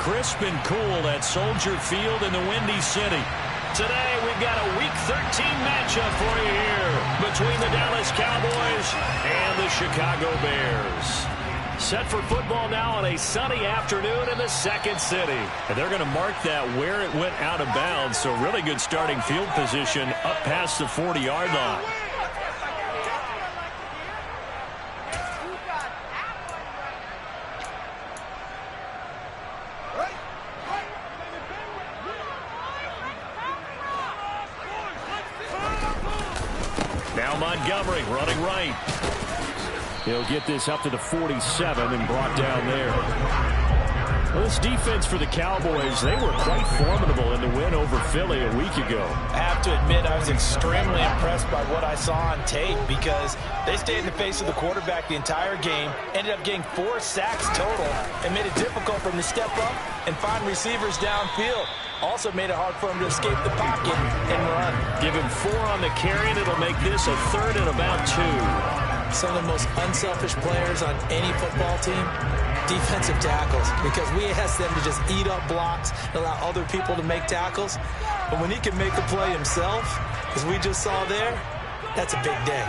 crisp and cool at Soldier Field in the Windy City. Today, we've got a Week 13 matchup for you here between the Dallas Cowboys and the Chicago Bears. Set for football now on a sunny afternoon in the second city. And they're going to mark that where it went out of bounds, so really good starting field position up past the 40-yard line. Now Montgomery running right. He'll get this up to the 47 and brought down there. Well, this defense for the Cowboys, they were quite formidable in the win over Philly a week ago. I have to admit, I was extremely impressed by what I saw on tape because they stayed in the face of the quarterback the entire game, ended up getting 4 sacks total, and made it difficult for him to step up and find receivers downfield. Also made it hard for him to escape the pocket and run. Give him 4 on the carry, and it'll make this a third and about 2. Some of the most unselfish players on any football team, defensive tackles, because we ask them to just eat up blocks and allow other people to make tackles. But when he can make a play himself, as we just saw there, that's a big day.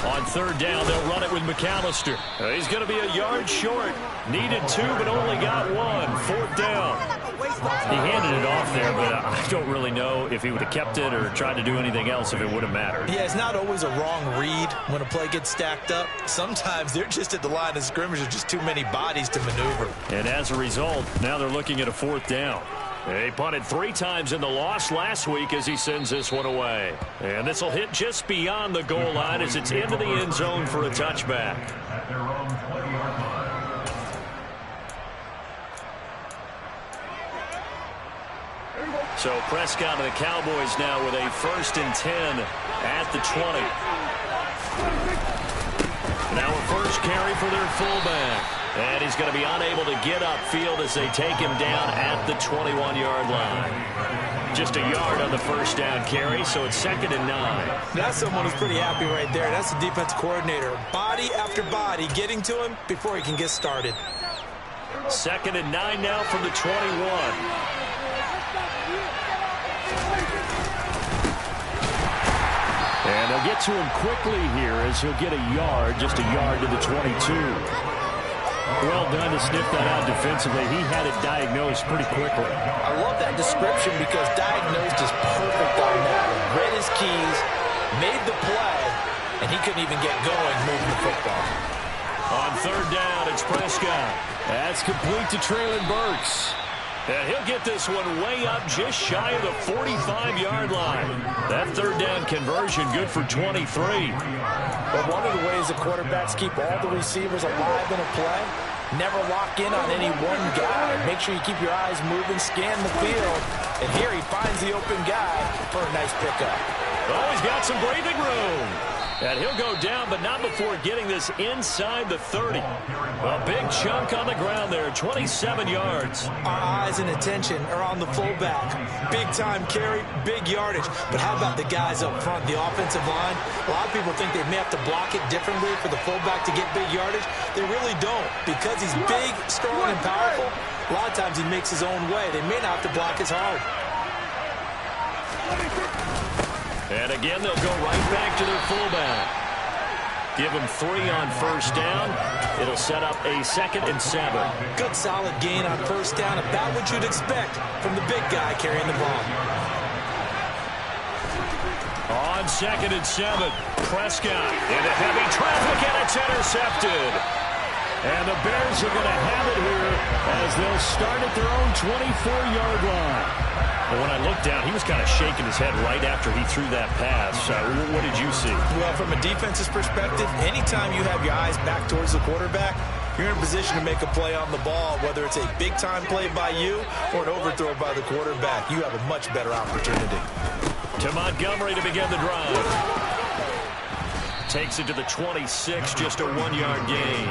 On third down, they'll run it with McAllister. He's going to be a yard short. Needed 2, but only got 1. Fourth down. He handed it off there, but I don't really know if he would have kept it or tried to do anything else if it would have mattered. Yeah, it's not always a wrong read when a play gets stacked up. Sometimes they're just at the line of scrimmage with just too many bodies to maneuver. And as a result, now they're looking at a fourth down. They punted 3 times in the loss last week as he sends this one away. And this will hit just beyond the goal line as it's into the end zone for a touchback. So Prescott and the Cowboys now with a 1st and 10 at the 20. Now a first carry for their fullback. And he's going to be unable to get upfield as they take him down at the 21-yard line. Just a yard on the first down carry, so it's 2nd and 9. That's someone who's pretty happy right there. That's the defense coordinator. Body after body getting to him before he can get started. 2nd and 9 now from the 21. And they'll get to him quickly here as he'll get a yard, just a yard to the 22. Well done to sniff that out defensively. He had it diagnosed pretty quickly. I love that description because diagnosed is perfect on that one. Read his keys, made the play, and he couldn't even get going moving the football. On third down, it's Prescott. That's complete to Traylon Burks. And he'll get this one way up just shy of the 45-yard line. That third down conversion good for 23. But one of the ways the quarterbacks keep all the receivers alive in a play, never lock in on any one guy. Make sure you keep your eyes moving, scan the field. And here he finds the open guy for a nice pickup. Oh, he's got some breathing room. And he'll go down, but not before getting this inside the 30. A big chunk on the ground there, 27 yards. Our eyes and attention are on the fullback. Big time carry, big yardage. But how about the guys up front, the offensive line? A lot of people think they may have to block it differently for the fullback to get big yardage. They really don't. Because he's big, strong, and powerful, a lot of times he makes his own way. They may not have to block as hard. And again, they'll go right back to their fullback. Give him 3 on first down. It'll set up a 2nd and 7. Good solid gain on first down. About what you'd expect from the big guy carrying the ball. On 2nd and 7, Prescott into heavy traffic, and it's intercepted. And the Bears are going to have it here as they'll start at their own 24-yard line. But when I looked down, he was kind of shaking his head right after he threw that pass. What did you see? Well, from a defense's perspective, anytime you have your eyes back towards the quarterback, you're in a position to make a play on the ball, whether it's a big-time play by you or an overthrow by the quarterback. You have a much better opportunity. To Montgomery to begin the drive. takes it to the 26, just a 1-yard gain.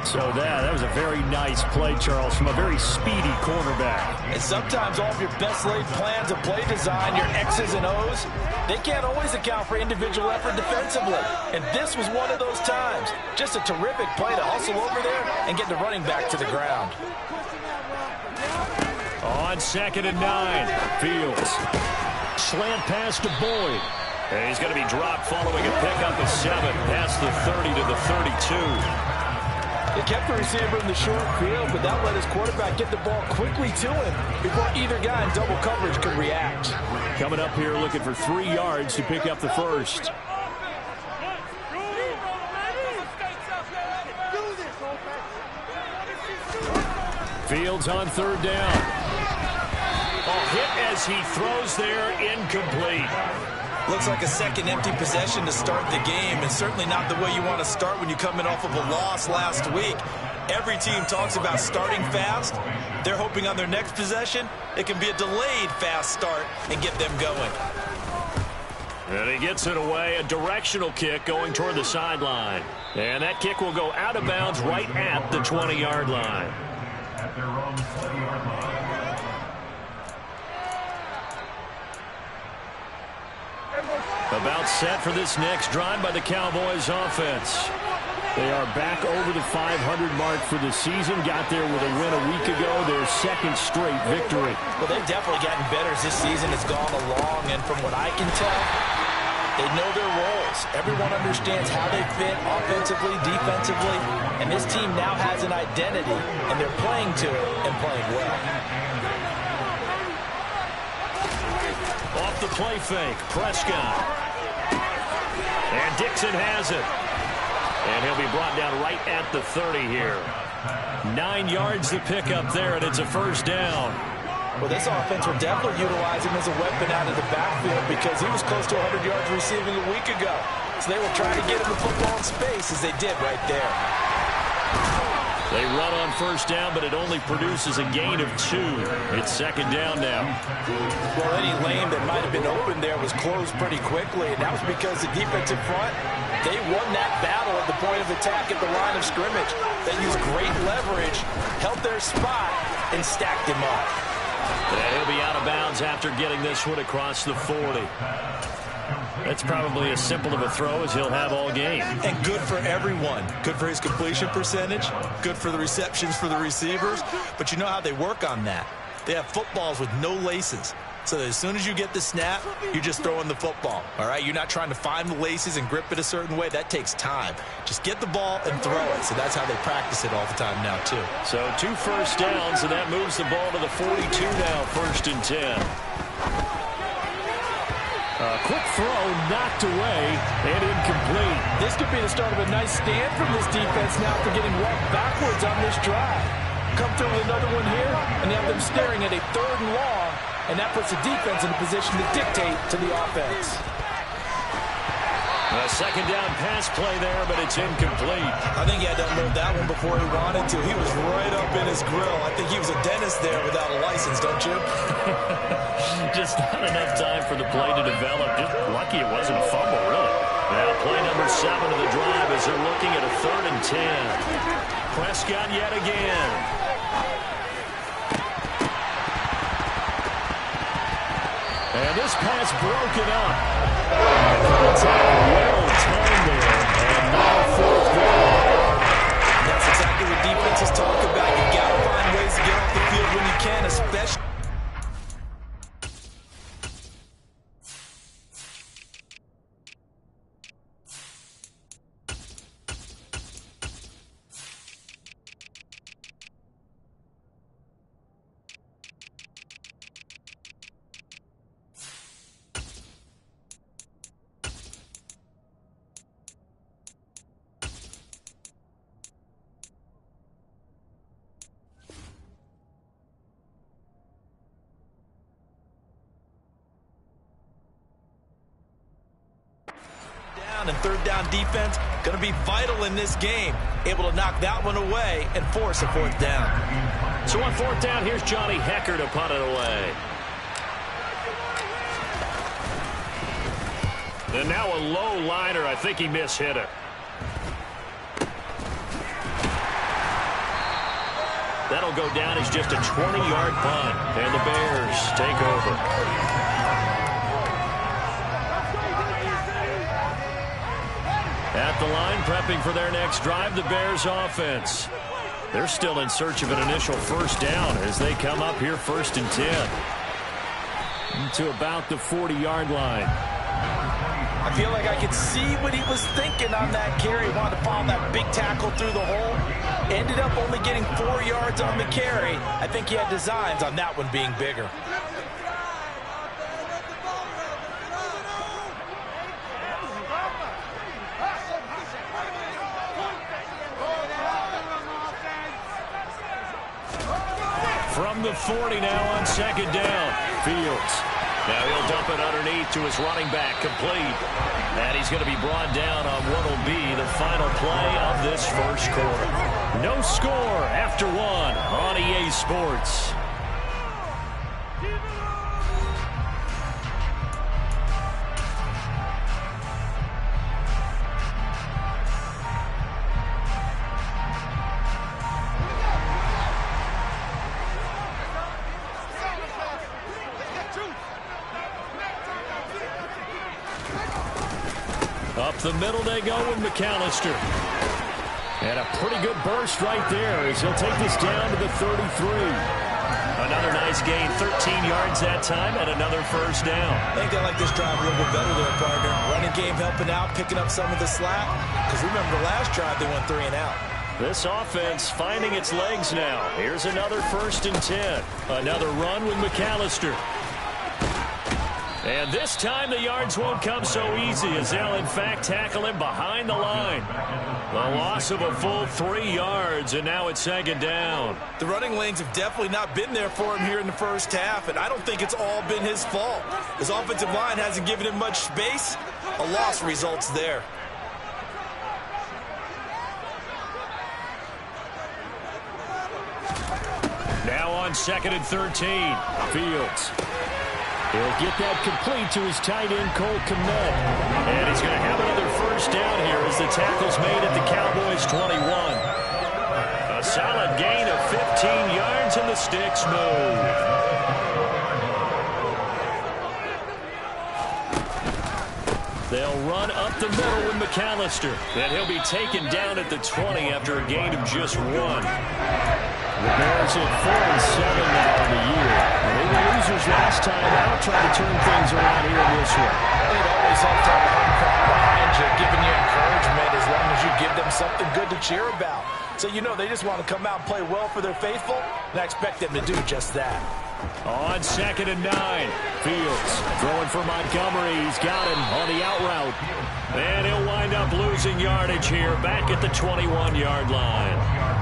So that was a very nice play, Charles, from a very speedy cornerback. And sometimes all of your best laid plans of play design, your X's and O's, they can't always account for individual effort defensively. And this was one of those times. Just a terrific play to hustle over there and get the running back to the ground. On 2nd and 9, Fields. Slant pass to Boyd. And he's going to be dropped following a pickup of 7 past the 30 to the 32. They kept the receiver in the short field, but that let his quarterback get the ball quickly to him before either guy in double coverage could react. Coming up here looking for 3 yards to pick up the first. Fields on 3rd down. Hit as he throws there, incomplete. Looks like a second empty possession to start the game, and certainly not the way you want to start when you're coming off of a loss last week. Every team talks about starting fast. They're hoping on their next possession it can be a delayed fast start and get them going. And he gets it away, a directional kick going toward the sideline. And that kick will go out of bounds right at the 20-yard line. At their own 20-yard line. About set for this next drive by the Cowboys offense. They are back over the 500 mark for the season. Got there with a win a week ago, their 2nd straight victory. Well, they've definitely gotten better as this season has gone along, and from what I can tell, they know their roles. Everyone understands how they fit offensively, defensively, and this team now has an identity, and they're playing to it and playing well. Off the play fake, Prescott. And Dixon has it. And he'll be brought down right at the 30 here. 9 yards to pick up there, and it's a 1st down. Well, this offense will definitely utilize him as a weapon out of the backfield because he was close to 100 yards receiving a week ago. So they will try to get him the football in space as they did right there. They run on 1st down, but it only produces a gain of 2. It's 2nd down now. Well, any lane that might have been open there was closed pretty quickly, and that was because the defensive front, they won that battle at the point of attack at the line of scrimmage. They used great leverage, held their spot, and stacked him up. And he'll be out of bounds after getting this one across the 40. That's probably as simple of a throw as he'll have all game. And good for everyone. Good for his completion percentage. Good for the receptions for the receivers. But you know how they work on that. They have footballs with no laces. So that as soon as you get the snap, you're just throwing the football. All right? You're not trying to find the laces and grip it a certain way. That takes time. Just get the ball and throw it. So that's how they practice it all the time now, too. So 2 1st downs, and that moves the ball to the 42 now, 1st and 10. Quick throw, knocked away, and incomplete. This could be the start of a nice stand from this defense now for getting walked backwards on this drive. Come through with another one here, and you have them staring at a 3rd and long, and that puts the defense in a position to dictate to the offense. A 2nd down pass play there, but it's incomplete. I think he had to unload that one before he wanted to. He was right up in his grill. I think he was a dentist there without a license, don't you? Just not enough time for the play to develop. Just lucky it wasn't a fumble, really. Now play number 7 of the drive as they're looking at a 3rd and 10. Prescott yet again. And this pass broken up. Well timed there, and now 4th down. That's exactly what defenses talk about. You got to find ways to get off the field when you can, especially. And 3rd down defense going to be vital in this game. Able to knock that one away and force a 4th down. So on 4th down, here's Johnny Hecker to punt it away. And now a low liner. I think he mishit it. That'll go down as just a 20-yard punt. And the Bears take over. At the line, prepping for their next drive, the Bears offense. They're still in search of an initial first down as they come up here 1st and 10. To about the 40-yard line. I feel like I could see what he was thinking on that carry. He wanted to follow that big tackle through the hole. Ended up only getting 4 yards on the carry. I think he had designs on that one being bigger. From the 40 now on 2nd down. Fields. Now he'll dump it underneath to his running back, complete. And he's going to be brought down on what will be the final play of this first quarter. No score after 1 on EA Sports. Up the middle they go with McAllister. And a pretty good burst right there as he'll take this down to the 33. Another nice gain, 13 yards that time, and another first down. I think they like this drive a little bit better there, partner. Running game helping out, picking up some of the slack. Because remember, the last drive they went 3 and out. This offense finding its legs now. Here's another 1st and 10. Another run with McAllister. And this time the yards won't come so easy as they'll in fact tackle him behind the line. The loss of a full 3 yards, and now it's 2nd down. The running lanes have definitely not been there for him here in the first half, and I don't think it's all been his fault. His offensive line hasn't given him much space. A loss results there. Now on 2nd and 13, Fields. He'll get that complete to his tight end, Cole Kmet. And he's going to have another first down here as the tackle's made at the Cowboys' 21. A solid gain of 15 yards, and the sticks move. They'll run up the middle with McAllister. And he'll be taken down at the 20 after a gain of just 1. The Bears at 4-7 now in the year. They were losers last time out, trying to turn things around here in this one. It always helps to have a home crowd behind you, giving you encouragement as long as you give them something good to cheer about. So you know they just want to come out and play well for their faithful, and I expect them to do just that. On 2nd and 9, Fields throwing for Montgomery. He's got him on the out route. And he'll wind up losing yardage here back at the 21-yard line.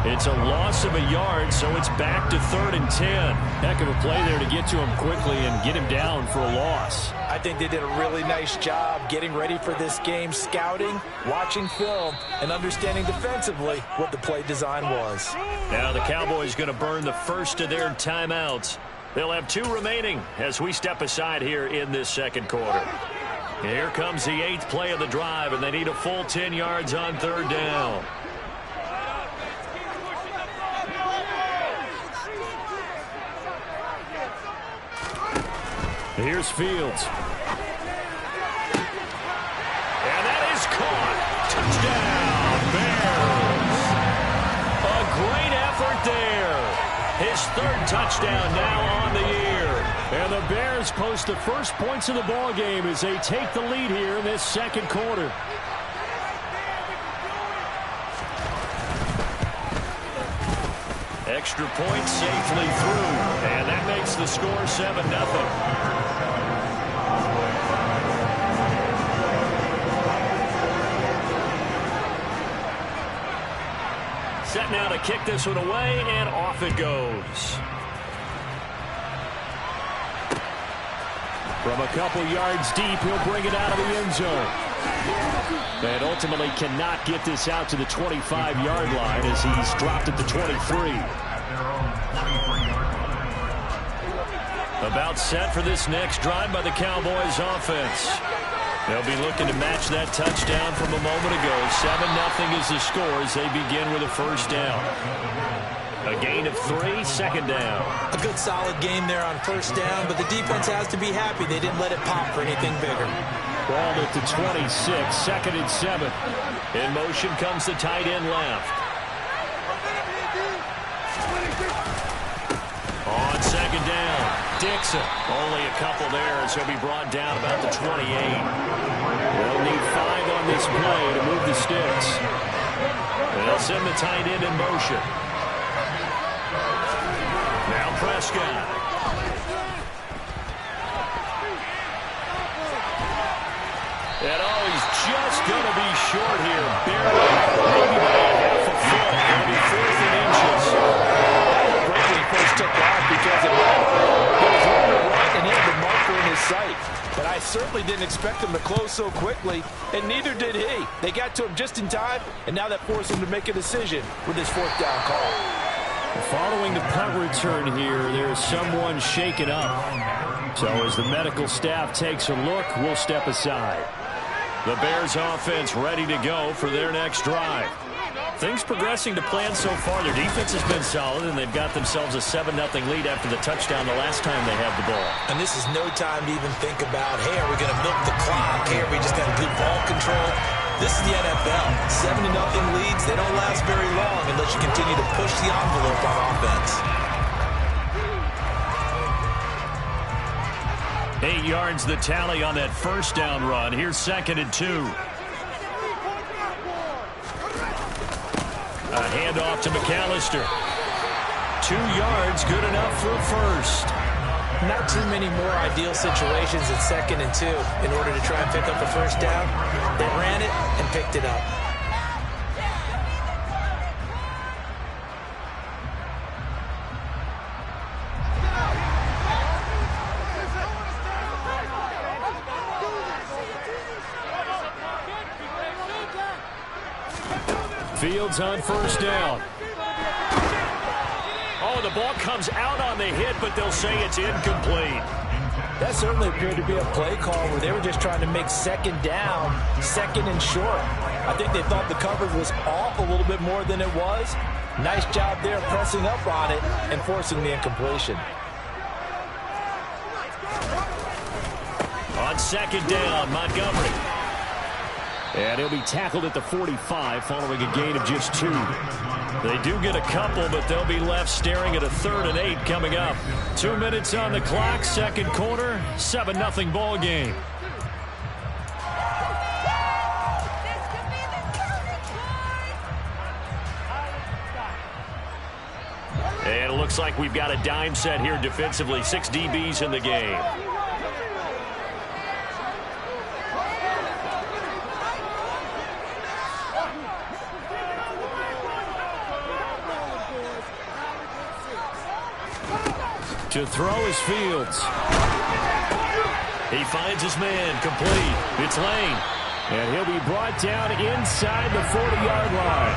It's a loss of a yard, so it's back to 3rd and 10. Heck of a play there to get to him quickly and get him down for a loss. I think they did a really nice job getting ready for this game, scouting, watching film, and understanding defensively what the play design was. Now the Cowboys going to burn the first of their timeouts. They'll have 2 remaining as we step aside here in this 2nd quarter. Here comes the 8th play of the drive, and they need a full 10 yards on 3rd down. Here's Fields. And that is caught. Touchdown, Bears. A great effort there. His 3rd touchdown now on the year. And the Bears post the first points of the ball game as they take the lead here in this 2nd quarter. Extra point safely through. And that makes the score 7-0. Set now to kick this one away, and off it goes. From a couple yards deep, he'll bring it out of the end zone. And ultimately cannot get this out to the 25-yard line as he's dropped at the 23. About set for this next drive by the Cowboys offense. They'll be looking to match that touchdown from a moment ago. 7-0 is the score as they begin with a first down. A gain of 3, second down. A good solid game there on first down, but the defense has to be happy they didn't let it pop for anything bigger. Ball at the 26, second and 7. In motion comes the tight end left. On second down, Dixon. Only a couple there as he'll be brought down about the 28. They'll need 5 on this play to move the sticks. They'll send the tight end in motion. Now Prescott. And he's just going to be short here. Barely, maybe by a half a foot. It'll be 4th and inches. Great when he first took off because it was room to run and he had the marker in his sight. But I certainly didn't expect him to close so quickly, and neither did he. They got to him just in time, and now that forced him to make a decision with his 4th down call. Following the punt return here, there's someone shaken up. So as the medical staff takes a look, we'll step aside. The Bears offense ready to go for their next drive. Things progressing to plan so far. Their defense has been solid, and they've got themselves a 7-0 lead after the touchdown the last time they had the ball. And this is no time to even think about, hey, are we going to milk the clock? Hey, are we just going to do ball control? This is the NFL. 7-0 leads, they don't last very long unless you continue to push the envelope on offense. 8 yards the tally on that first down run. Here's second and 2. A handoff to McAllister. 2 yards, good enough for a first. Not too many more ideal situations at second and 2 in order to try and pick up a first down. They ran it and picked it up. Fields on first down. Oh, the ball comes out on the hit, but they'll say it's incomplete. That certainly appeared to be a play call where they were just trying to make second down, second and short. I think they thought the coverage was off a little bit more than it was. Nice job there pressing up on it and forcing the incompletion. On second down, Montgomery. And he'll be tackled at the 45 following a gain of just 2. They do get a couple, but they'll be left staring at a 3rd and 8 coming up. 2 minutes on the clock, second quarter, 7-0 ball game. And it looks like we've got a dime set here defensively. 6 DBs in the game. To throw is Fields. He finds his man, complete. It's Lane. And he'll be brought down inside the 40-yard line.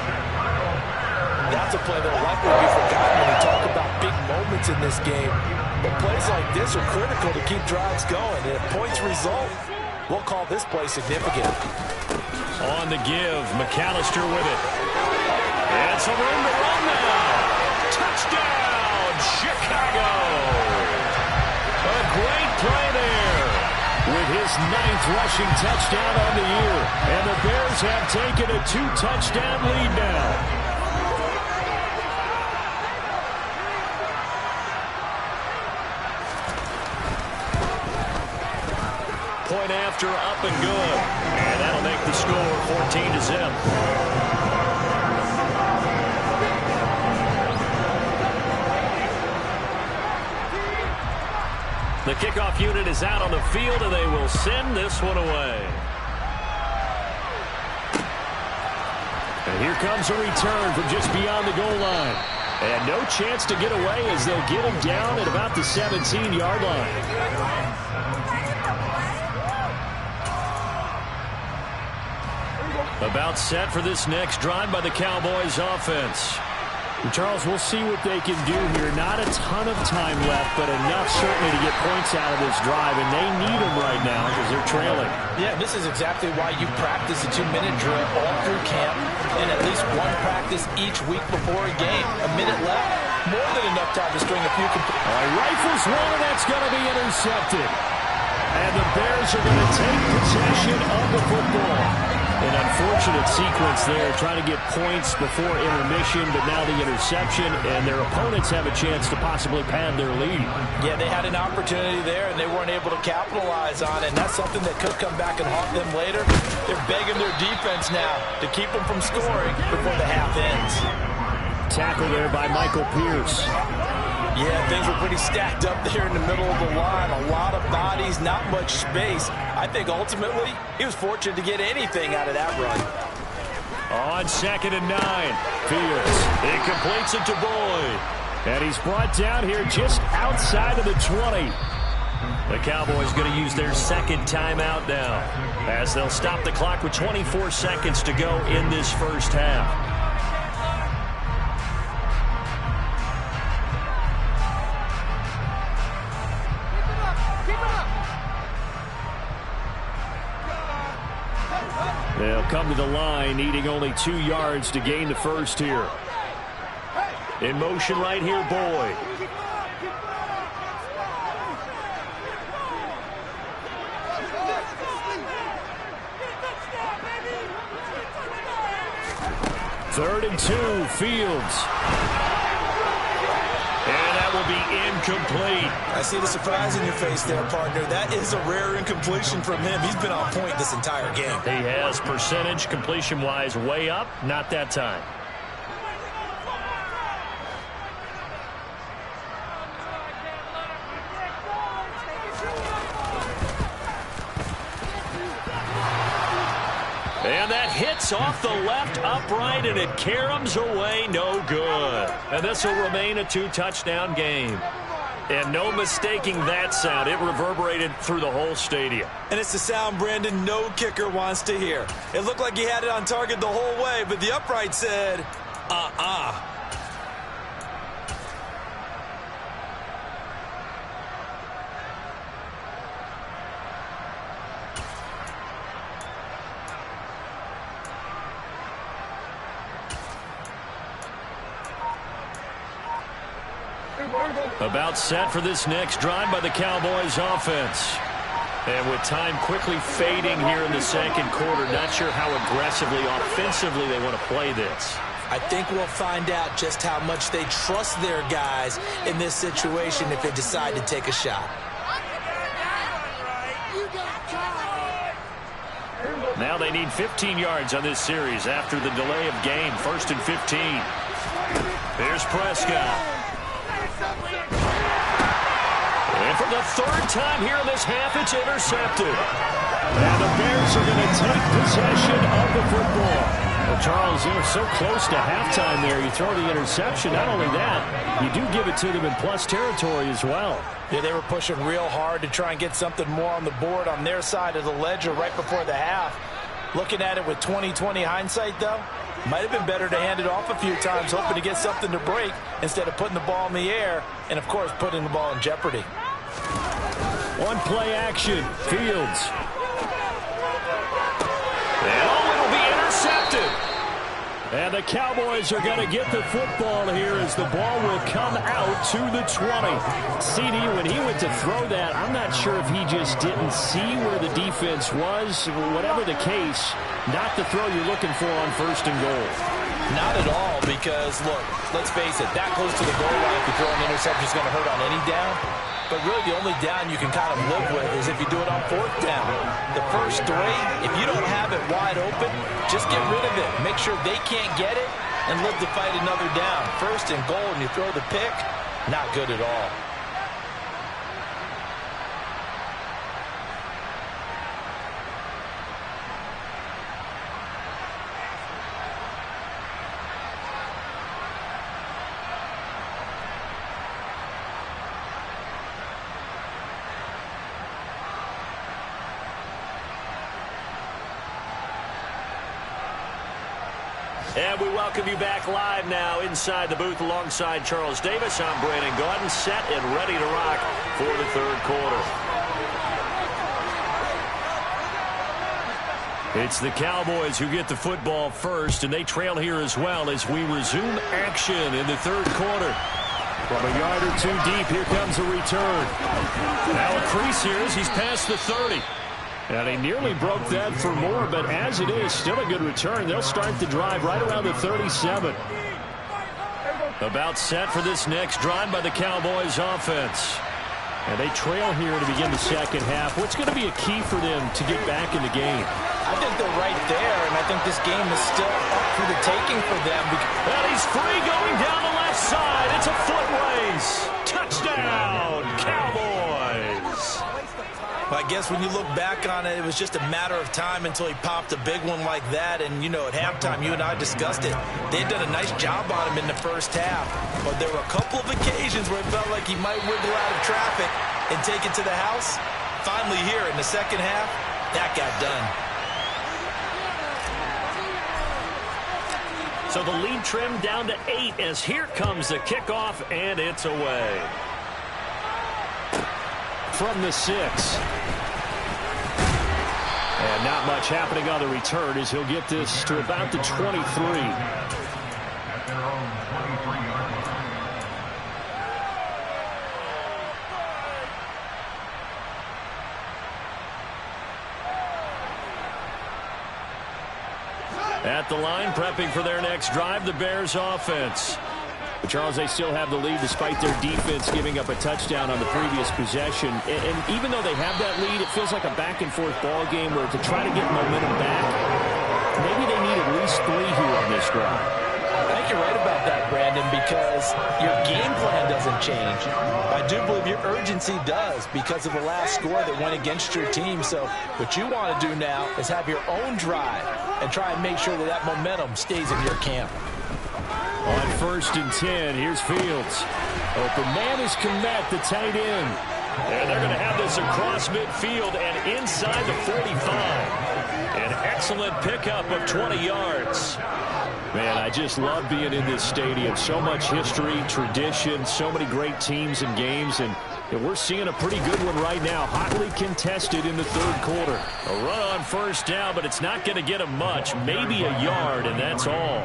That's a play that will likely be forgotten when we talk about big moments in this game. But plays like this are critical to keep drives going. And if points result, we'll call this play significant. On the give, McAllister with it. And some room to run now. Touchdown, Chicago. A great play there with his 9th rushing touchdown on the year. And the Bears have taken a 2-touchdown lead now. Point after, up and good. And that'll make the score 14-0. The kickoff unit is out on the field, and they will send this one away. And here comes a return from just beyond the goal line. And no chance to get away as they'll get him down at about the 17-yard line. About set for this next drive by the Cowboys offense. Charles, we'll see what they can do here. Not a ton of time left, but enough certainly to get points out of this drive, and they need them right now because they're trailing. Yeah, this is exactly why you practice a 2-minute drill all through camp and at least one practice each week before a game. A minute left, more than enough time to string a few. Rifles one, and that's going to be intercepted. And the Bears are going to take possession of the football. An unfortunate sequence there, trying to get points before intermission, but now the interception, and their opponents have a chance to possibly pad their lead. Yeah, they had an opportunity there, and they weren't able to capitalize on it, and that's something that could come back and haunt them later. They're begging their defense now to keep them from scoring before the half ends. Tackle there by Michael Pierce. Yeah, things were pretty stacked up there in the middle of the line. A lot of bodies, not much space. I think ultimately he was fortunate to get anything out of that run. On 2nd and 9, Fields. He completes it to Boyd. And he's brought down here just outside of the 20. The Cowboys going to use their second timeout now, as they'll stop the clock with 24 seconds to go in this first half. They'll come to the line, needing only 2 yards to gain the first here. In motion right here, Boyd. Third and 2, Fields. And that will be incomplete. I see the surprise in your face there, partner. That is a rare incompletion from him. He's been on point this entire game. He has percentage completion-wise way up. Not that time. And that hits off the left upright, and it caroms away, no good. And this will remain a 2-touchdown game. And no mistaking that sound. It reverberated through the whole stadium. And it's the sound, Brandon, no kicker wants to hear. It looked like he had it on target the whole way, but the upright said, About set for this next drive by the Cowboys offense. And with time quickly fading here in the second quarter, not sure how aggressively, offensively they want to play this. I think we'll find out just how much they trust their guys in this situation if they decide to take a shot. Now they need 15 yards on this series after the delay of game. 1st and 15. Here's Prescott. And for the third time here in this half, it's intercepted. And the Bears are going to take possession of the football. Well, Charles, they were so close to halftime there. You throw the interception. Not only that, you do give it to them in plus territory as well. Yeah, they were pushing real hard to try and get something more on the board on their side of the ledger right before the half. Looking at it with 20/20 hindsight, though, might have been better to hand it off a few times, hoping to get something to break instead of putting the ball in the air and, of course, putting the ball in jeopardy. One play action. Fields. And it'll be intercepted. And the Cowboys are going to get the football here as the ball will come out to the 20. CD, when he went to throw that, I'm not sure if he just didn't see where the defense was. Whatever the case, not the throw you're looking for on 1st and goal. Not at all, because, look, let's face it, that close to the goal line, if you throw an interception, is going to hurt on any down. But really, the only down you can kind of live with is if you do it on 4th down. The first 3, if you don't have it wide open, just get rid of it. Make sure they can't get it and live to fight another down. 1st and goal, and you throw the pick, not good at all. And we welcome you back live now inside the booth alongside Charles Davis. I'm Brandon Gaudin, set and ready to rock for the third quarter. It's the Cowboys who get the football first, and they trail here as well as we resume action in the third quarter. From a yard or two deep, here comes a return. Now a crease here as he's past the 30. And he nearly broke that for more, but as it is, still a good return. They'll start the drive right around the 37. About set for this next drive by the Cowboys offense. And they trail here to begin the second half. What's going to be a key for them to get back in the game? I think they're right there, and I think this game is still up for the taking for them. And he's free going down the left side. It's a foot race. Touchdown, Cowboys. I guess when you look back on it, it was just a matter of time until he popped a big one like that. And, you know, at halftime, you and I discussed it. They had done a nice job on him in the first half. But there were a couple of occasions where it felt like he might wiggle out of traffic and take it to the house. Finally here in the second half, that got done. So the lead trimmed down to 8 as here comes the kickoff, and it's away. From the 6. And not much happening on the return as he'll get this to about the 23. At the line, prepping for their next drive, the Bears offense. But Charles, they still have the lead despite their defense giving up a touchdown on the previous possession. And even though they have that lead, it feels like a back-and-forth ball game where to try to get momentum back, maybe they need at least 3 here on this drive. I think you're right about that, Brandon, because your game plan doesn't change. I do believe your urgency does because of the last score that went against your team. So what you want to do now is have your own drive and try and make sure that that momentum stays in your camp. On 1st and 10, here's Fields. Open man is Komet, the tight end. And they're going to have this across midfield and inside the 45. An excellent pickup of 20 yards. Man, I just love being in this stadium. So much history, tradition, so many great teams and games, and we're seeing a pretty good one right now, hotly contested in the third quarter. A run on first down, but it's not going to get them much, maybe a yard, and that's all.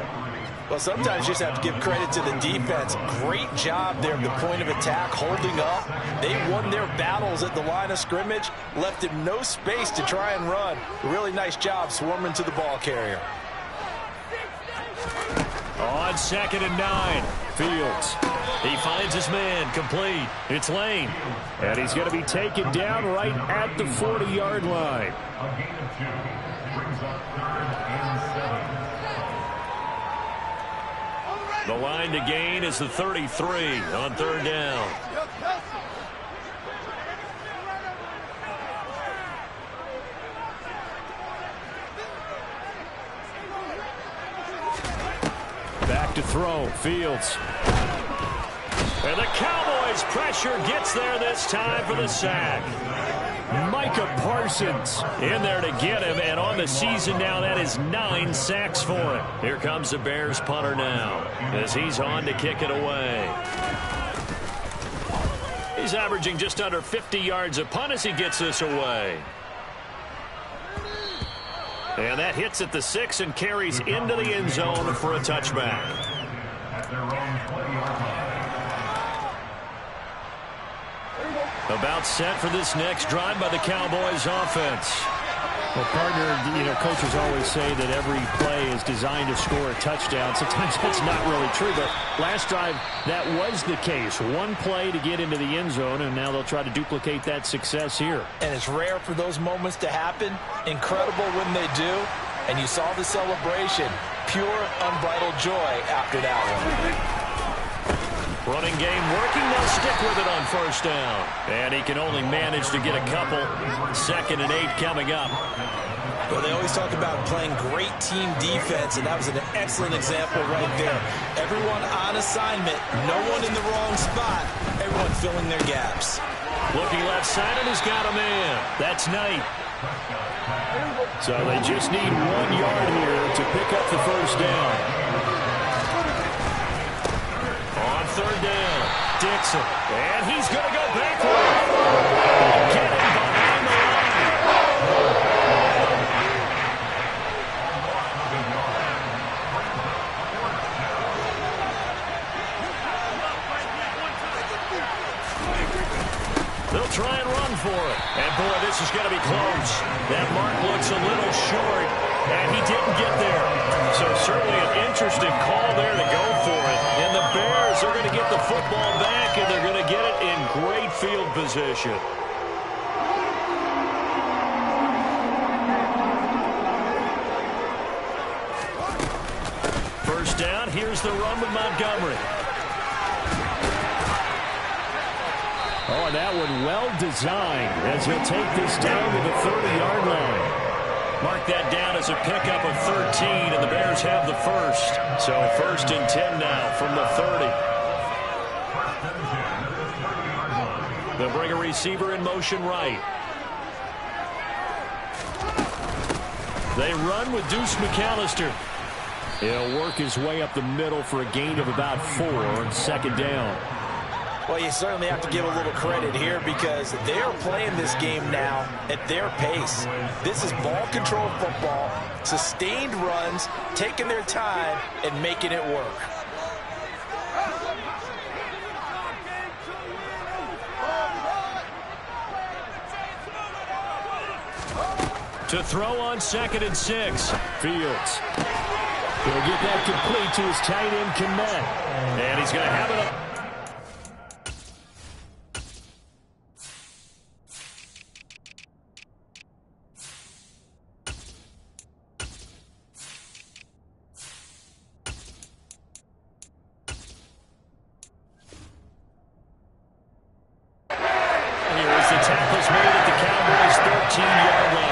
Well, sometimes you just have to give credit to the defense. Great job there at the point of attack, holding up. They won their battles at the line of scrimmage, left him no space to try and run. Really nice job swarming to the ball carrier. On 2nd and 9, Fields. He finds his man, complete. It's Lane. And he's going to be taken down right at the 40-yard line. The line to gain is the 33 on 3rd down. Back to throw, Fields. And the Cowboys pressure gets there this time for the sack. Micah Parsons in there to get him, and on the season now, that is 9 sacks for him. Here comes the Bears punter now as he's on to kick it away. He's averaging just under 50 yards a punt as he gets this away. And that hits at the 6 and carries into the end zone for a touchback. About set for this next drive by the Cowboys offense. Well, partner, coaches always say that every play is designed to score a touchdown. Sometimes that's not really true, but last drive, that was the case. One play to get into the end zone, and now they'll try to duplicate that success here. And it's rare for those moments to happen. Incredible when they do. And you saw the celebration. Pure, unbridled joy after that one. Running game working. They'll stick with it on 1st down. And he can only manage to get a couple. 2nd and 8 coming up. Well, they always talk about playing great team defense, and that was an excellent example right there. Everyone on assignment, no one in the wrong spot, everyone filling their gaps. Looking left side, and he's got a man. That's Knight. So they just need 1 yard here to pick up the first down. On third down, Dixon. And he's going to go backward. Get him behind the line. They'll try and run for it. And, boy, this is going to be close. That mark looks a little short, and he didn't get there. So certainly an interesting call there to go for it. And the Bears are going to get the football back, and they're going to get it in great field position. First down, here's the run with Montgomery. Oh, and that one well designed as he'll take this down to the 30-yard line. Mark that down as a pickup of 13, and the Bears have the first. So first and 10 now from the 30. They'll bring a receiver in motion right. They run with Deuce McAllister. He'll work his way up the middle for a gain of about 4 on second down. Well, you certainly have to give a little credit here because they're playing this game now at their pace. This is ball control football, sustained runs, taking their time, and making it work. To throw on 2nd and 6. Fields. He'll get that complete to his tight end, Kmet. And he's going to have it up. Tackles made at the Cowboys' 13-yard line.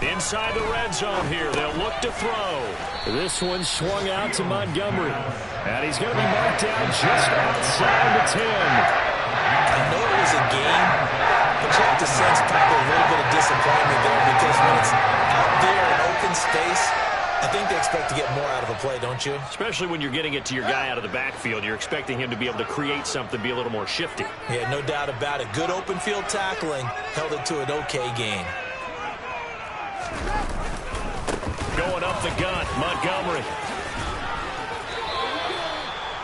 Inside the red zone here, they'll look to throw. This one swung out to Montgomery. And he's going to be marked down just outside the 10. I know it was a game, but you have to sense probably a little bit of disappointment there because when it's out there in open space, I think they expect to get more out of a play, don't you? Especially when you're getting it to your guy out of the backfield. You're expecting him to be able to create something, be a little more shifty. Yeah, no doubt about it. Good open field tackling held it to an okay gain. Going up the gut, Montgomery.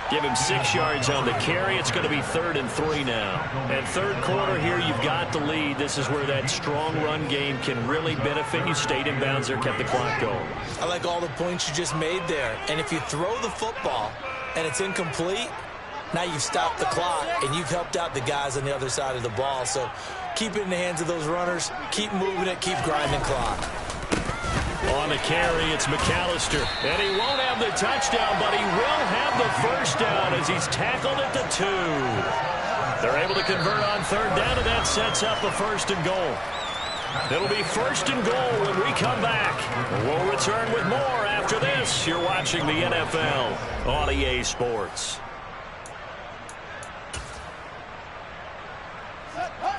Give him 6 yards on the carry. It's going to be 3rd and 3 now. And third quarter here, you've got the lead. This is where that strong run game can really benefit you. Stayed in bounds there, kept the clock going. I like all the points you just made there. And if you throw the football and it's incomplete, now you've stopped the clock and you've helped out the guys on the other side of the ball. So keep it in the hands of those runners. Keep moving it. Keep grinding clock. On the carry, it's McAllister. And he won't have the touchdown, but he will have the first down as he's tackled at the 2. They're able to convert on 3rd down, and that sets up a 1st and goal. It'll be 1st and goal when we come back. We'll return with more after this. You're watching the NFL on EA Sports.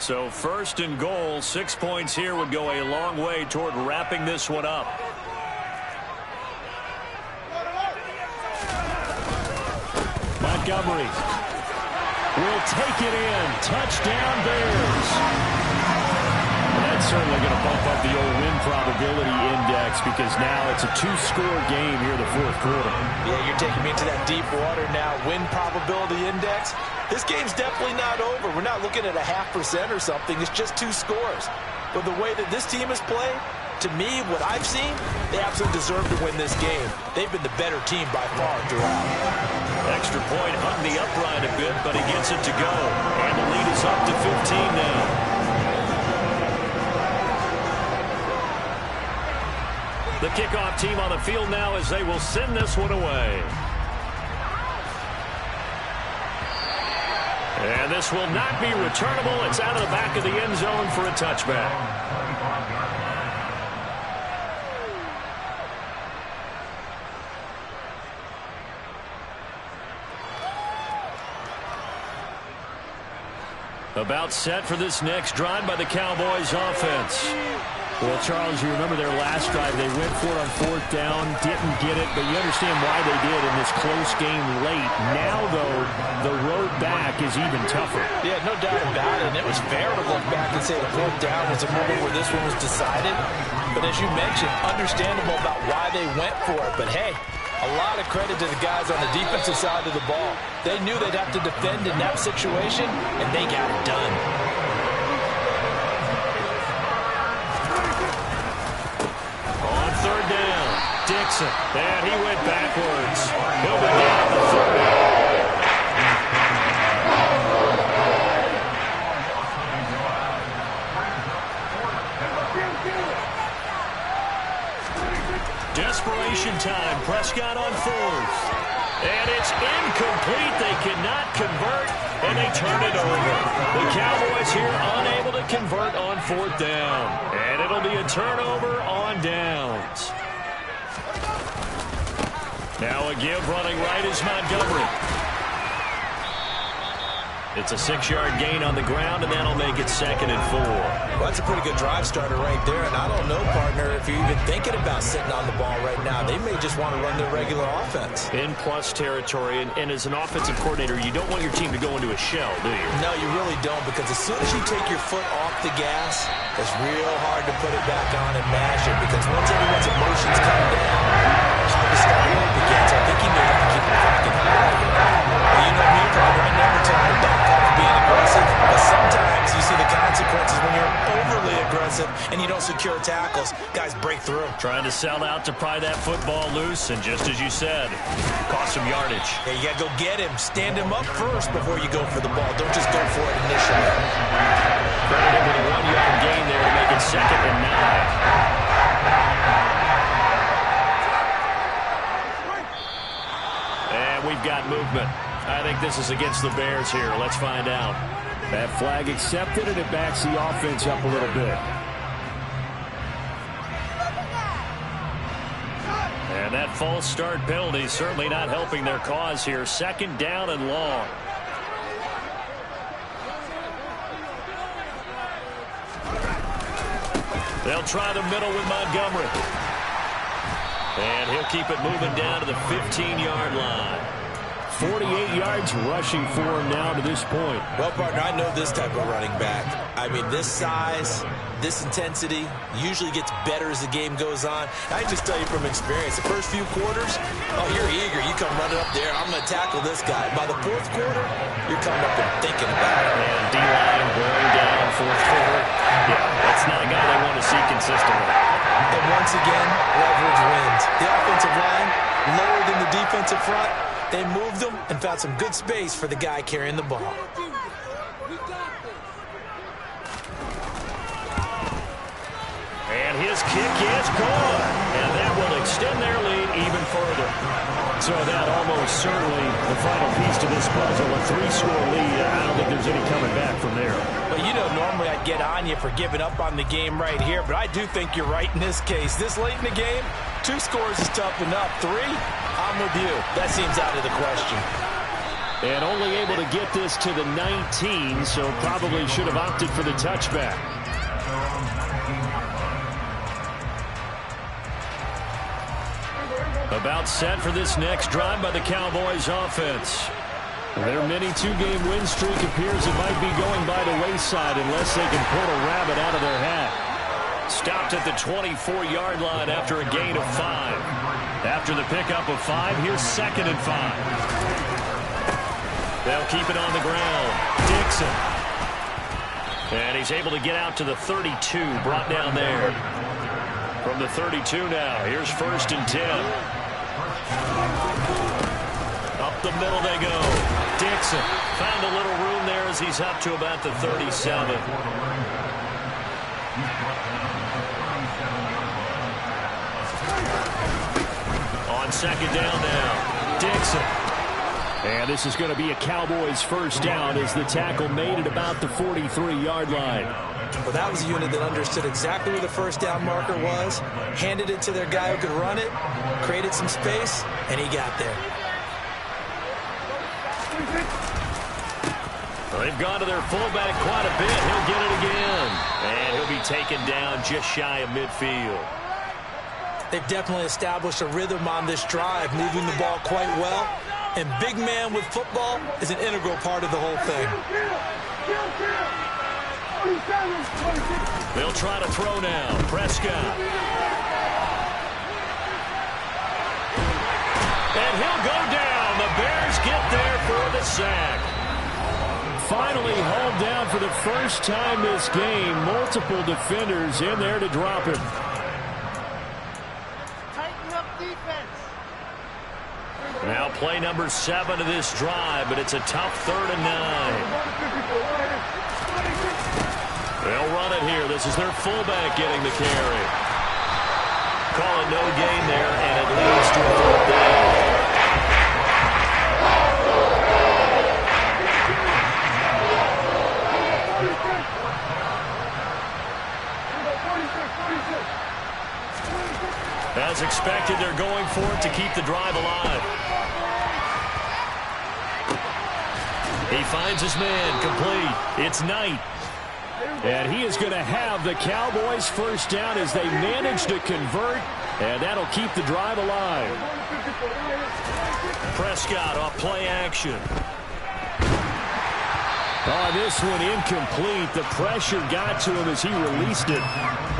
So 1st and goal, 6 points here would go a long way toward wrapping this one up. Montgomery will take it in. Touchdown Bears. That's certainly going to bump up the old win probability index because now it's a 2-score game here in the 4th quarter. Yeah, you're taking me into that deep water now. Win probability index. This game's definitely not over. We're not looking at a 0.5% or something. It's just 2 scores. But the way that this team has played, to me, what I've seen, they absolutely deserve to win this game. They've been the better team by far throughout. Extra point hung the upright a bit, but he gets it to go. And the lead is up to 15 now. The kickoff team on the field now as they will send this one away. And this will not be returnable. It's out of the back of the end zone for a touchback. About set for this next drive by the Cowboys offense. Well, Charles, you remember their last drive. They went for it on 4th down, didn't get it, but you understand why they did in this close game late. Now, though, the road back is even tougher. Yeah, no doubt about it. And it was fair to look back and say the 4th down was a moment where this one was decided. But as you mentioned, understandable about why they went for it. But, hey, a lot of credit to the guys on the defensive side of the ball. They knew they'd have to defend in that situation, and they got it done. Third down, Dixon, and he went backwards. He'll be down at the 30. Desperation time, Prescott on 4th. And it's incomplete. They cannot convert, and they turn it over. The Cowboys here unable to convert on 4th down. And it'll be a turnover on downs. Now a give running right is Montgomery. It's a 6-yard gain on the ground, and that'll make it 2nd and 4. Well, that's a pretty good drive starter right there. And I don't know, partner, if you're even thinking about sitting on the ball right now. They may just want to run their regular offense. In plus territory, and as an offensive coordinator, you don't want your team to go into a shell, do you? No, you really don't, because as soon as you take your foot off the gas, it's real hard to put it back on and mash it, because once everyone's emotions come down, how to start really begins. I think you may have to keep it fucking high. Well, you know me, partner, I never tell you to back off being aggressive, but sometimes you see the consequences when you're overly aggressive and you don't secure tackles. Guys break through. Trying to sell out to pry that football loose, and just as you said, cost some yardage. Yeah, you got to go get him. Stand him up first before you go for the ball. Don't just go for it initially. Credited with a 1-yard gain there to make it 2nd and 9. And we've got movement. I think this is against the Bears here. Let's find out. That flag accepted, and it backs the offense up a little bit. And that false start penalty certainly not helping their cause here. 2nd down and long. They'll try the middle with Montgomery. And he'll keep it moving down to the 15-yard line. 48 yards rushing for him now to this point. Well, partner, I know this type of running back. I mean, this size, this intensity usually gets better as the game goes on. I just tell you from experience, the first few quarters, oh, you're eager. You come running up there. I'm going to tackle this guy. By the 4th quarter, you're coming up and thinking about it. And D-line wearing down 4th quarter. Yeah, that's not a guy they want to see consistently. And once again, leverage wins. The offensive line lower than the defensive front. They moved them and found some good space for the guy carrying the ball. And his kick is gone. And that will extend their lead even further. So that almost certainly the final piece to this puzzle. A 3-score lead. I don't think there's any coming back from there. Well, you know, normally I'd get on you for giving up on the game right here, but I do think you're right in this case. This late in the game, 2 scores is tough enough. 3, I'm with you. That seems out of the question. And only able to get this to the 19, so probably should have opted for the touchback. About set for this next drive by the Cowboys offense. Their mini 2-game win streak appears it might be going by the wayside unless they can pull a rabbit out of their hat. Stopped at the 24-yard line after a gain of 5. After the pickup of 5, here's 2nd and 5. They'll keep it on the ground. Dixon. And he's able to get out to the 32, brought down there. From the 32 now, here's 1st and 10. Up the middle they go. Dixon found a little room there as he's up to about the 37. On 2nd down now, Dixon. And this is going to be a Cowboys first down as the tackle made at about the 43-yard line. Well, that was a unit that understood exactly where the first down marker was, handed it to their guy who could run it, created some space, and he got there. They've gone to their fullback quite a bit. He'll get it again. And he'll be taken down just shy of midfield. They've definitely established a rhythm on this drive, moving the ball quite well. And big man with football is an integral part of the whole thing. They'll try to throw now. Prescott. And he'll go down. The Bears get there for the sack. Finally hauled down for the first time this game. Multiple defenders in there to drop him. Tighten up defense. Now play number 7 of this drive, but it's a tough 3rd and 9. They'll run it here. This is their fullback getting the carry. Call it no gain there, and it leads to a 4th down. As expected, they're going for it to keep the drive alive. He finds his man, complete. It's Knight. And he is going to have the Cowboys first down as they manage to convert, and that'll keep the drive alive. Prescott off play action. Oh, this one incomplete. The pressure got to him as he released it,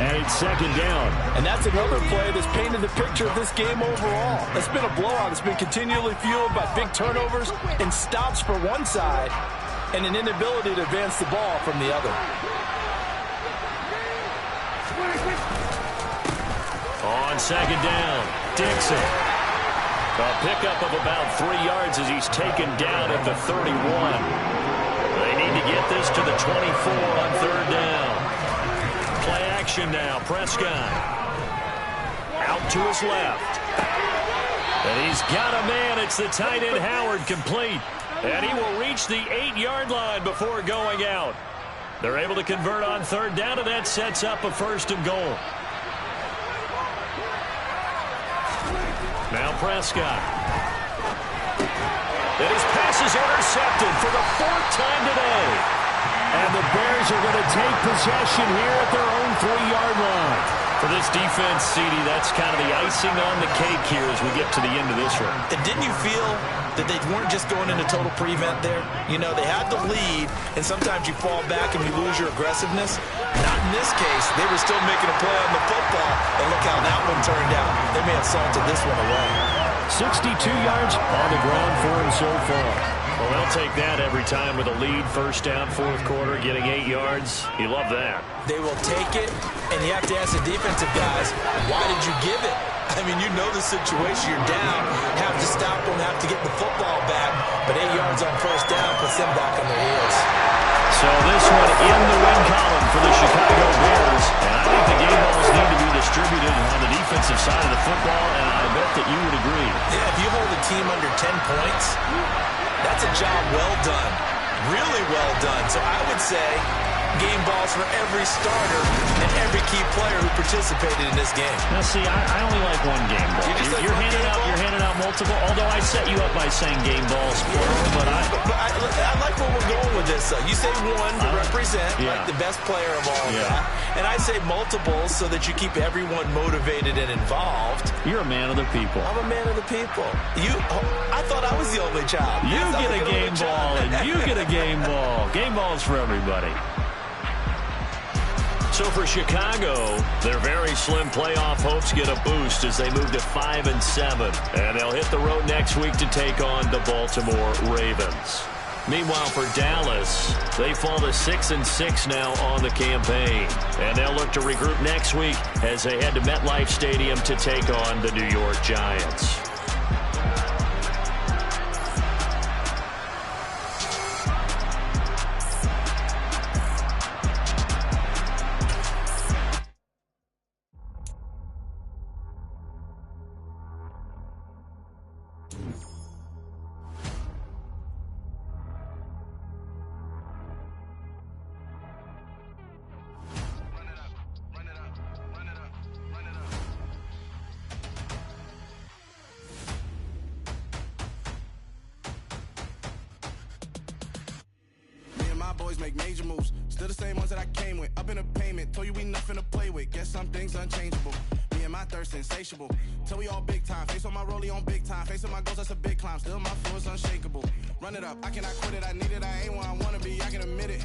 and it's 2nd down. And that's another play that's painted the picture of this game overall. It's been a blowout. It's been continually fueled by big turnovers and stops for one side and an inability to advance the ball from the other. On 2nd down, Dixon. A pickup of about 3 yards as he's taken down at the 31. They need to get this to the 24 on 3rd down. Play action now. Prescott. Out to his left. And he's got a man. It's the tight end Howard, complete. And he will reach the 8-yard line before going out. They're able to convert on 3rd down, and that sets up a 1st and goal. Now Prescott. And his pass is intercepted for the 4th time today. And the Bears are going to take possession here at their own 3-yard line. For this defense, CD, that's kind of the icing on the cake here as we get to the end of this one. And didn't you feel that they weren't just going into total prevent there? You know, they had the lead, and sometimes you fall back and you lose your aggressiveness. Not in this case. They were still making a play on the football, and look how that one turned out. They may have salted this one away. 62 yards on the ground for him so far. Well, they'll take that every time with a lead. 1st down, 4th quarter, getting 8 yards. You love that. They will take it, and you have to ask the defensive guys, why did you give it? I mean, you know the situation. You're down, have to stop them, have to get the football back, but 8 yards on 1st down puts them back on their heels. So this one in the win column for the Chicago Bears. And I think the game balls need to be distributed on the defensive side of the football, and I bet that you would agree. Yeah, if you hold a team under 10 points, that's a job well done. Really well done. So I would say game balls for every starter and every key player who participated in this game. Now, see, I only like one game ball. You're handing out multiple, although I set you up by saying game balls, plural, but I like where we're going with this. You say one to represent, like the best player of all that. And I say multiples so that you keep everyone motivated and involved. You're a man of the people. I'm a man of the people. I thought I was the only child. You get a game ball, and you get a game ball. Game balls for everybody. So for Chicago, their very slim playoff hopes get a boost as they move to 5-7. And they'll hit the road next week to take on the Baltimore Ravens. Meanwhile, for Dallas, they fall to 6-6 now on the campaign. And they'll look to regroup next week as they head to MetLife Stadium to take on the New York Giants. boys make major moves. Still the same ones that I came with. Up in the payment, told you we nothing to play with. Guess some things unchangeable. Me and my thirst insatiable. Till we all big time. Face on my rollie on big time. Facing my goals, that's a big climb. Still my flow is unshakable. Run it up, I cannot quit it. I need it, I ain't where I wanna be, I can admit it.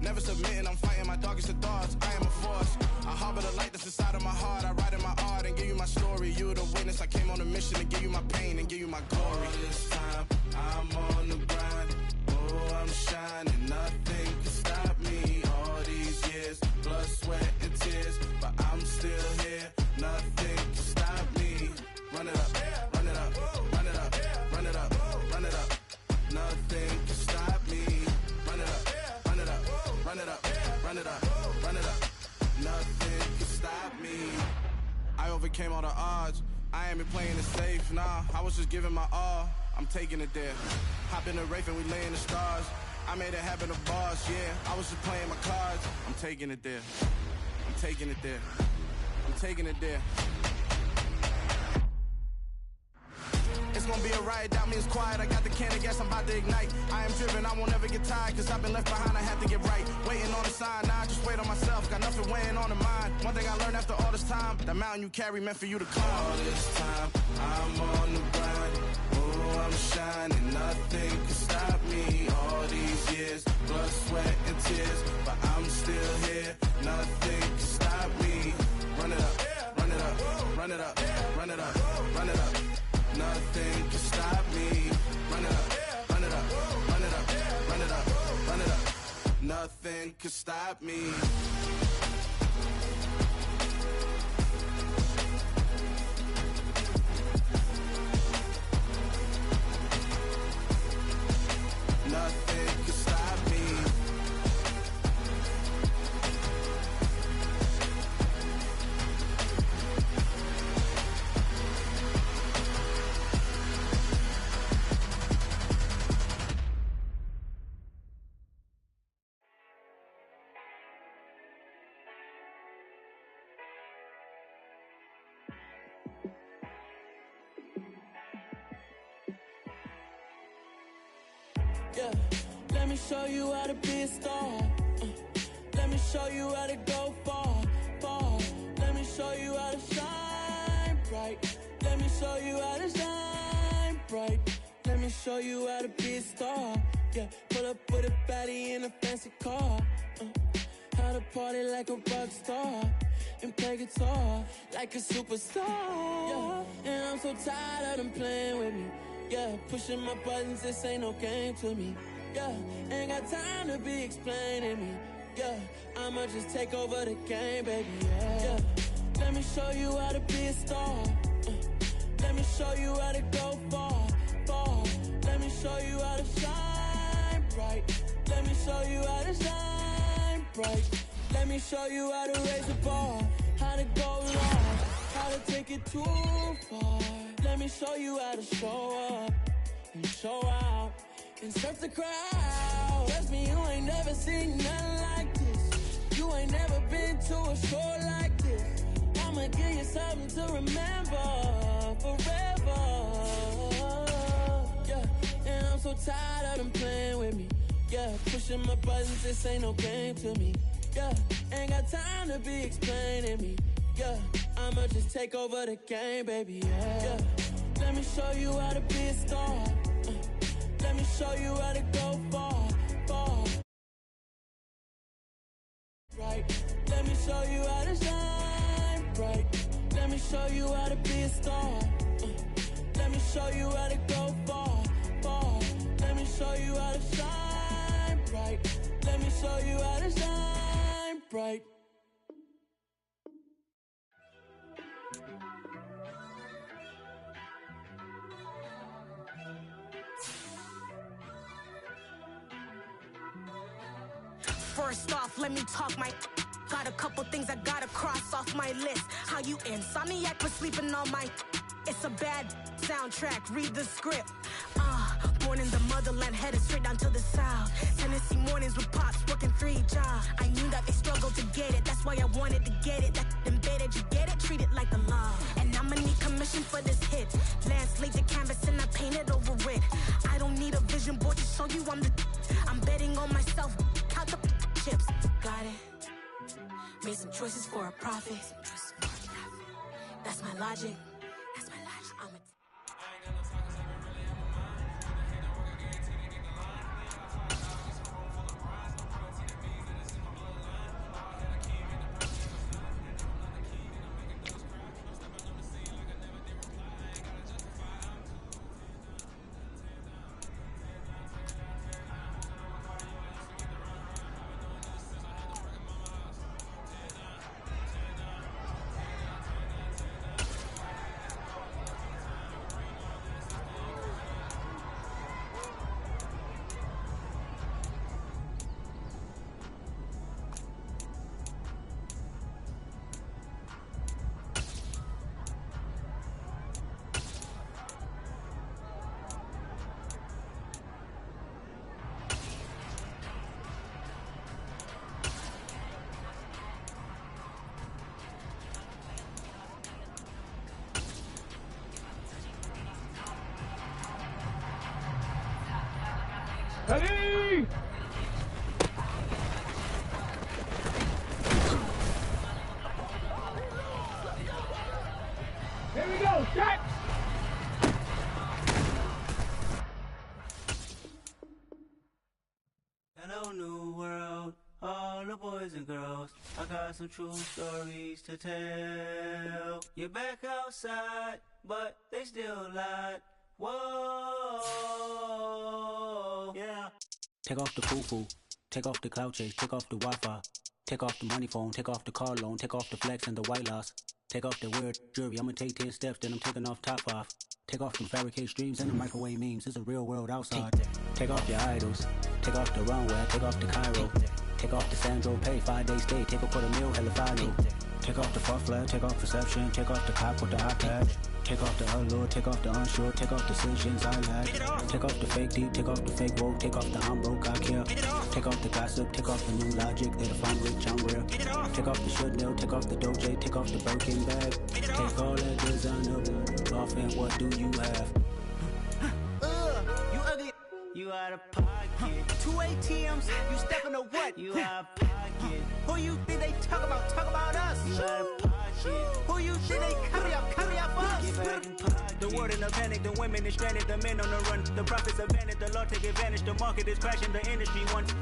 Never submitting, I'm fighting my darkest of thoughts. I am a force. I harbor the light that's inside of my heart. I write in my art and give you my story. You the witness, I came on a mission to give you my pain and give you my glory. All this time, I'm on the grind. Oh, I'm shining, nothing can stop me. All these years, blood, sweat, and tears, but I'm still here. Nothing can stop me. Run it up, run it up, run it up, run it up, run it up. Nothing can stop me. Run it up, run it up, run it up, run it up, run it up. Nothing can stop me. I overcame all the odds. I ain't been playing it safe, nah. I was just giving my all. I'm taking it there. Hop in the Wraith and we lay in the stars. I made it happen, the boss, yeah. I was just playing my cards. I'm taking it there. I'm taking it there. I'm taking it there. It's gonna be a riot, doubt me it's quiet. I got the can of gas, I'm about to ignite. I am driven, I won't ever get tired, cause I've been left behind, I have to get right. Waiting on the sign, now I just wait on myself. Got nothing weighing on the mind. One thing I learned after all this time, the mountain you carry meant for you to climb. All this time, I'm on the grind. Oh, I'm shining, nothing can stop me. All these years, blood, sweat, and tears, but I'm still here. Nothing can stop me. Run it up, run it up, run it up, run it up, run it up. Nothing can stop me. Run it up, run it up, run it up, run it up, run it up. Nothing can stop me. Nothing can stop me. Yeah, let me show you how to be a star. Let me show you how to go far, far. Let me show you how to shine bright. Let me show you how to shine bright. Let me show you how to be a star. Yeah, pull up with a baddie in a fancy car. How to party like a rock star and play guitar like a superstar. Yeah, and I'm so tired of them playing with me. Yeah, pushing my buttons, this ain't no game to me. Yeah, ain't got time to be explaining me. Yeah, I'ma just take over the game, baby. Yeah, let me show you how to be a star. Let me show you how to go far, far. Let me show you how to shine bright. Let me show you how to shine bright. Let me show you how to raise the bar, how to go long, how to take it too far. Let me show you how to show up and show out and surf the crowd. Trust me, you ain't never seen nothing like this. You ain't never been to a show like this. I'ma give you something to remember forever. Yeah, and I'm so tired of them playing with me. Yeah, pushing my buttons, this ain't no game to me. Yeah, ain't got time to be explaining me. Yeah, I'ma just take over the game, baby, yeah. Let me show you how to be a star. Let me show you how to go far, far. Right, let me show you how to shine bright. Let me show you how to be a star. Let me show you how to go far, far. Let me show you how to shine bright. Let me show you how to shine bright. First off, let me talk my... Got a couple things I gotta cross off my list. How you insomniac for sleeping on my... It's a bad soundtrack, read the script. Born in the motherland, headed straight down to the south. Tennessee mornings with pops, working 3 jobs. I knew that they struggled to get it, that's why I wanted to get it. That embedded, you get it, treat it like a law. And I'ma need commission for this hit. Lance laid the canvas and I painted over it. I don't need a vision board to show you I'm the... I'm betting on myself. choices for a profit. That's my logic. That's my logic. Ready! Here we go, shot! Hello, new world, all the boys and girls. I got some true stories to tell. You're back outside, but they still lied. Whoa, yeah. Take off the foo-foo, take off the cloud chase, take off the Wi-Fi, take off the money phone, take off the car loan, take off the flex and the white loss. Take off the weird jury, I'ma take 10 steps, then I'm taking off top 5. Take off them fabricate streams and the microwave memes, it's a real world outside. Take off your idols, take off the runway, take off the Cairo. Take off the Sandro pay, 5-day stay, take a $250,000, hella follow. Take off the fuck flag, take off perception, take off the cop with the iPad. Take off the allure, take off the unsure, take off decisions I lack. Take off the fake deep, take off the fake woke, take off the I'm broke, I care. Take off the gossip, take off the new logic, that if I'm rich, I'm real. Take off the Chanel, take off the Doja, take off the Birkin bag. Take all that designer off and what do you have? You ugly, you out of pocket. 2 ATMs, you stepping to what? You out of pocket. Who you think they talk about us? You out of pocket. Who you think they carry up us? The world in a panic, the women is stranded, the men on the run. The profits are vanished, the law take advantage, the market is crashing, the industry wants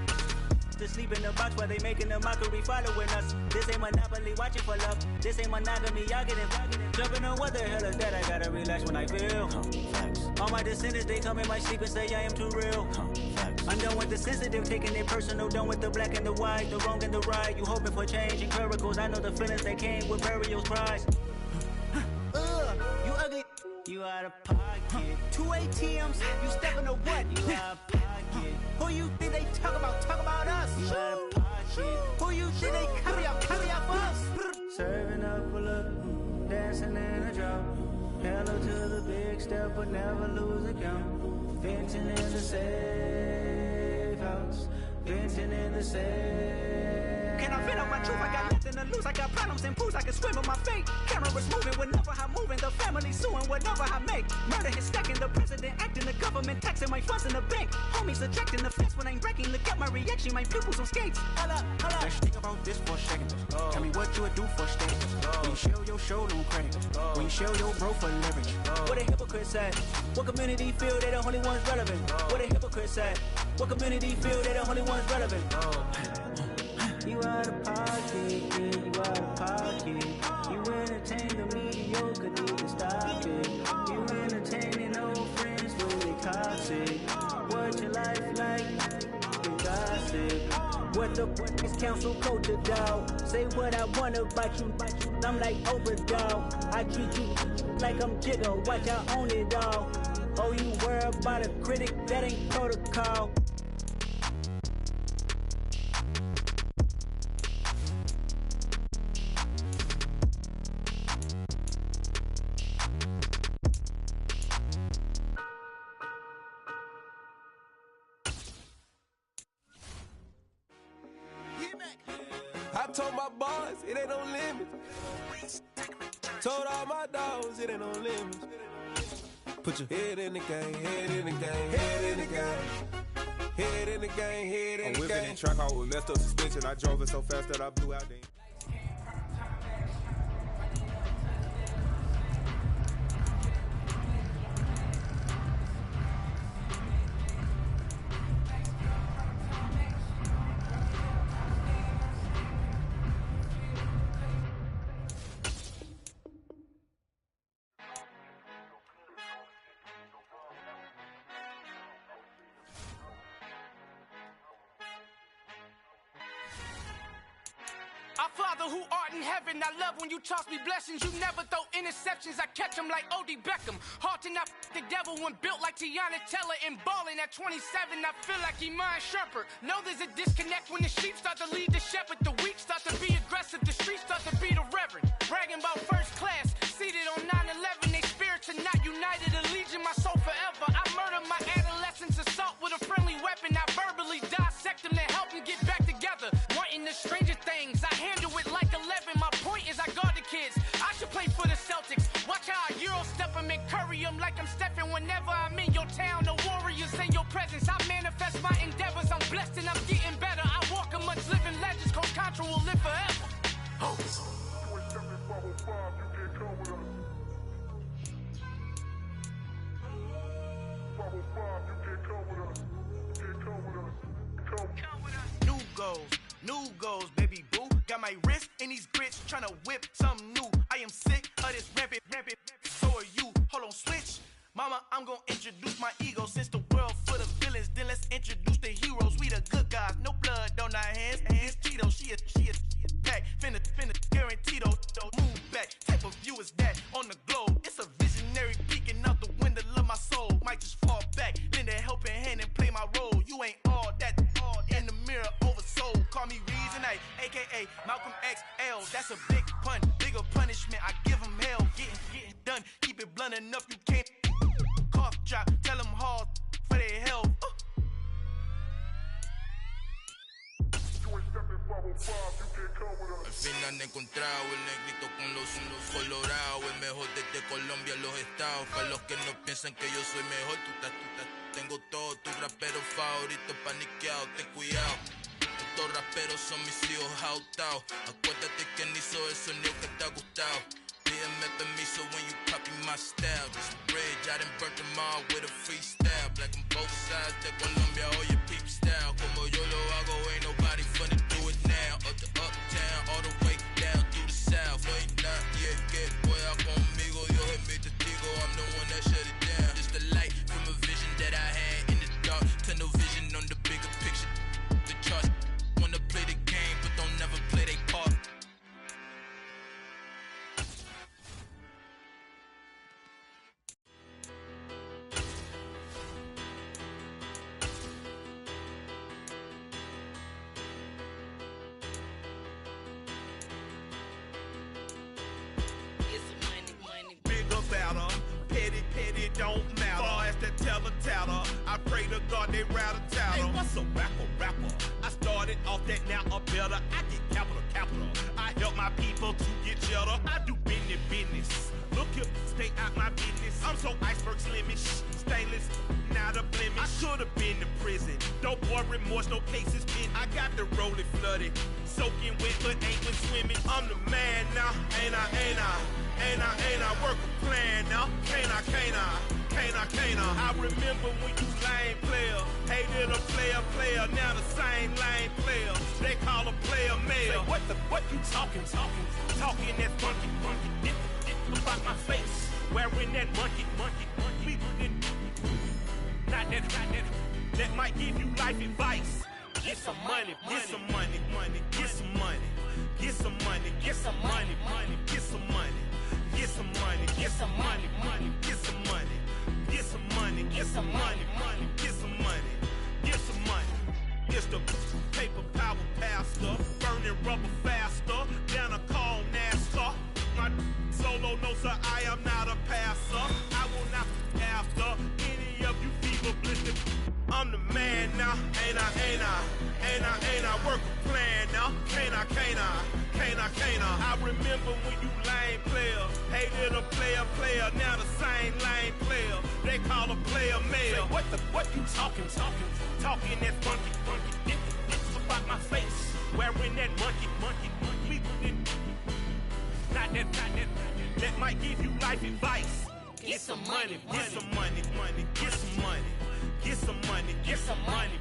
to sleep in the box while they making a mockery following us. This ain't Monopoly, watching for love. This ain't monogamy, y'all getting jumping on what the hell is that? I gotta relax when I feel. All my descendants, they come in my sleep and say I am too real. I'm done with the sensitive, taking it personal, done with the black and the white, the wrong and the right. You hoping for change and miracles, I know the feelings that came with burials, cries. You ugly, you out of pocket. 2 ATMs, you stepping to what? You out of pocket. Who you think they talk about us? You out of pocket. Who you think they carry up us? Serving up a look, dancing in a drop. Hello to the big step, but never lose a count. Venting in the safe house, venting in the safe. Can I vent on my truth? I got nothing to lose. I got problems and pools. I can swim with my fate. Cameras moving whenever I'm moving. The family suing whatever I make. Murder is stacking. The president acting. The government taxing my funds in the bank. Homies ejecting the fence when I'm breaking. Look at my reaction. My pupils on skates. Holla, holla. Let's think about this for a second. Tell me what you would do for status. When you show your show no credit. When you show your bro for leverage. What a hypocrite said. What community feel they the only ones relevant? What a hypocrite said. What community feel they the only ones relevant? You out of pocket, yeah, you out of pocket. You entertain the mediocre, need to stop it. You entertaining old friends, really toxic. What your life like? You gossip. What the fuck is council code to doubt? Say what I want about you, I'm like overdog. I treat you like I'm Jigga, watch I own it all. Oh, you worry about a critic, that ain't protocol. I told my boys, it ain't no limits. Told all my dogs, it ain't no limits. Put your head in the game, head in the game, head in the game. Head in the game, head in the game. I'm whipping in track out with messed up suspension. I drove it so fast that I blew out the Father who art in heaven, I love when you toss me blessings. You never throw interceptions, I catch them like O.D. Beckham. Hard to not the devil when built like Tiana Teller. And balling at 27, I feel like Iman Shumpert. Know there's a disconnect when the sheep start to lead the shepherd. The weak start to be aggressive, the streets start to be the reverend. Bragging about first class, seated on 9/11. They spirits are not united, a legion, my soul forever. I murder my adolescence, assault with a friendly weapon. I verbally dissect them to help them get back together. Wanting the stranger things, I handle it like 11. My point is I guard the kids. I should play for the Celtics. Watch how I Euro step them and curry them like I'm Stephen. Whenever I'm in your town, the Warriors in your presence. I manifest my endeavors. I'm blessed and I'm getting better. I walk amongst living legends. Coach Contra will live forever. Oh. New goals, baby boo. Got my wrist in these grits, tryna whip something new. I am sick of this rampant. So are you. Hold on, switch. Mama, I'm gonna introduce my ego. Since the world full of villains, then let's introduce the heroes. We the good guys, no blood on our hands. Hands Cheeto, she is back. Finna, guaranteed don't move back. Type of view is that on the globe? It's a visionary peeking out the window of my soul. Might just fall back, lend a helping hand and play my role. You ain't all that in the mirror oversold. Call me Reason A, aka Malcolm XL. That's a big pun, bigger punishment. I give him hell, getting done. Keep it blunt enough, you can't cough drop. Tell them hard for their health. Al fin han encontrado el negrito con los colorados, el mejor desde Colombia a los estados. Para los que no piensan que yo soy mejor, tengo todo, tu rapero favorito paniqueado, ten cuidado. Estos raperos son mis hijos jautados. Acuérdate quién hizo el sonido que te ha gustado. Pídeme permiso when you copy my style. This bridge, I done burnt them all with a freestyle. Black on both sides de Colombia, oye peep style. Como yo lo hago, ain't nobody finna do it now. Up to uptown, all the way down through the south. No hay nadie que pueda conmigo, Dios es mi testigo. I'm the one that shut it down. Just the light from a vision that I had in the dark. Tunnel vision on the bigger picture. The charts wanna play the game, but don't never play their part. Petty don't matter. Far as the teller, I pray to God they rattle tattle. Hey, what's a rapper? I started off that, now I'm better. I get capital. I help my people to get cheddar. I do business. Look here, stay out my business. I'm so iceberg slimmish, stainless, not a blemish. I should have been in prison. Don't boy remorse, no cases pinned. I got the rolling flooded, soaking wet, but ain't been swimming. I'm the man now, ain't I? Work a plan now, can't I? I remember when you lame player, hated a player, now the same lame player. They call a player mayor. Say, what you talking that funky, dip about my face, wearing that monkey. Not that, that might give you life advice. Get some money, get some money, get some money, get some money, get some money, get some money. Get some money, get some money, get some money, get some money, get some money, get some money, get some money. It's the paper power pastor, burning rubber faster, down a call NASCAR. My solo notes are I am not a passer. I will not after any of you fever blistered. I'm the man now, ain't I? Work a plan now, can't I? I remember when you lame player, hated a player, now the same lame player. They call a player mayor. Say, what you talking that funky, dip about my face, wearing that monkey. Not that, that might give you life advice. Get some money, get some money, get some money. Get some money, get some money.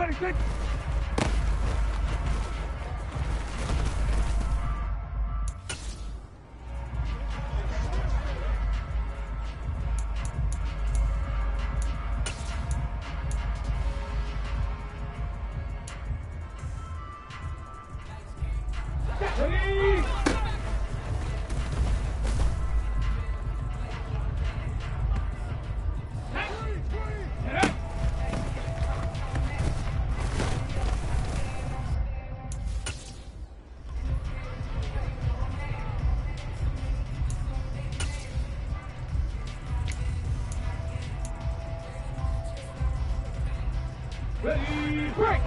26. Ready, break!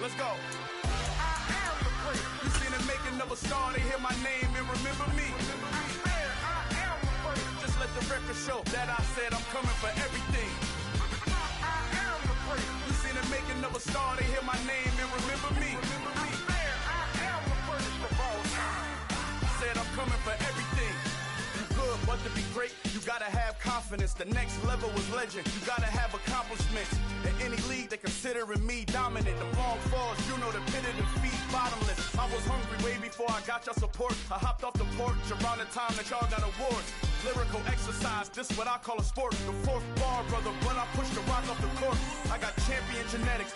Let's go. You seen the making of a star, they hear my name and remember me. Just let the record show that I said I'm coming for everything. You seen the making of a star, they hear my name and remember me. Said I'm coming for everything. You good, but to be great, you gotta have confidence. The next level was legend. You gotta have accomplishments. In any league, they considering me dominant. The long falls, you know the pit of defeat, bottomless. I was hungry way before I got your support. I hopped off the porch around the time that y'all got awards. Lyrical exercise, this what I call a sport. The fourth bar, brother, when I push the rock off the court. I got champion genetics.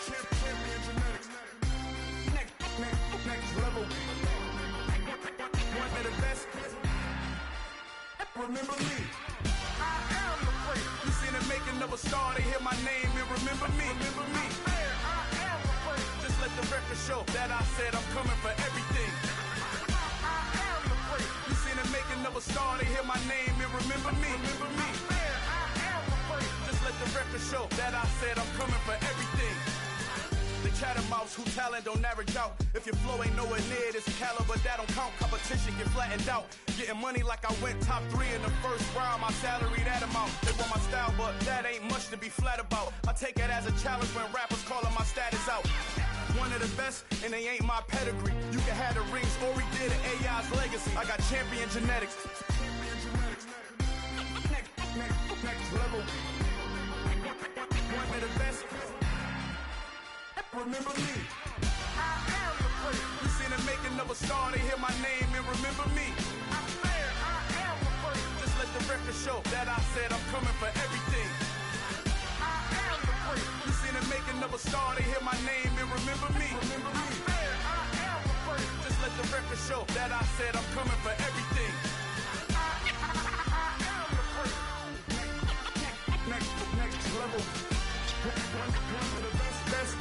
Next level. One of the best. Remember me. I am the great. You seen the making of a star, they hear my name and remember me. Remember me. I am the great. Just let the record show that I said I'm coming for everything. I am the great. You seen the making of a star, they hear my name and remember me. Remember me. I am the great. Just let the record show that I said I'm coming for everything. The chattermouths who talent don't average out. If your flow ain't nowhere near this caliber, that don't count. Competition get flattened out. Getting money like I went top 3 in the first round. My salary that amount. They want my style, but that ain't much to be flat about. I take it as a challenge when rappers calling my status out. One of the best, and they ain't my pedigree. You can have the rings, or we did an AI's legacy. I got champion genetics. Next level. One of the best. Remember me. I am the great. You seen the making of a star, they hear my name and remember me. I am the great. Just let the record show that I said I'm coming for everything. I am the great. You seen the making of a star, they hear my name and remember me. Remember me. I am the great. Just let the record show that I said I'm coming for everything. I am the great. Next level. One of the best. Next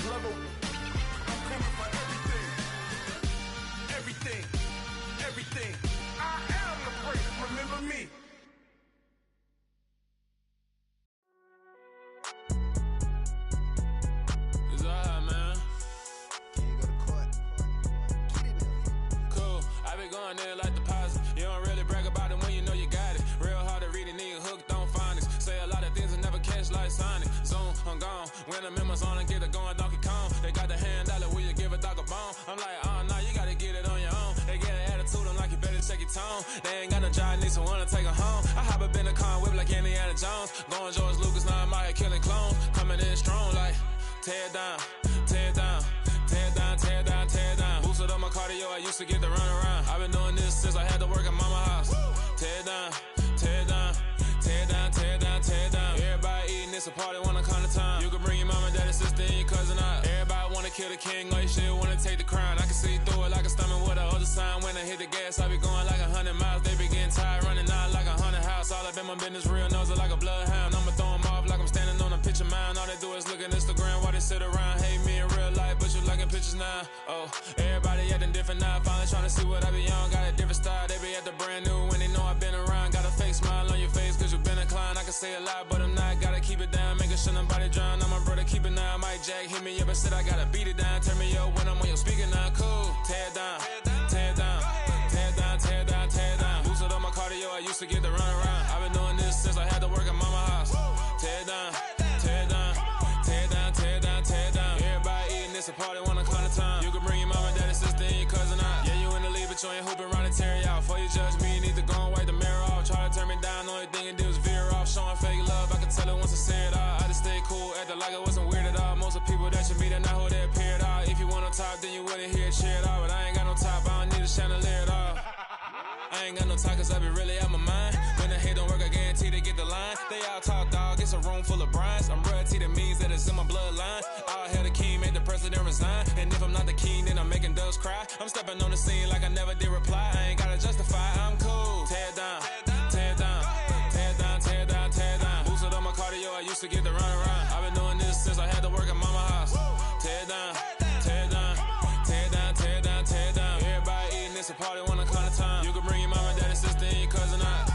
level. I'm coming for everything. Everything. I am the great. Remember me. It's alright, man. Can you go to court? Cool. I been going there like deposit. You don't really brag about it when you know you got it. Real hard to read it, nigga hooked on phonics. Say a lot of things and never catch like Sonic. Zoom, I'm gone. When I'm in my zone and get it going Donkey Kong. They got the hand dollar, will you give a dog a bone? I'm like, oh no, you gotta get it on your own. They get an attitude, I'm like, you better check your tone. They ain't got no job, need someone to take her home. I hop up in the car and whip like Indiana Jones. Going George Lucas, now I'm out here killing clones. Coming in strong like, tear down, tear down. Tear down, tear down, tear down. Boosted up my cardio, I used to get to run around. I've been doing this since I had to work at mama house. Tear down, tear down, tear down, tear down, tear down. Everybody eating, it's a party when I come to time. You can bring your mama, daddy, sister, and your cousin out. Everybody wanna kill the king, or you shit wanna take the crown. I can see through it like a stomach with a other sign. When I hit the gas, I be going like 100 miles. They be getting tired, running out like 100 house. All up in my business, real nose like a bloodhound. I'ma throw 'em off like I'm standing on a picture mound. All they do is look at Instagram while they sit around. Hate me in real life, but you like a picture bitches now. Oh, everybody acting different now. Finally trying to see what I be on. Got a different style, they be at the brand new when they know I've been around. Got a fake smile on your face cause you've been inclined. I can say a lot, but I'm not. Gotta keep it down, making sure nobody drown. I'm my brother, keep it down. Mike Jack hit me up and said I gotta beat it down. Turn me up when I'm on your speaker now. Cool, tear it down, tear it down, tear it down, tear it down, tear it down. Boosted up my cardio, I used to get the run around. I've been doing this since I had to work at mama house. Tear it down, tear it down, tear it down, tear it down, tear it down. Everybody eating this a party, wanna come to time. You can bring your mama, daddy, sister, and your cousin out. Yeah, you in the lead, but you ain't hooping around and tear you out. Before you judge me, you need to go and wipe the mirror off. Try to turn me down, the only thing it did was veer off. Showing fake love, I can tell it once I say it all. I just stay cool, acting like I wasn't weird at all. Most of the people that you meet are not who they appear at all. If you want on top, then you wouldn't hear it cheer at all. But I ain't got no top, I don't need a chandelier at all. I ain't got no talk cause I be really out my mind. When the hate don't work, I guarantee they get the line. They all talk, dog, it's a room full of brines. I'm royalty, that means that it's in my bloodline. All hail the king, made the president resign. And if I'm not the king, then I'm making doves cry. I'm stepping on the scene like I never did reply. I ain't gotta justify, I'm cool. Tear it down, tear it down, tear it down, tear it down, tear it down. Boosted on my cardio, I used to get the run around. I've been doing this since I had to work at mama house. Tear it down, tear it down, tear it down, tear it down, tear it down. Everybody eating this a party, wanna come to time. You can bring your mama, daddy, sister, and your cousin out.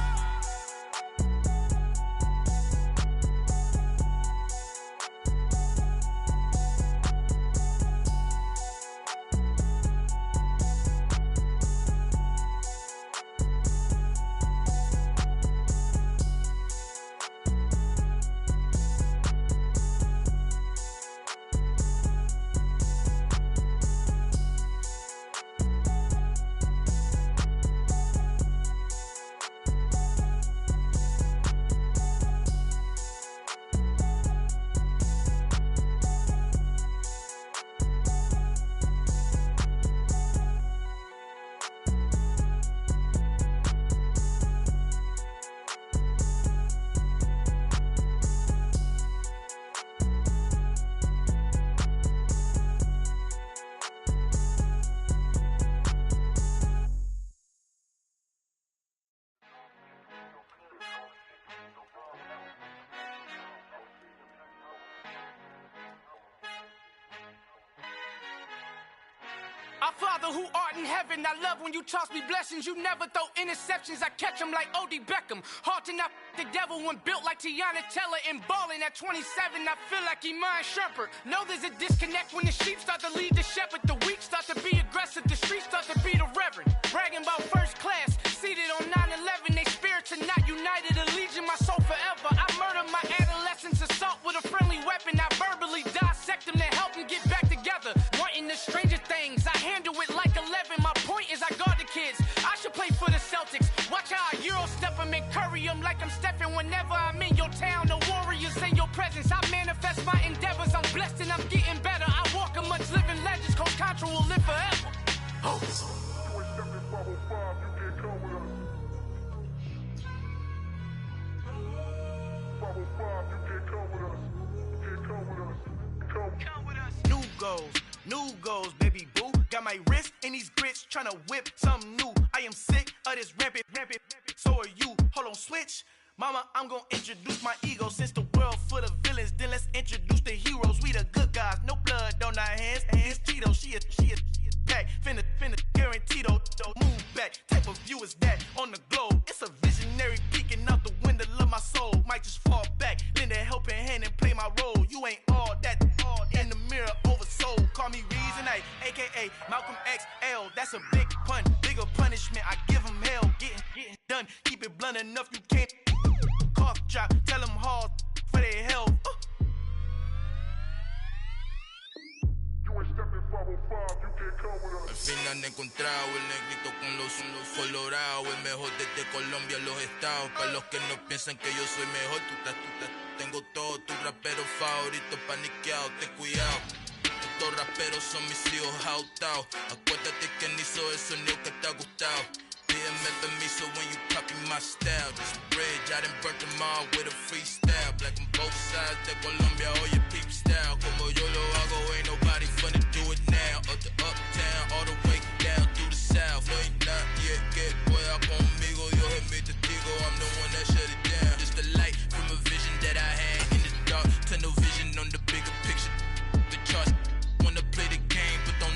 Our Father who art in heaven, I love when you toss me blessings. You never throw interceptions, I catch them like O.D. Beckham. Hard to knock the devil when built like Tiana Teller. And balling at 27, I feel like Iman Shumpert. Know there's a disconnect when the sheep start to lead the shepherd. The weak start to be aggressive, the streets start to be the reverend. Bragging about first class, seated on 9/11. They spirits are not united, a legion, my soul forever. I murder my adolescence, assault with a friendly weapon. I verbally dissect them to help them get back together. Wanting the stranger things, I handle it like 11. My point is I guard the kids. I should play for the Celtics. Watch how I Euro step them and curry them like I'm stepping. Whenever I'm in your town, the warriors in your presence. I manifest my endeavors. I'm blessed and I'm getting better. I walk amongst living legends. Coach Contra will live forever. Oh. New goals, baby boo. Got my wrist in these grits, tryna whip something new. I am sick of this rampant. So are you. Hold on, switch. Mama, I'm gonna introduce my ego. Since the world full of villains, then let's introduce the heroes. We the good guys, no blood on our hands. Hands Tito, she is back. Finna guarantee though. Move back. Type of view is that on the globe? It's a visionary peeking out the window of my soul. Might just fall back, lend a helping hand and play my role. You ain't all that in the mirror oversold. Call me Reason A, aka Malcolm XL. That's a big pun, bigger punishment. I give him hell, getting done. Keep it blunt enough, you can't cough drop. Tell them hard for their health. Al fin han encontrado el negrito con los colorados, el mejor desde Colombia, los estados. Para los que no piensan que yo soy mejor, tengo todo, tu rapero favorito paniqueado, ten cuidado. Estos raperos son mis hijos jautados. Acuérdate que ni hizo el sonido que te ha gustado. Pídeme permiso when you copy my style. This bridge, I done burnt them all with a freestyle. Black on both sides de Colombia, oye peep style. Como yo lo hago, ain't nobody finna do it now. Up to uptown, all the way down through the south. No hay nadie que pueda conmigo, Dios es mi testigo. I'm the one that shut it down. Just the light from a vision that I had in the dark. Tunnel vision on the bigger picture. The charts wanna play the game, but don't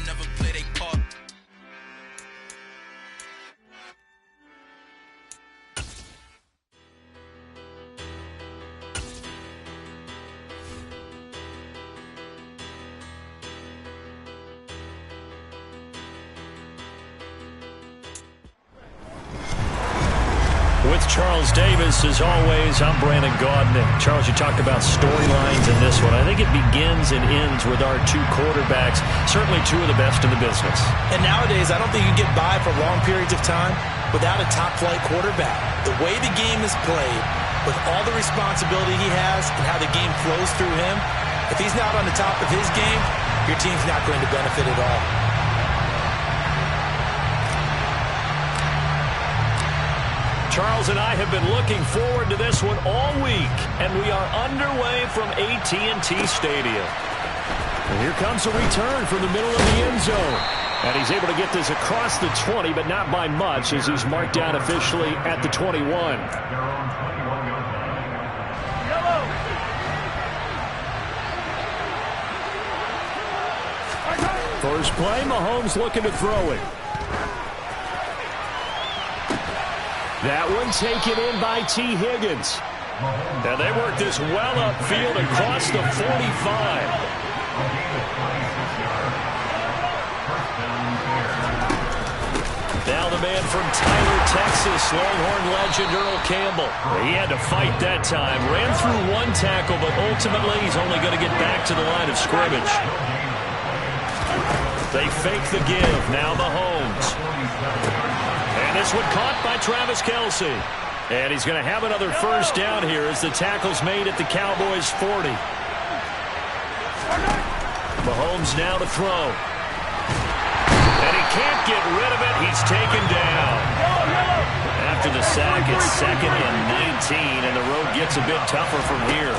With Charles Davis, as always, I'm Brandon Gaudin. Charles, you talked about storylines in this one. I think it begins and ends with our two quarterbacks, certainly two of the best in the business. And nowadays, I don't think you get by for long periods of time without a top-flight quarterback. The way the game is played, with all the responsibility he has and how the game flows through him, if he's not on the top of his game, your team's not going to benefit at all. Charles and I have been looking forward to this one all week, and we are underway from AT&T Stadium. And here comes a return from the middle of the end zone. And he's able to get this across the 20, but not by much, as he's marked down officially at the 21. First play, Mahomes looking to throw it. That one taken in by T. Higgins. And they work this well upfield across the 45. Now the man from Tyler, Texas, Longhorn legend Earl Campbell. He had to fight that time. Ran through one tackle, but ultimately he's only going to get back to the line of scrimmage. They fake the give. Now Mahomes. And this one caught by Travis Kelce. And he's going to have another first down here as the tackle's made at the Cowboys' 40. Mahomes now to throw. And he can't get rid of it. He's taken down. After the sack, it's 2nd and 19, and the road gets a bit tougher from here.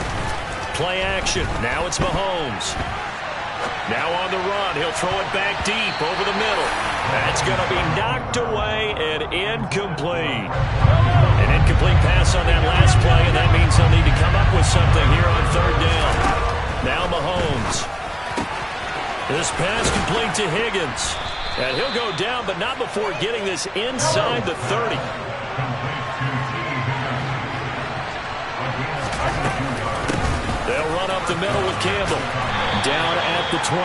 Play action. Now it's Mahomes. Now on the run, he'll throw it back deep over the middle. That's going to be knocked away and incomplete. An incomplete pass on that last play, and that means they'll need to come up with something here on 3rd down. Now Mahomes. This pass complete to Higgins. And he'll go down, but not before getting this inside the 30. They'll run up the middle with Campbell. Down at the 25.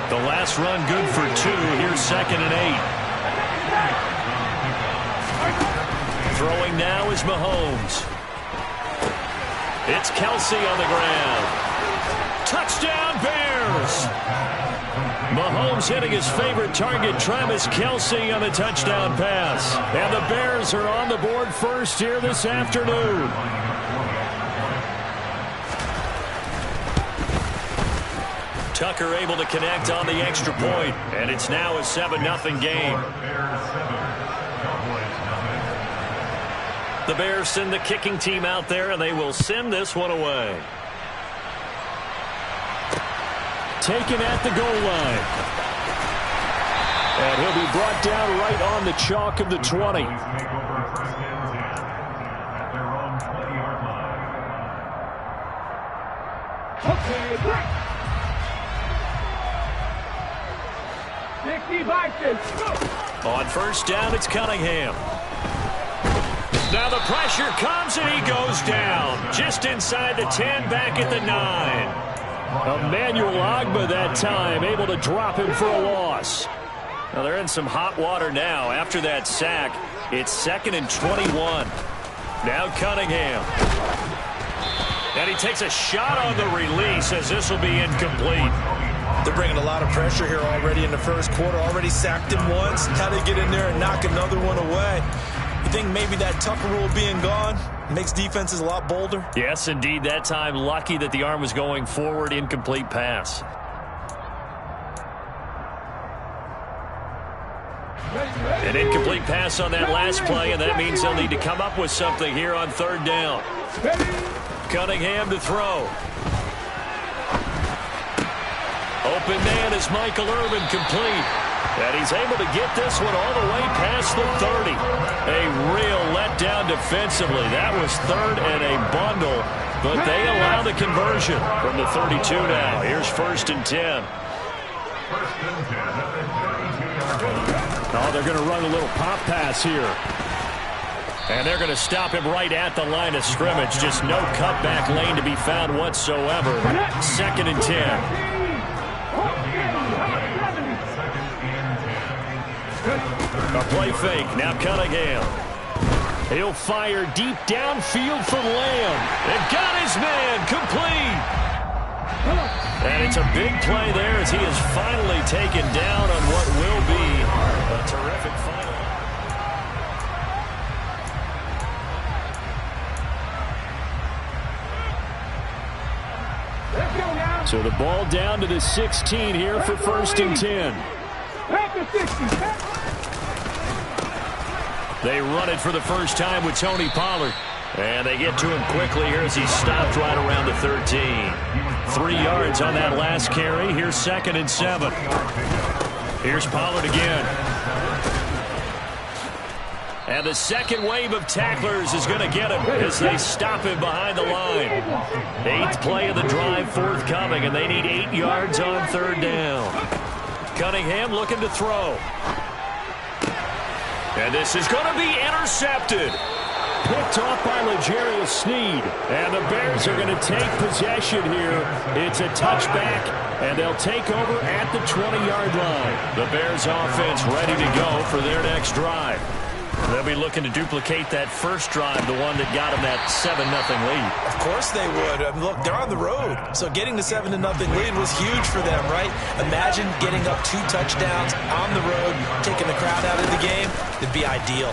The last run good for 2. Here's 2nd and 8. Throwing now is Mahomes. It's Kelce on the ground. Touchdown, Bears! Mahomes hitting his favorite target, Travis Kelce, on the touchdown pass. And the Bears are on the board first here this afternoon. Tucker able to connect on the extra point, and it's now a 7-0 game. The Bears send the kicking team out there, and they will send this one away. Taken at the goal line. And he'll be brought down right on the chalk of the 20. On first down, it's Cunningham. Now the pressure comes, and he goes down. Just inside the 10, back at the 9. Emmanuel Ogbah that time, able to drop him for a loss. Now they're in some hot water now. After that sack, it's 2nd and 21. Now Cunningham. And he takes a shot on the release, as this will be incomplete. They're bringing a lot of pressure here already in the first quarter. Already sacked him once. How they get in there and knock another one away? You think maybe that Tucker rule being gone makes defenses a lot bolder? Yes, indeed. That time, lucky that the arm was going forward. Incomplete pass. An incomplete pass on that last play, and that means they'll need to come up with something here on 3rd down. Cunningham to throw. Open man is Michael Irvin, complete. And he's able to get this one all the way past the 30. A real letdown defensively. That was 3rd and a bundle, but they allow the conversion from the 32 now. Here's 1st and 10. Oh, they're going to run a little pop pass here. And they're going to stop him right at the line of scrimmage. Just no cutback lane to be found whatsoever. 2nd and 10. A play fake. Now Cunningham. He'll fire deep downfield for Lamb. And got his man complete. And it's a big play there as he is finally taken down on what will be a terrific final. So the ball down to the 16 here for 1st and 10. They run it for the first time with Tony Pollard. And they get to him quickly here as he stopped right around the 13. 3 yards on that last carry. Here's 2nd and 7. Here's Pollard again. And the second wave of tacklers is going to get him as they stop him behind the line. 8th play of the drive forthcoming, and they need 8 yards on 3rd down. Cunningham looking to throw. And this is going to be intercepted. Picked off by L'Jarius Sneed. And the Bears are going to take possession here. It's a touchback, and they'll take over at the 20-yard line. The Bears offense ready to go for their next drive. They'll be looking to duplicate that first drive, the one that got them that 7-0 lead. Of course they would. Look, they're on the road. So getting the 7-0 lead was huge for them, right? Imagine getting up 2 touchdowns on the road, taking the crowd out of the game. It'd be ideal.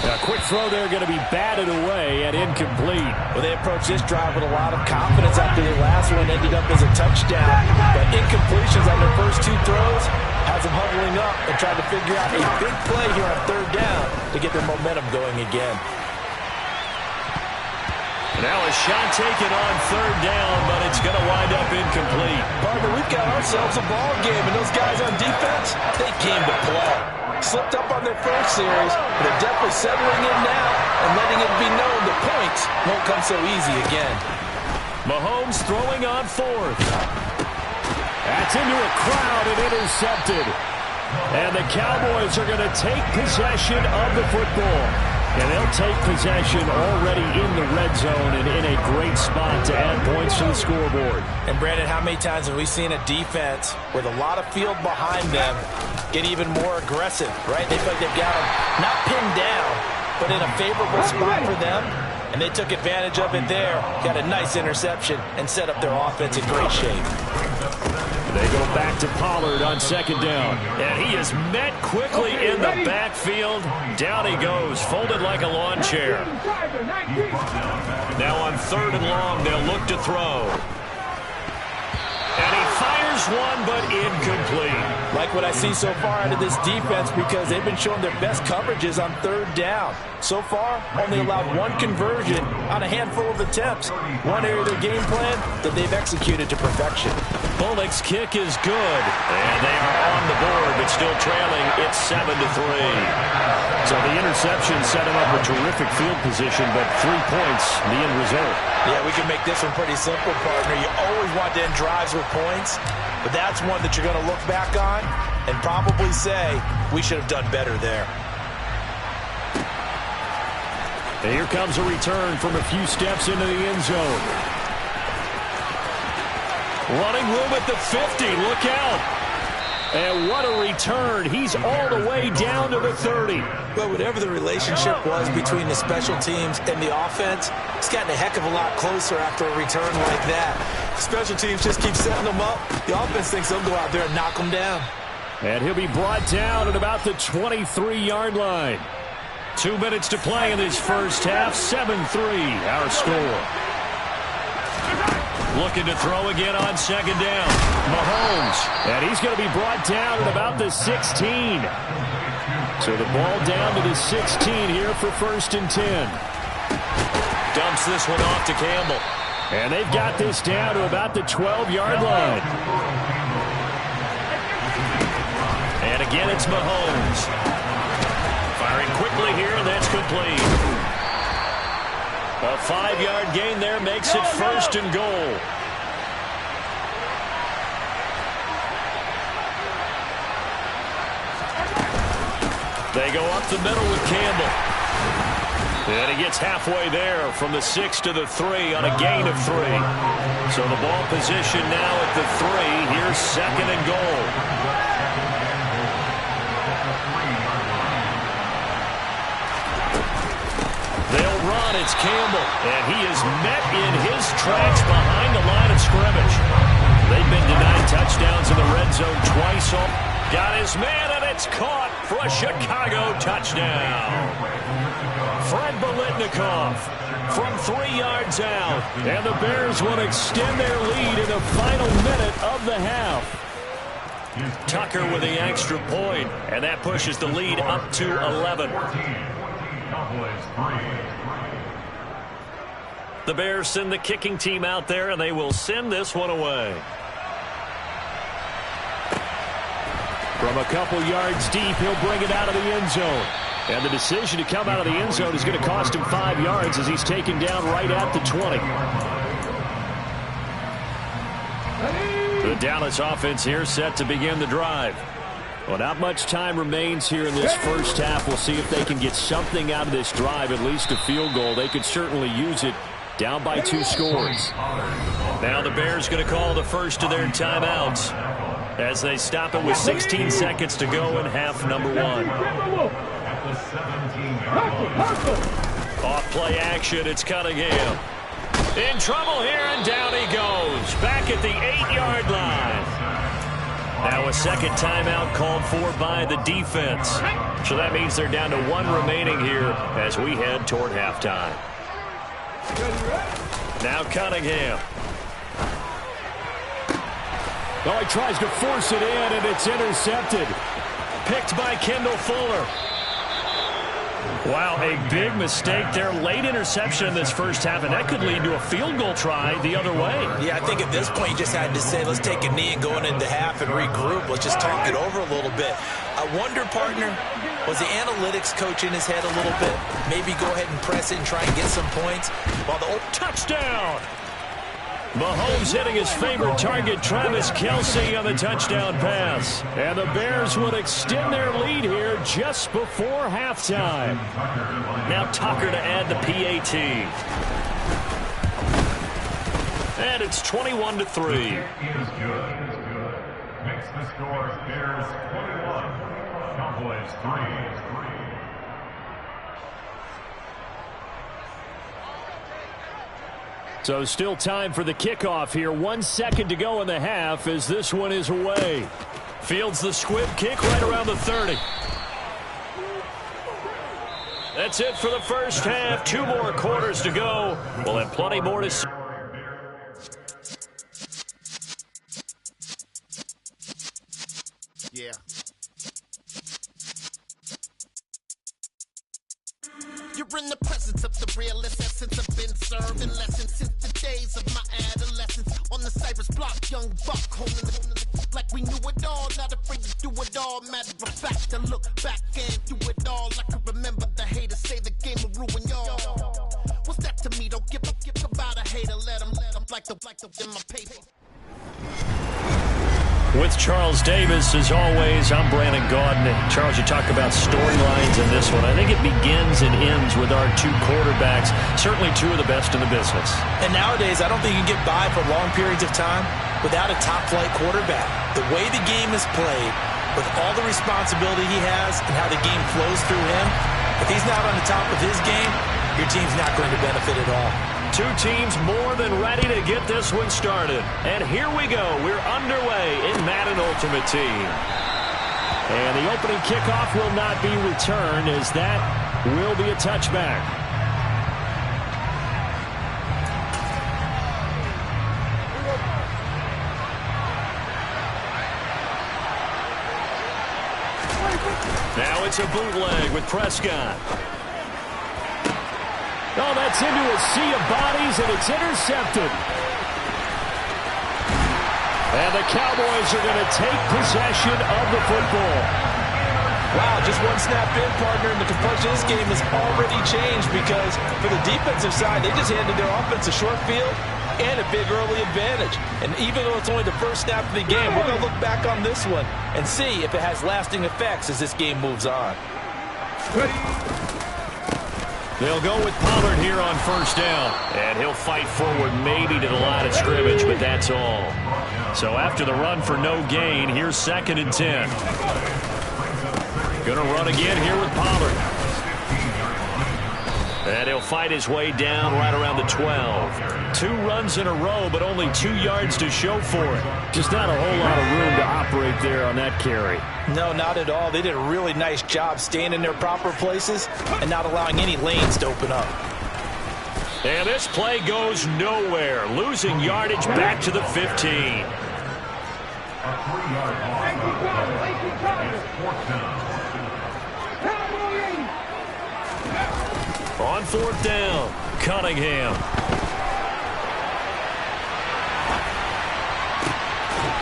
A quick throw there going to be batted away and incomplete. Well, they approached this drive with a lot of confidence after the last one ended up as a touchdown. But incompletions on their first 2 throws has them huddling up and trying to figure out a big play here on 3rd down to get their momentum going again. Now a shot taken on 3rd down, but it's going to wind up incomplete. Partner, we've got ourselves a ball game, and those guys on defense, they came to play. Slipped up on their first series, but they're definitely settling in now and letting it be known the points won't come so easy again. Mahomes throwing on 4th. That's into a crowd and intercepted. And the Cowboys are going to take possession of the football. And they'll take possession already in the red zone and in a great spot to add points to the scoreboard. And Brandon, how many times have we seen a defense with a lot of field behind them get even more aggressive, right? They feel like they've got them not pinned down, but in a favorable spot for them. And they took advantage of it there. Got a nice interception and set up their offense in great shape. They go back to Pollard on 2nd down. And he is met quickly in the backfield. Down he goes, folded like a lawn chair. Now on 3rd and long, they'll look to throw. And he fires one, but incomplete. Like what I see so far out of this defense because they've been showing their best coverages on 3rd down. So far, only allowed 1 conversion on a handful of attempts. One area of their game plan that they've executed to perfection. Bullock's kick is good. And they are on the board, but still trailing. It's 7-3. So the interception set him up a terrific field position, but 3 points, the end result. Yeah, we can make this one pretty simple, partner. You always want to end drives with points, but that's one that you're going to look back on and probably say, we should have done better there. And here comes a return from a few steps into the end zone. Running room at the 50. Look out. And what a return. He's all the way down to the 30. But whatever the relationship was between the special teams and the offense, it's gotten a heck of a lot closer after a return like that. The special teams just keep setting them up. The offense thinks they'll go out there and knock them down. And he'll be brought down at about the 23-yard line. 2 minutes to play in this first half. 7-3 our score. Looking to throw again on 2nd down. Mahomes. And he's going to be brought down at about the 16. So the ball down to the 16 here for 1st and 10. Dumps this one off to Campbell. And they've got this down to about the 12-yard line. And again, it's Mahomes. Firing quickly here, and that's complete. A 5-yard gain there makes it 1st and goal. They go up the middle with Campbell. And he gets halfway there from the 6 to the 3 on a gain of 3. So the ball position now at the 3. Here's 2nd and goal. it's Campbell, and he is met in his tracks behind the line of scrimmage. They've been denied touchdowns in the red zone twice. Got his man, and it's caught for a Chicago touchdown. Fred Biletnikoff from 3 yards out, and the Bears will extend their lead in the final minute of the half. Tucker with the extra point, and that pushes the lead up to 11. The Bears send the kicking team out there, and they will send this one away. From a couple yards deep, he'll bring it out of the end zone. And the decision to come out of the end zone is going to cost him 5 yards as he's taken down right at the 20. The Dallas offense here set to begin the drive. Well, not much time remains here in this first half. We'll see if they can get something out of this drive, at least a field goal. They could certainly use it down by 2 scores. Now the Bears going to call the first of their timeouts as they stop it with 16 seconds to go in half number 1. Off play action, it's Cunningham. In trouble here, and down he goes. Back at the 8-yard line. Now a second timeout called for by the defense. So that means they're down to 1 remaining here as we head toward halftime. Now Cunningham. Oh, he tries to force it in, and it's intercepted. Picked by Kendall Fuller. Wow, a big mistake there. Late interception in this first half, and that could lead to a field goal try the other way. Yeah, I think at this point you just had to say, let's take a knee and going into half and regroup. Let's just talk it over a little bit. I wonder, partner, was the analytics coach in his head a little bit? Maybe go ahead and press it and try and get some points. While the touchdown! Mahomes hitting his favorite target, Travis Kelce, on the touchdown pass. And the Bears would extend their lead here just before halftime. Now Tucker to add the PAT. And it's 21-3. Is good. Makes the score Bears 21, Cowboys 3. So still time for the kickoff here. 1 second to go in the half as this one is away. Fields the squib kick right around the 30. That's it for the first half. 2 more quarters to go. We'll have plenty more to see. Yeah. You're in the presence of the realest essence. I've been serving lessons since the days of my adolescence. On the Cypress block, young buck holding the like we knew it all. Not afraid to do it all. Matter of fact, I look back and do it all. I can remember the haters say the game will ruin y'all. What's that to me? Don't give about a hater. Let them like the in my paper. With Charles Davis, as always, I'm Brandon Gaudin. Charles, you talk about storylines in this one. I think it begins and ends with our 2 quarterbacks, certainly 2 of the best in the business. And nowadays, I don't think you can get by for long periods of time without a top-flight quarterback. The way the game is played, with all the responsibility he has and how the game flows through him, if he's not on the top of his game, your team's not going to benefit at all. 2 teams more than ready to get this one started. And here we go. We're underway in Madden Ultimate Team. And the opening kickoff will not be returned, as that will be a touchback. Now it's a bootleg with Prescott. Oh, that's into a sea of bodies, and it's intercepted. And the Cowboys are going to take possession of the football. Wow, just one snap in, partner, and the complexion of this game has already changed because for the defensive side, they just handed their offense a short field and a big early advantage. And even though it's only the first snap of the game, we're going to look back on this one and see if it has lasting effects as this game moves on. They'll go with Pollard here on first down. And he'll fight forward maybe to the line of scrimmage, but that's all. So after the run for no gain, here's 2nd and 10. Going to run again here with Pollard. And he'll fight his way down right around the 12. 2 runs in a row, but only 2 yards to show for it. Just not a whole lot of room to operate there on that carry. No, not at all. They did a really nice job staying in their proper places and not allowing any lanes to open up. And this play goes nowhere. Losing yardage back to the 15. A 3-yard loss. It's 4th down. On 4th down, Cunningham.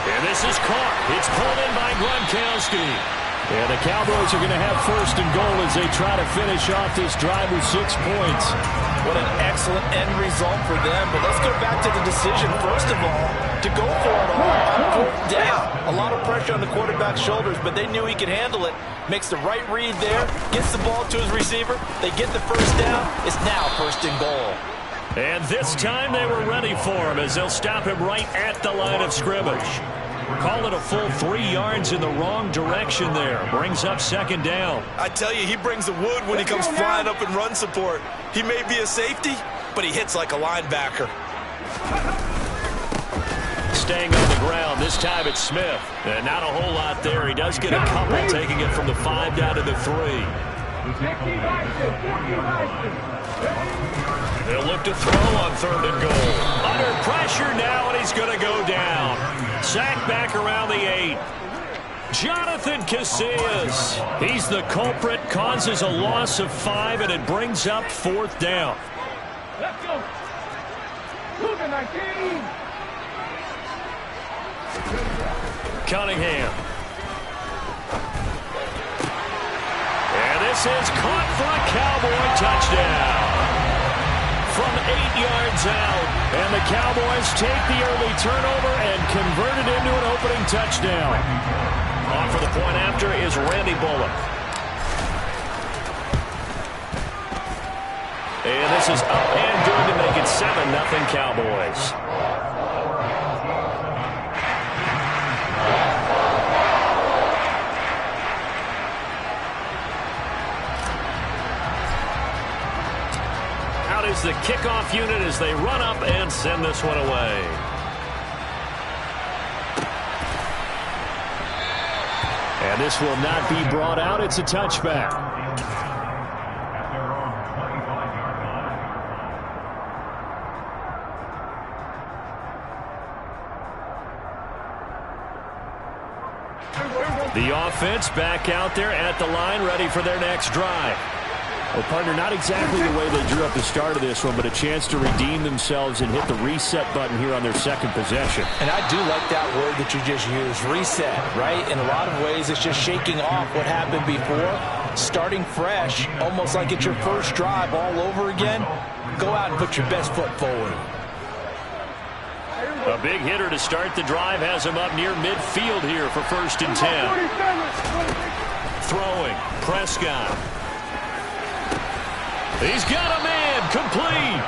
And this is caught. It's pulled in by Gronkowski. And the Cowboys are going to have 1st and goal as they try to finish off this drive with 6 points. What an excellent end result for them. But let's go back to the decision, first of all, to go for it all on 4th down. A lot of pressure on the quarterback's shoulders, but they knew he could handle it. Makes the right read there, gets the ball to his receiver. They get the 1st down. It's now 1st and goal. And this time they were ready for him as they'll stop him right at the line of scrimmage. Call it a full 3 yards in the wrong direction there. Brings up 2nd down. I tell you, he brings the wood when he comes flying up in run support. He may be a safety, but he hits like a linebacker. Staying on the ground, this time it's Smith. And not a whole lot there. He does get a couple, taking it from the 5 down to the 3. They'll look to throw on 3rd and goal. Under pressure now, and he's going to go down. Sacked back around the 8. Jonathan Casillas. He's the culprit, causes a loss of 5, and it brings up 4th down. Let's go. Look at my team. Cunningham. And this is caught for a Cowboy touchdown. From 8 yards out, and the Cowboys take the early turnover and convert it into an opening touchdown. On for the point after is Randy Bullock. And this is up and good to make it 7-0 Cowboys. Out is the kickoff unit as they run up and send this one away. And this will not be brought out. It's a touchback. The offense back out there at the line, ready for their next drive. Well, partner, not exactly the way they drew up the start of this one, but a chance to redeem themselves and hit the reset button here on their 2nd possession. And I do like that word that you just used, reset, right? In a lot of ways, it's just shaking off what happened before, starting fresh, almost like it's your first drive all over again. Go out and put your best foot forward. A big hitter to start the drive has him up near midfield here for 1st and 10. Throwing, Prescott. He's got a man, complete.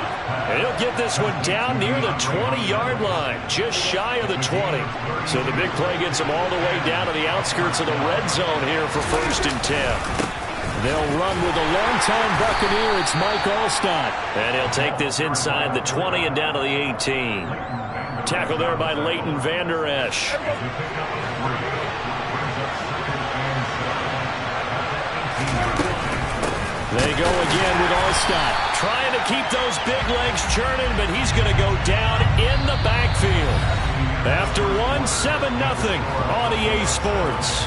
And he'll get this one down near the 20-yard line, just shy of the 20. So the big play gets him all the way down to the outskirts of the red zone here for 1st and 10. They'll run with a longtime Buccaneer. It's Mike Alstott. And he'll take this inside the 20 and down to the 18. Tackle there by Leighton Vander Esch. They go again with Alstott. Trying to keep those big legs churning, but he's going to go down in the backfield. After 7-0 on EA Sports.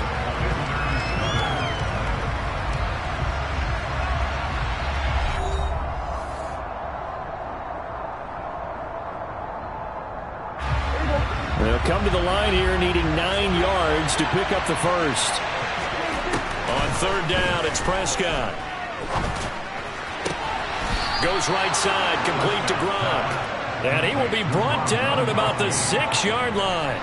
They'll come to the line here needing 9 yards to pick up the 1st. On 3rd down, it's Prescott. Goes right side, complete to Gronk. And he will be brought down at about the 6-yard line.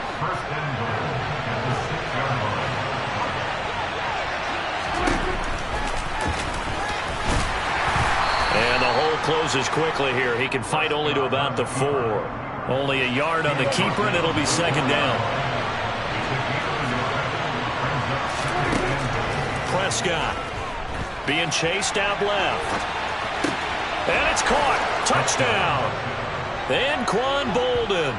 And the hole closes quickly here. He can fight only to about the 4. Only a yard on the keeper, and it'll be 2nd down. Prescott being chased out left. And it's caught. Touchdown. And Quan Bolden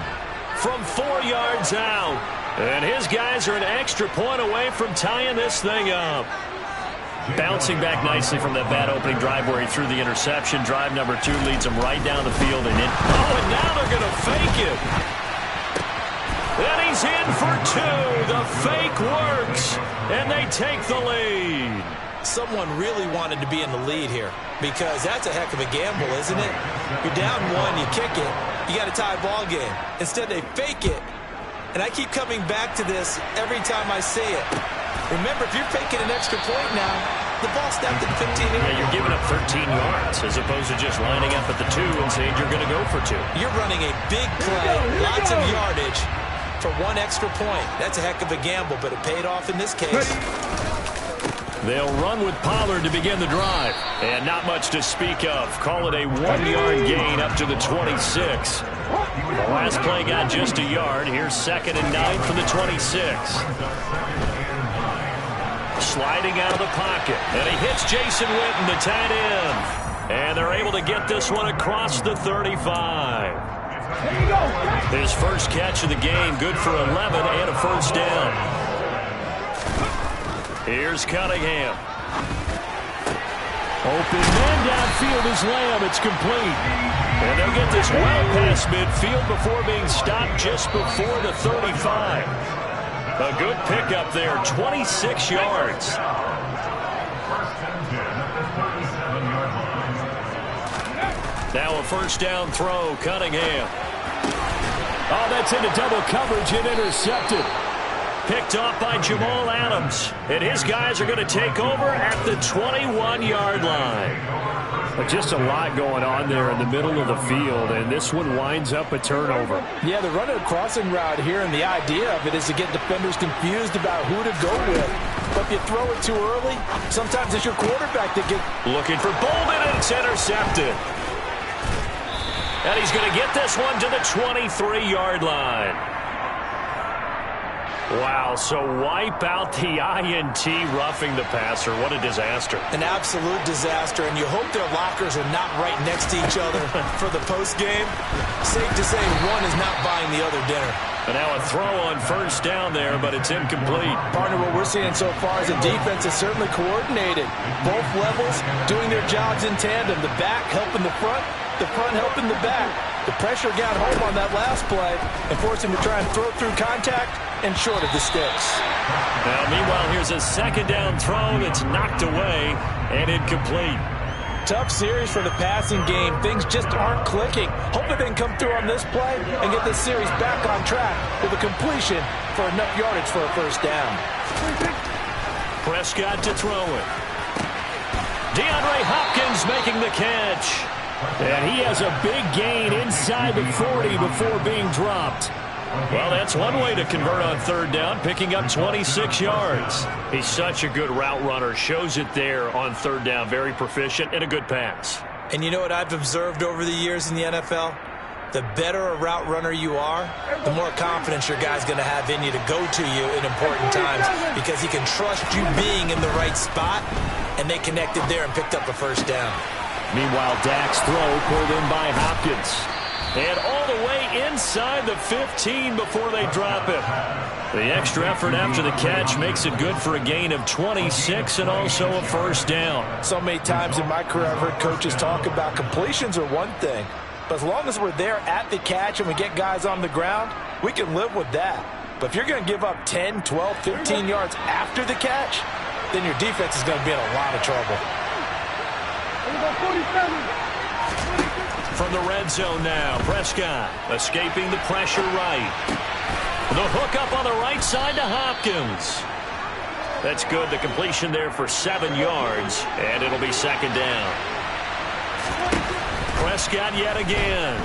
from 4 yards out. And his guys are an extra point away from tying this thing up. Bouncing back nicely from that bad opening drive where he threw the interception. Drive number 2 leads him right down the field. And now they're going to fake it. And he's in for 2. The fake works. And they take the lead. Someone really wanted to be in the lead here because that's a heck of a gamble, isn't it? You're down 1, you kick it, you got a tie ball game. Instead, they fake it. And I keep coming back to this every time I say it. Remember, if you're faking an extra point now, the ball snapped at the 15. Yeah, you're giving up 13 yards as opposed to just lining up at the 2 and saying you're going to go for 2. You're running a big play, lots of yardage for 1 extra point. That's a heck of a gamble, but it paid off in this case. They'll run with Pollard to begin the drive. And not much to speak of. Call it a 1-yard gain up to the 26. The last play got just a yard. Here's 2nd and 9 from the 26. Sliding out of the pocket. And he hits Jason Witten, the tight end. And they're able to get this one across the 35. His first catch of the game, good for 11 and a first down. Here's Cunningham. Open man downfield is Lamb. It's complete. And they'll get this well past midfield before being stopped just before the 35. A good pickup there, 26 yards. Now a first down throw, Cunningham. Oh, that's into double coverage and intercepted. Picked off by Jamal Adams. And his guys are going to take over at the 21-yard line. But just a lot going on there in the middle of the field, and this one winds up a turnover. Yeah, they're running a crossing route here, and the idea of it is to get defenders confused about who to go with. But if you throw it too early, sometimes it's your quarterback that gets... Looking for Bolden, and it's intercepted. And he's going to get this one to the 23-yard line. Wow, so wipe out the INT roughing the passer. What a disaster. An absolute disaster, and you hope their lockers are not right next to each other for the postgame. Safe to say one is not buying the other dinner. And now a throw on first down there, but it's incomplete. Partner, what we're seeing so far is the defense is certainly coordinated. Both levels doing their jobs in tandem. The back helping the front helping the back. The pressure got home on that last play and forced him to try and throw through contact and short of the sticks. Now, meanwhile, here's a second down throw that's knocked away and incomplete. Tough series for the passing game. Things just aren't clicking. Hopefully they can come through on this play and get this series back on track with a completion for enough yardage for a first down. Prescott to throw it. DeAndre Hopkins making the catch. And he has a big gain inside the 40 before being dropped. Well, that's one way to convert on third down, picking up 26 yards. He's such a good route runner. Shows it there on third down. Very proficient and a good pass. And you know what I've observed over the years in the NFL? The better a route runner you are, the more confidence your guy's going to have in you to go to you in important times because he can trust you being in the right spot, and they connected there and picked up a first down. Meanwhile, Dak's throw pulled in by Hopkins. And all the way inside the 15 before they drop it. The extra effort after the catch makes it good for a gain of 26 and also a first down. So many times in my career I've heard coaches talk about completions are one thing. But as long as we're there at the catch and we get guys on the ground, we can live with that. But if you're going to give up 10, 12, 15 yards after the catch, then your defense is going to be in a lot of trouble. From the red zone now, Prescott escaping the pressure right. The hook up on the right side to Hopkins. That's good. The completion there for 7 yards, and it'll be second down. Prescott yet again.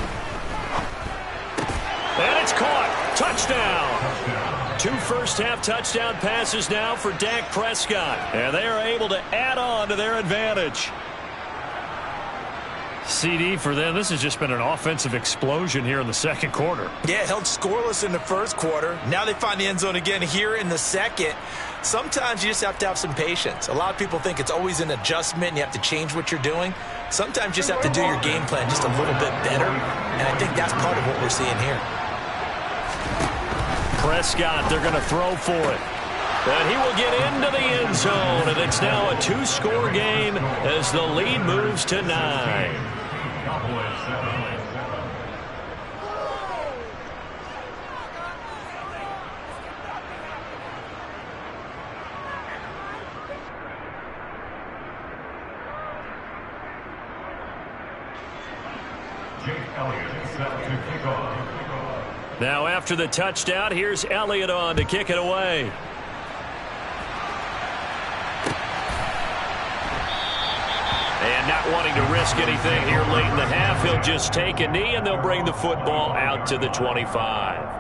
And it's caught. Touchdown. 2 first-half touchdown passes now for Dak Prescott. And they are able to add on to their advantage. CD for them, this has just been an offensive explosion here in the second quarter. Yeah, held scoreless in the first quarter. Now they find the end zone again here in the second. Sometimes you just have to have some patience. A lot of people think it's always an adjustment and you have to change what you're doing. Sometimes you just have to do your game plan just a little bit better, and I think that's part of what we're seeing here. Prescott, they're going to throw for it. And he will get into the end zone, and it's now a 2-score game as the lead moves to 9. Now after the touchdown, here's Elliott on to kick it away. And not wanting to risk anything here late in the half, he'll just take a knee and they'll bring the football out to the 25.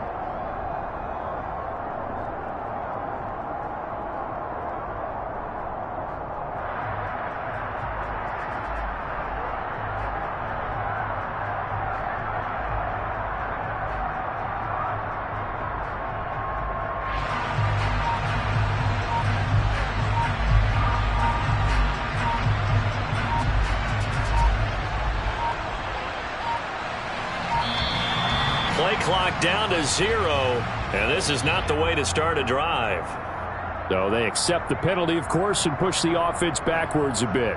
Play clock down to 0, and this is not the way to start a drive. So they accept the penalty, of course, and push the offense backwards a bit.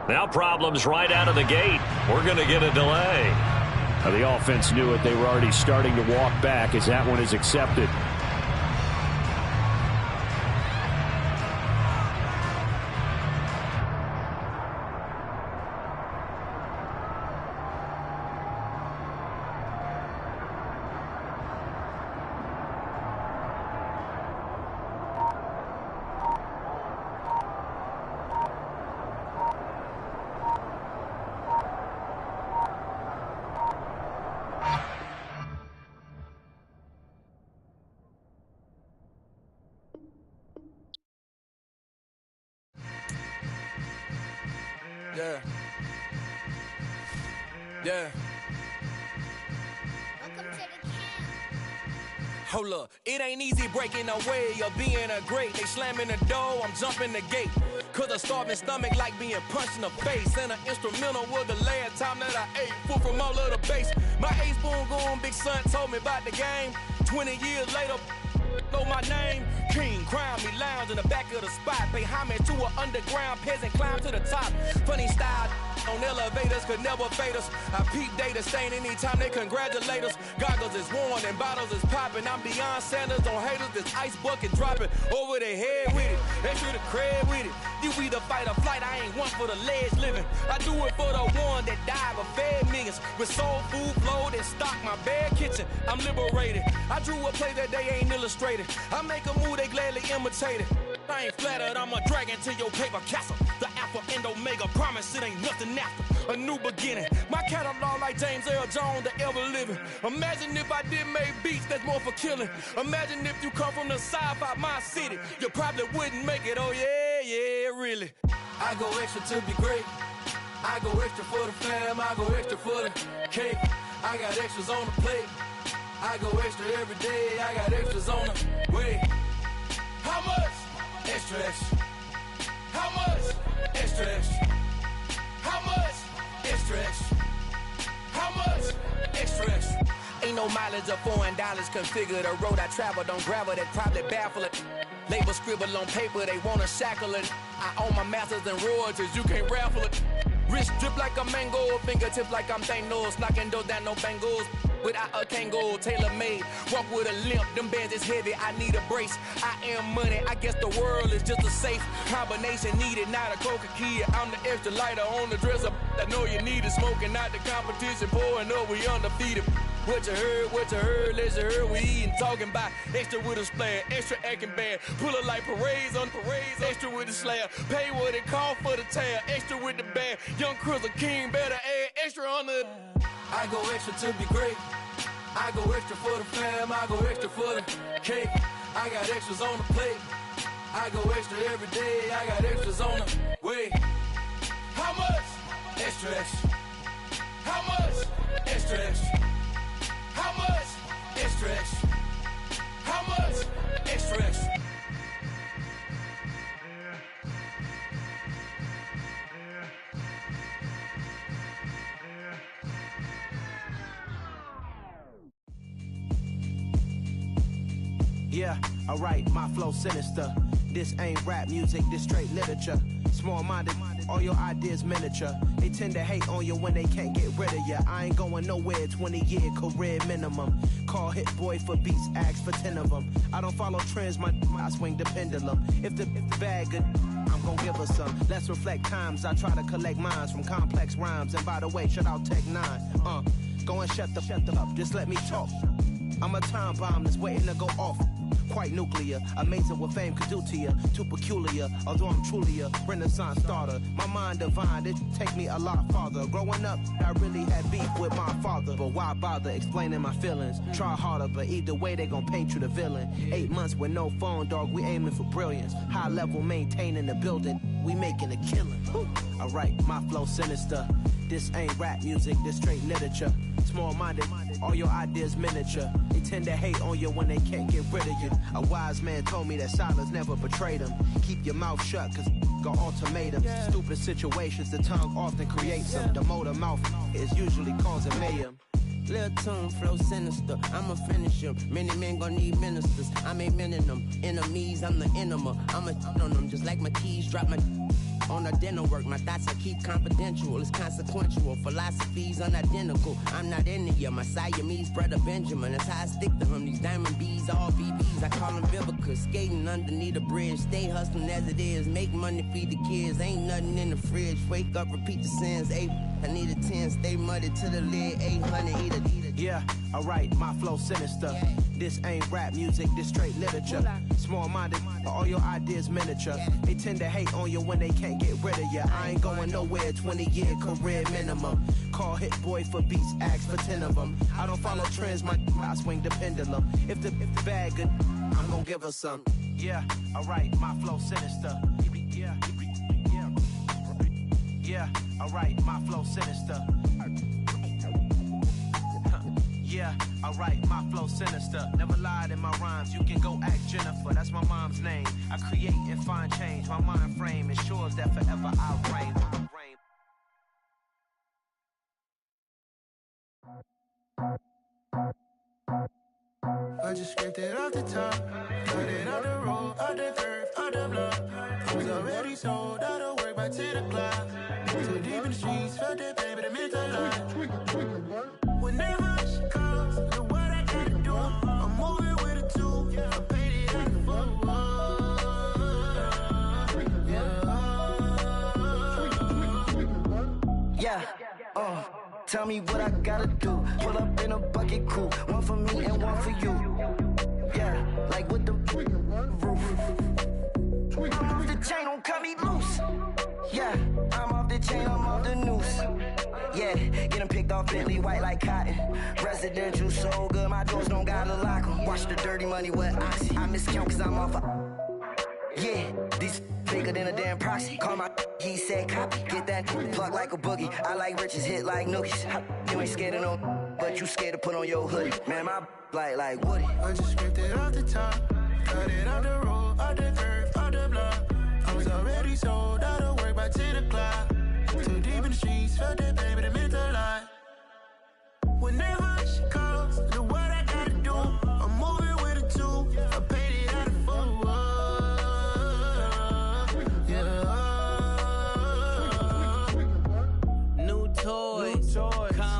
Now problems right out of the gate. We're going to get a delay. The offense knew it. They were already starting to walk back as that one is accepted. Yeah. Yeah. Hold up, it ain't easy breaking away or being a great. They slamming the door, I'm jumping the gate. Cause a starving stomach like being punched in the face. And an instrumental was the last time that I ate food from all of the base. My ace boom going big son told me about the game. 20 years later, know my name. King, crown me, lounge in the back of the spot. Pay homage to an underground peasant, climb to the top. Funny style on elevators could never fade us. I peep data stain anytime they congratulate us. Goggles is worn and bottles is popping. I'm beyond Sanders on haters. This ice bucket dropping over their head with it. Extra the cred with it. You either fight or flight. I ain't one for the ledge living. I do it for the one that died but fed millions. With soul food flowed and stock my bad kitchen. I'm liberated. I drew a play that they ain't illustrated. I make a move they gladly imitated. I ain't flattered, I'm a dragon to your paper castle. The Alpha and Omega, promise it ain't nothing after. A new beginning. My catalog like James Earl Jones, the ever living. Imagine if I did make beats that's more for killing. Imagine if you come from the sci-fi my city. You probably wouldn't make it, oh yeah, really. I go extra to be great. I go extra for the fam, I go extra for the cake. I got extras on the plate. I go extra every day, I got extras on the way. How much? Extra, extra. How much? Extra, extra. How much? Extra, extra. How much? Extra, extra. Ain't no mileage or $4 configure the road I travel. Don't gravel that probably baffle it. Label scribble on paper, they wanna shackle it. I own my masters and royalties, you can't raffle it. Wrist drip like a mango, fingertip like I'm Thanos. Knocking doors down, no bangles. Without a Kango, tailor-made. Walk with a limp, them bands is heavy, I need a brace. I am money, I guess the world is just a safe combination needed, not a coca key. I'm the extra lighter on the dresser. I know you need it, smoking out the competition, pouring up, we undefeated. What you heard, let's heard. We eatin', talking about extra with a splash, extra acting bad. Pull it like parades on parades, extra with the slayer. Pay what it call for the tail, extra with the bag. Young Chris, a king, better add extra on the. I go extra to be great. I go extra for the fam, I go extra for the cake. I got extras on the plate. I go extra every day, I got extras on the way. How much? Extra, extra. How much? Extra, extra. How much? Extra, extra. How much? Extra, extra. Yeah, alright, my flow sinister. This ain't rap music, this straight literature. Small-minded, all your ideas miniature. They tend to hate on you when they can't get rid of you. I ain't going nowhere, 20-year career minimum. Call Hit Boy for beats, ask for 10 of them. I don't follow trends, I swing the pendulum. If the bag good, I'm gon' give her some. Let's reflect times, I try to collect minds from complex rhymes. And by the way, shout out Tech 9. Go and shut the up, just let me talk. I'm a time bomb that's waiting to go off. Quite nuclear, amazing what fame could do to you. Too peculiar, although I'm truly a renaissance starter. My mind divine, it take me a lot farther. Growing up, I really had beef with my father. But why bother explaining my feelings? Try harder, but either way they gon' paint you the villain. 8 months with no phone, dog, we aiming for brilliance. High level maintaining the building, we making a killing. Alright, my flow sinister. This ain't rap music, this straight literature. Small-minded, all your ideas miniature. They tend to hate on you when they can't get rid of you. A wise man told me that silence never betrayed him. Keep your mouth shut, cause got ultimatums. Stupid situations, the tongue often creates them. The motor mouth is usually causing mayhem. Lil' tune, flow sinister, I'ma finish him. Many men gon' need ministers, I'm a men in them. Enemies, I'm the enema. I'ma on them, just like my keys, drop my on the dinner work. My thoughts I keep confidential, it's consequential. Philosophies unidentical, I'm not into you. My Siamese brother Benjamin, that's how I stick to him. These diamond bees, all BBs, I call them Vivica. Skating underneath the bridge, stay hustling as it is. Make money, feed the kids, ain't nothing in the fridge. Wake up, repeat the sins, I need a 10, stay muddy to the lid, 800, eat it. Yeah, alright, my flow sinister. This ain't rap music, this straight literature. Small-minded, all your ideas miniature. They tend to hate on you when they can't get rid of you. I ain't going nowhere, 20-year career minimum. Call Hit Boy for beats, ask for 10 of them. I don't follow trends, I swing the pendulum. If the bag good, I'm gon' give her some. Yeah, alright, my flow sinister. Yeah, alright, my flow sinister. Yeah, alright, my flow sinister. Never lied in my rhymes, you can go ask Jennifer. That's my mom's name. I create and find change. My mind frame ensures that forever I'll reign. I just scraped it off the top, cut it off the road, off the curve, off the block. I was already sold out of work by 10 o'clock. Too deep in the streets, felt that pain, but it meant a lot. Whenever she calls, know what I gotta do. I'm moving with a two, I paid it out of full. Yeah, tell me what I gotta do. Pull up in a bucket crew, one for me and one for you. Yeah, like with the roof. I'm off the chain, don't cut me loose. Yeah, I'm off the chain, I'm off the noose. Yeah, getting picked off Bentley, white like cotton. Residential so good, my doors don't gotta lock 'em. Watch the dirty money with Oxy. I miscount cause I'm off yeah, these bigger than a damn proxy. Call my he said copy. Get that plug like a boogie. I like riches, hit like nookies. You ain't scared of no, but you scared to put on your hoodie. Man, my like Woody. I just scraped it off the top, cut it off the road, off the curve, off the block. I was already sold out of work by 10 o'clock. Too deep in the streets, felt that pain, but it meant a lot. Whenever she calls, know what I gotta do. I'm moving with a two, I paid it out of full.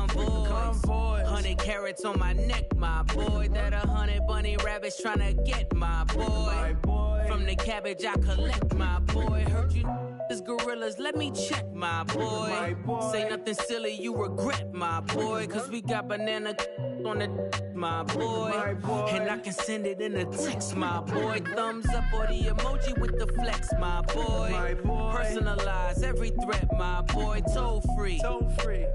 Convoy, 100 carats on my neck, my boy. That 100 bunny rabbits tryna get my boy. From the cabbage I collect, my boy. Heard you is gorillas, let me check, my boy. Say nothing silly, you regret, my boy. Cause we got banana on the my boy. And I can send it in a text, my boy. Thumbs up or the emoji with the flex, my boy. Personalize every threat, my boy. Toll free.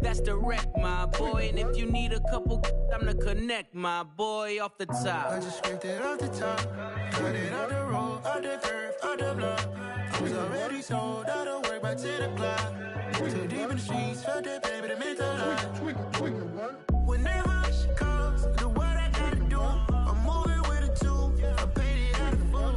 That's direct, my boy. And if you need a couple, I'm to connect, my boy, off the top. I just scraped it off the top, cut it out the road, out the curve, out the block. I was already sold out of work by 10 o'clock. Too deep in the streets, felt that baby, the mental lie. Whenever she calls, do what I gotta do. I'm moving with a two, I paid it out of full.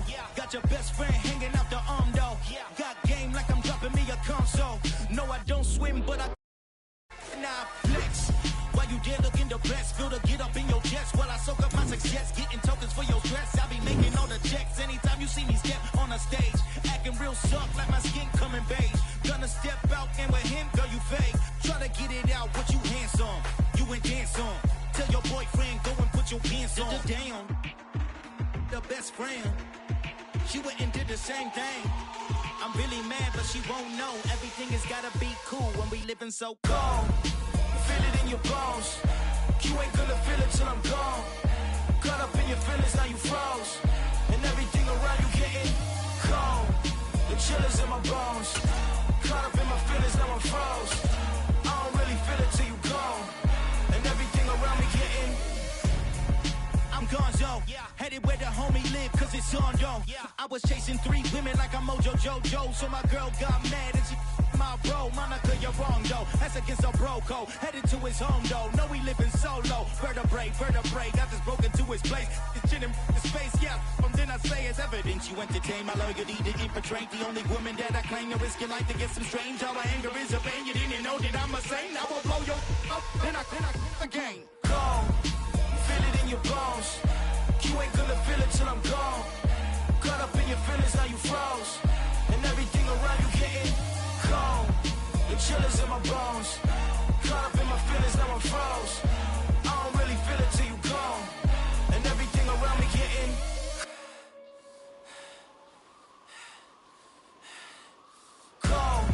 Yeah. Got your best friend hanging out the arm though. Got game like I'm dropping me a console. No, I don't swim, but I now flex. While you there looking depressed, feel to get up in your chest while I soak up my success, getting tokens for your stress. I be making all the checks anytime you see me step on a stage, acting real soft like my skin coming beige. Gonna step out and with him, girl, you fake. Try to get it out, what you handsome, you ain't dance on. Tell your boyfriend go and put your pants on. Down, the best friend. She went and did the same thing. I'm really mad, but she won't know. Everything has gotta be cool when we living so cold. Feel it in your bones. You ain't gonna feel it till I'm gone. Caught up in your feelings, now you froze. And everything around you getting cold. The chill is in my bones. Caught up in my feelings, now I'm froze. I don't really feel it till you gone. And everything around me getting I'm gonzo, headed where the homie live, cause it's on though. I was chasing 3 women like I'm Mojo Jojo, so my girl got mad and she my bro. Monica, you're wrong though, that's against our bro code. Headed to his home though, know we living solo. Vertebrae, got this broken to his place. It's chin in his face, from then I say it's evidence. You entertain my loyalty to infiltrate the only woman that I claim to risk your life to get some strange. All my anger is a pain, you didn't know that I'm a saint. I will blow your up, then I again. Go. Feel it in your bones. You ain't gonna feel it till I'm gone. Caught up in your feelings, now you froze. And everything around you getting cold. The chill is in my bones. Caught up in my feelings, now I'm froze. I don't really feel it till you gone. And everything around me getting cold.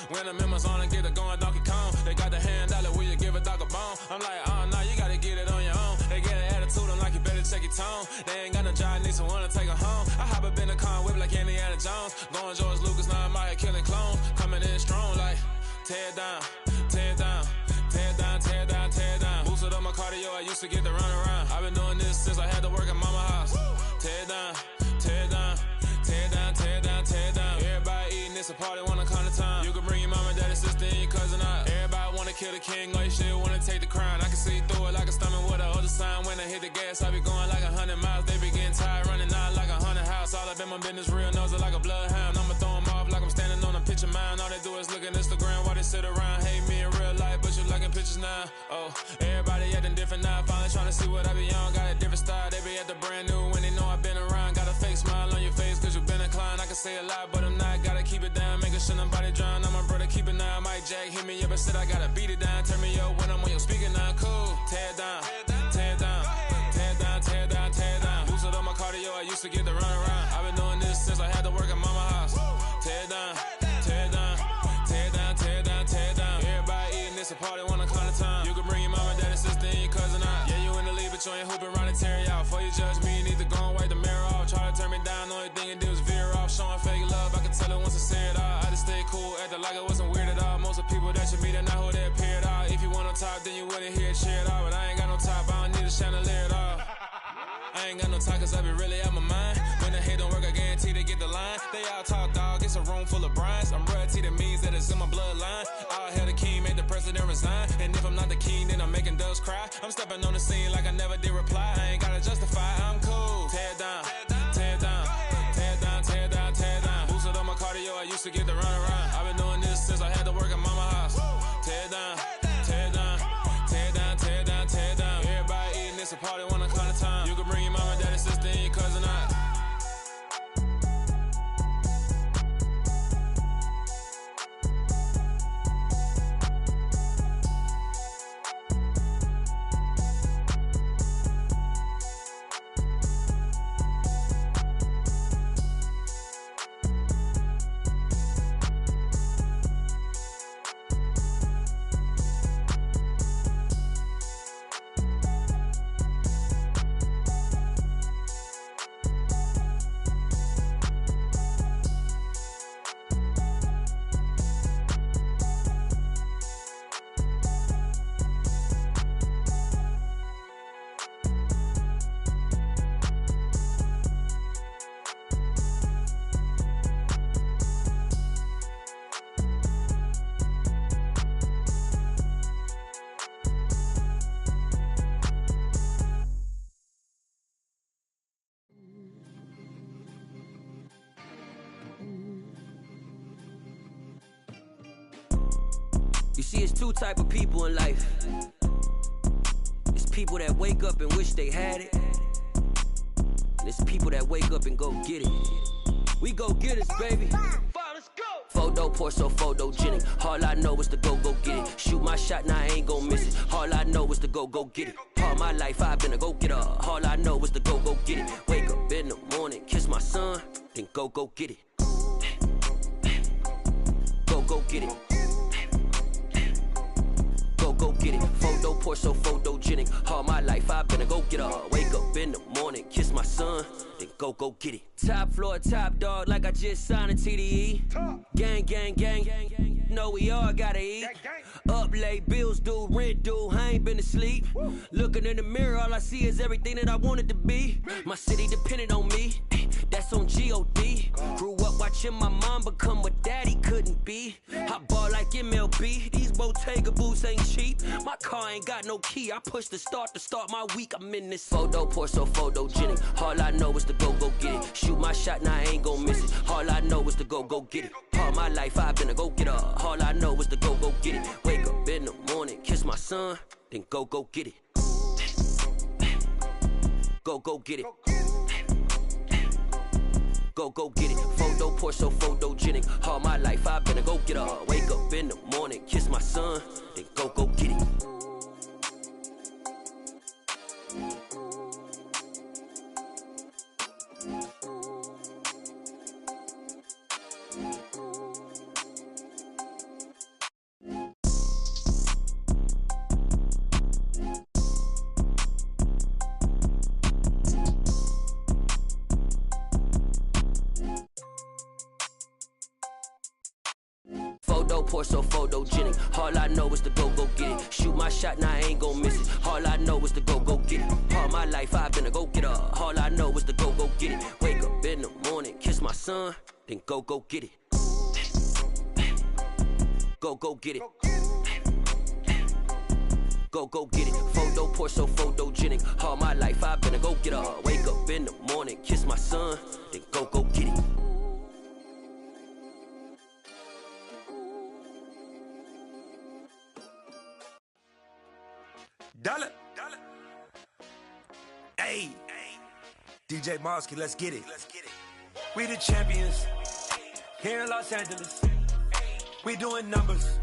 When the members on and get it going Donkey Kong, they got the hand dollar, will you give a dog a bone? I'm like, oh no, you gotta get it on your own. They get an attitude, I'm like, you better check your tone. They ain't got no job, need someone to take her home. I hop up in the car, whip like Indiana Jones. Going George Lucas, now I'm out here killing clones. Coming in strong like, tear down, tear down, tear down, tear down, tear down. Boosted up my cardio, I used to get to run around. I've been doing this since I had to work at mama house. Tear down, tear down, tear down, tear down, tear down. Everybody eating, it's a party, wanna come to time. You can bring your mama, daddy, sister, and your cousin out. Everybody wanna kill the king, or you shit wanna take the crown. I can see through it like a stomach with a other sign. When I hit the gas, I be going like 100 miles. They be getting tired, running out like 100 house. All up in my business, real nose like a bloodhound. I'ma throw them off like I'm standing on a picture mound. All they do is look at Instagram while they sit around. Hate me in real life, but you liking pictures now. Oh, everybody acting different now. Finally trying to see what I be on. Got a different style, they be at the brand new when they know I've been around. Got a fake smile on your face, cause you been inclined. I can say a lot, but I'm not. Gotta keep it down, making sure nobody drown. I'm a brother, keep it now. Mike Jack hit me up and said I gotta beat it down. Turn me up when I'm on your speaker now. Cool, tear down, tear down, tear down, tear down, tear down. Boosted up my cardio, I used to get to run around. I've been doing this since I had to work at mama house. Tear down, tear down, tear down, tear down, tear down. Everybody eating, it's a party, wanna climb the time. You can bring your mama, daddy, sister, and your cousin out. Yeah, you in the lead, but you ain't hooping around and tear you out. Before you judge me, you need to go and wipe the mirror off. Try to turn me down, only thing you cool, acting like it wasn't weird at all. Most of the people that you meet are not who they appear at all. If you want on top, then you wouldn't hear it cheer at all. But I ain't got no top, I don't need a chandelier at all. I ain't got no talk, cause I be really out my mind. When the hate don't work, I guarantee they get the line. They all talk, dog, it's a room full of brinds. I'm royalty, that means that it's in my bloodline. All hail the king, made the president resign. And if I'm not the king, then I'm making doves cry. I'm stepping on the scene like I never did reply. I ain't gotta justify, I'm cool. Tear down, tear down, tear down, tear down, tear down. Boosted on my cardio, I used to get the run around. I've been doing this since I had to work at mama house. Tear down, tear down, tear down, tear down, tear down. Everybody eating, it's a party, one kind of time. You can bring your mama, daddy, sister, and your cousin out. You see, it's two type of people in life. It's people that wake up and wish they had it, and it's people that wake up and go get it. We go get it, baby. Photo pour so photogenic. All I know is to go get it. Shoot my shot, now I ain't gon' miss it. All I know is to go get it. All my life I've been a go getter. All I know is to go get it. Wake up in the morning, kiss my son, then go get it. Go get it. Go get it. Photo pour so photogenic. All my life I've been a go getter. Wake up in the morning, kiss my son, then go get it. Top floor, top dog, like I just signed a TDE. Gang, gang, gang, gang, gang. Know we all gotta eat. Up late, bills due, rent due, I ain't been asleep. Looking in the mirror, all I see is everything that I wanted to be. My city depended on me, that's on G.O.D. Grew up watching my mom become what daddy couldn't be. I ball like MLB, these Bottega boots ain't cheap. My car ain't got no key, I push the start to start my week. I'm in this photo pour so photogenic. All I know is to go get it. Shoot my shot, now I ain't gon' miss it. All I know is to go get it. All my life I've been a go getter. All I know is to go get it. Wake up in the morning, kiss my son, then go get it. Go get it. Go get it. Photo pour so photogenic. All my life I've been a go getter. Wake up in the morning, kiss my son, then go get it. Photo pour so photogenic. All I know is to go get it. Shoot my shot, now I ain't gon' miss it. All I know is to go get it. All my life I've been a go getter. All I know is to go get it. Wake up in the morning, kiss my son, then go get it. Go get it. Go get it. Photo pour so photogenic. All my life I've been a go getter. Wake up in the morning, kiss my son, then go get it. Dollar. Hey, DJ Mosky, let's get it. We the champions here in Los Angeles. We doing numbers.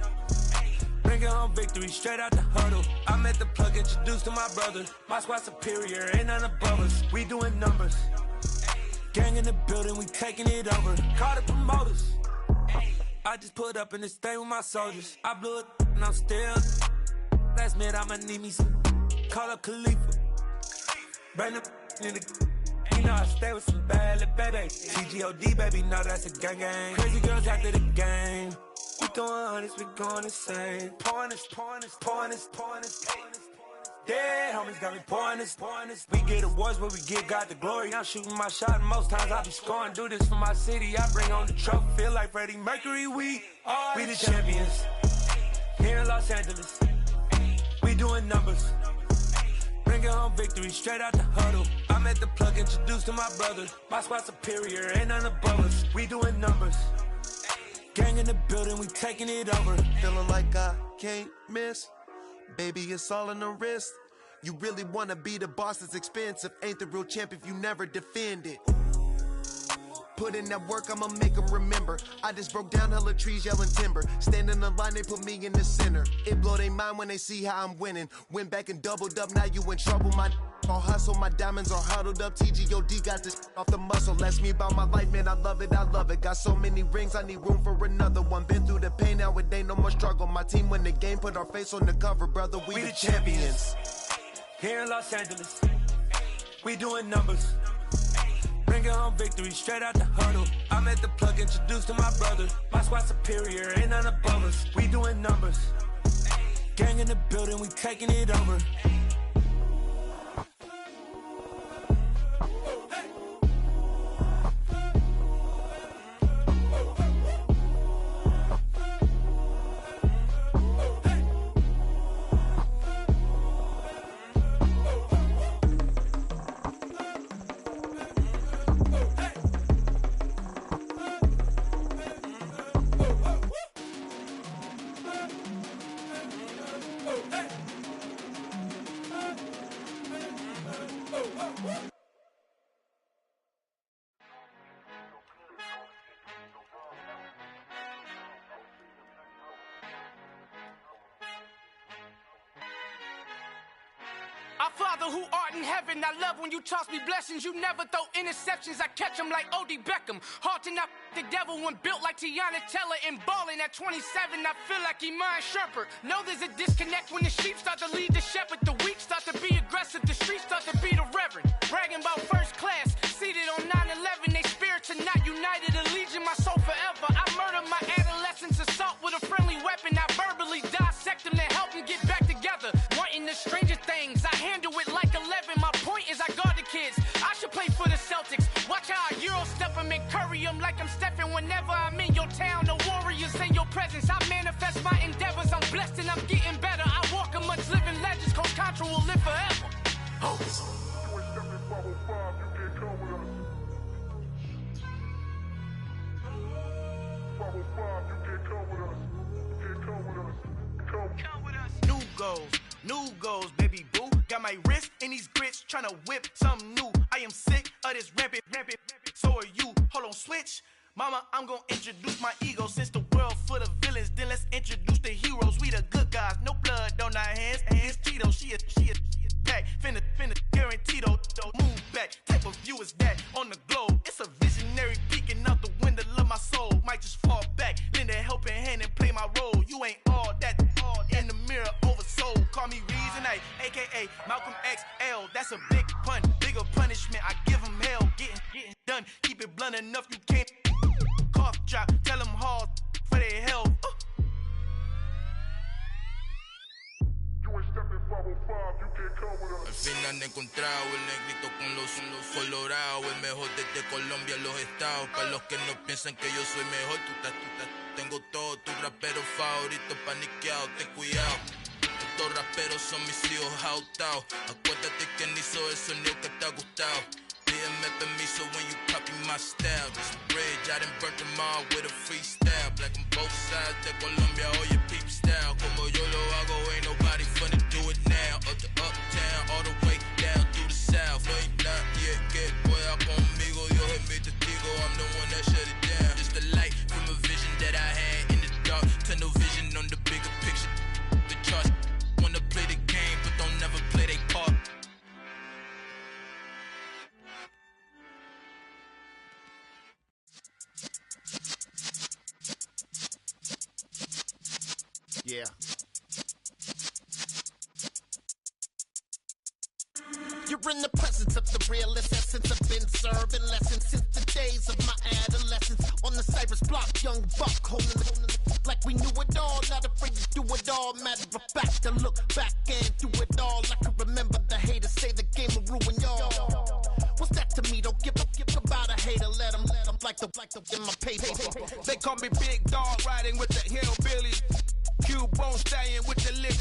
Bringing home victory straight out the huddle. I met the plug, introduced to my brother. My squad superior, ain't none above us. We doing numbers. Gang in the building, we taking it over. Call the promoters. I just put up in this thing with my soldiers. I blew it and I'm still. Last minute I'ma need me some. Call up Khalifa. Bring the in the. He know I stay with some bad little baby. TGOD, baby, know that's a gang gang. Crazy girls after the game. We throwing hundreds, we going insane. Pouring this. Dead homies got me pouring this. We get awards, but we give God the glory. I'm shooting my shot, and most times I be scoring. Do this for my city, I bring on the trophy. Feel like Freddie Mercury, we the champions. Here in Los Angeles, we doing numbers. Bringing home victory straight out the huddle. I'm at the plug, introduced to my brother. My squad superior, ain't none above us. We doing numbers. Gang in the building, we taking it over. Feeling like I can't miss. Baby, it's all in the wrist. You really wanna be the boss, it's expensive. Ain't the real champ if you never defend it. Put in that work, I'ma make them remember. I just broke down hella trees, yelling timber. Stand in the line, they put me in the center. It blow their mind when they see how I'm winning. Went back and doubled up, now you in trouble. My all hustle, my diamonds are huddled up. TGOD got this off the muscle. Ask me about my life, man, I love it. Got so many rings, I need room for another one. Been through the pain, now it ain't no more struggle. My team win the game, put our face on the cover, brother. We the champions. Here in Los Angeles, we doing numbers. Bringing home victory straight out the huddle. I'm at the plug, introduced to my brother. My squad superior, ain't none above us. We doing numbers. Gang in the building, we taking it over. Our Father who art in heaven, I love when you toss me blessings. You never throw interceptions, I catch them like O.D. Beckham. Hard to knock the devil when built like Tiana Teller. And balling at 27, I feel like Iman Shumpert. Know there's a disconnect when the sheep start to lead the shepherd. The weak start to be aggressive, the streets start to be the reverend. Bragging about first class, seated on 9/11. They spirits are not united, allegiance my soul forever. I murder my adolescence, assault with a friendly weapon. I verbally dissect them to help them get back together. Wanting the stranger things, I handle it like 11. My point is I guard the kids. I should play for the Celtics. Watch how I Euro step them and curry them like I'm Stephen. Whenever I'm in your town, the Warriors in your presence. I manifest my endeavors. I'm blessed and I'm getting better. I walk amongst living legends. Coach Contra will live forever. Oh. New goals, baby boo. Got my wrist in these grits, tryna whip something new. I am sick of this rampant. So are you. Hold on, switch. Mama, I'm gonna introduce my ego. Since the world full of villains, then let's introduce the heroes. We the good guys, no blood on our hands. Hands Tito, she a pack. Finna, guaranteed though. Move back, type of view is that on the globe. It's a visionary peeking out the window of my soul. Might just fall back, lend a helping hand and play my role. You ain't all that in the mirror oversold. Call me Reason A, aka Malcolm XL. That's a big pun, bigger punishment. I give him hell, getting done. Keep it blunt enough, you can't cough drop. Tell them hard for their health. Al final he encontrado el negrito con los colorados. El mejor desde Colombia, los estados. Para los que no piensan que yo soy mejor, tengo todo, tus raperos favoritos paniqueados, ten cuidado. Estos raperos son mis hijos jautados. Acuérdate quién hizo el sonido que te ha gustado. Pídeme permiso when you copy my style. This bridge, I done burnt them all with a freestyle. Black on both sides de Colombia, oye peep style. Como yo lo hago, ain't nobody finna do it now. Up to uptown, all the way down through the south. No hay nadie que pueda conmigo, Dios es mi testigo. I'm the one that shut it down. Just the light from a vision that I had in the dark. Tunnel vision on the bigger picture. The charts wanna play the game, but don't never play their part. Yeah. You're in the presence of the realest essence of been serving lessons since the days of my adolescence. On the Cypress block, young buck holding it like we knew it all. Not afraid to do it all. Matter of fact, to look back and do it all. I can remember the haters say the game will ruin y'all. What's that to me? Don't give about a hater. Let them like the in my paper. They call me Big Dog, riding with the hillbillies. Cowboy stallion with the lip.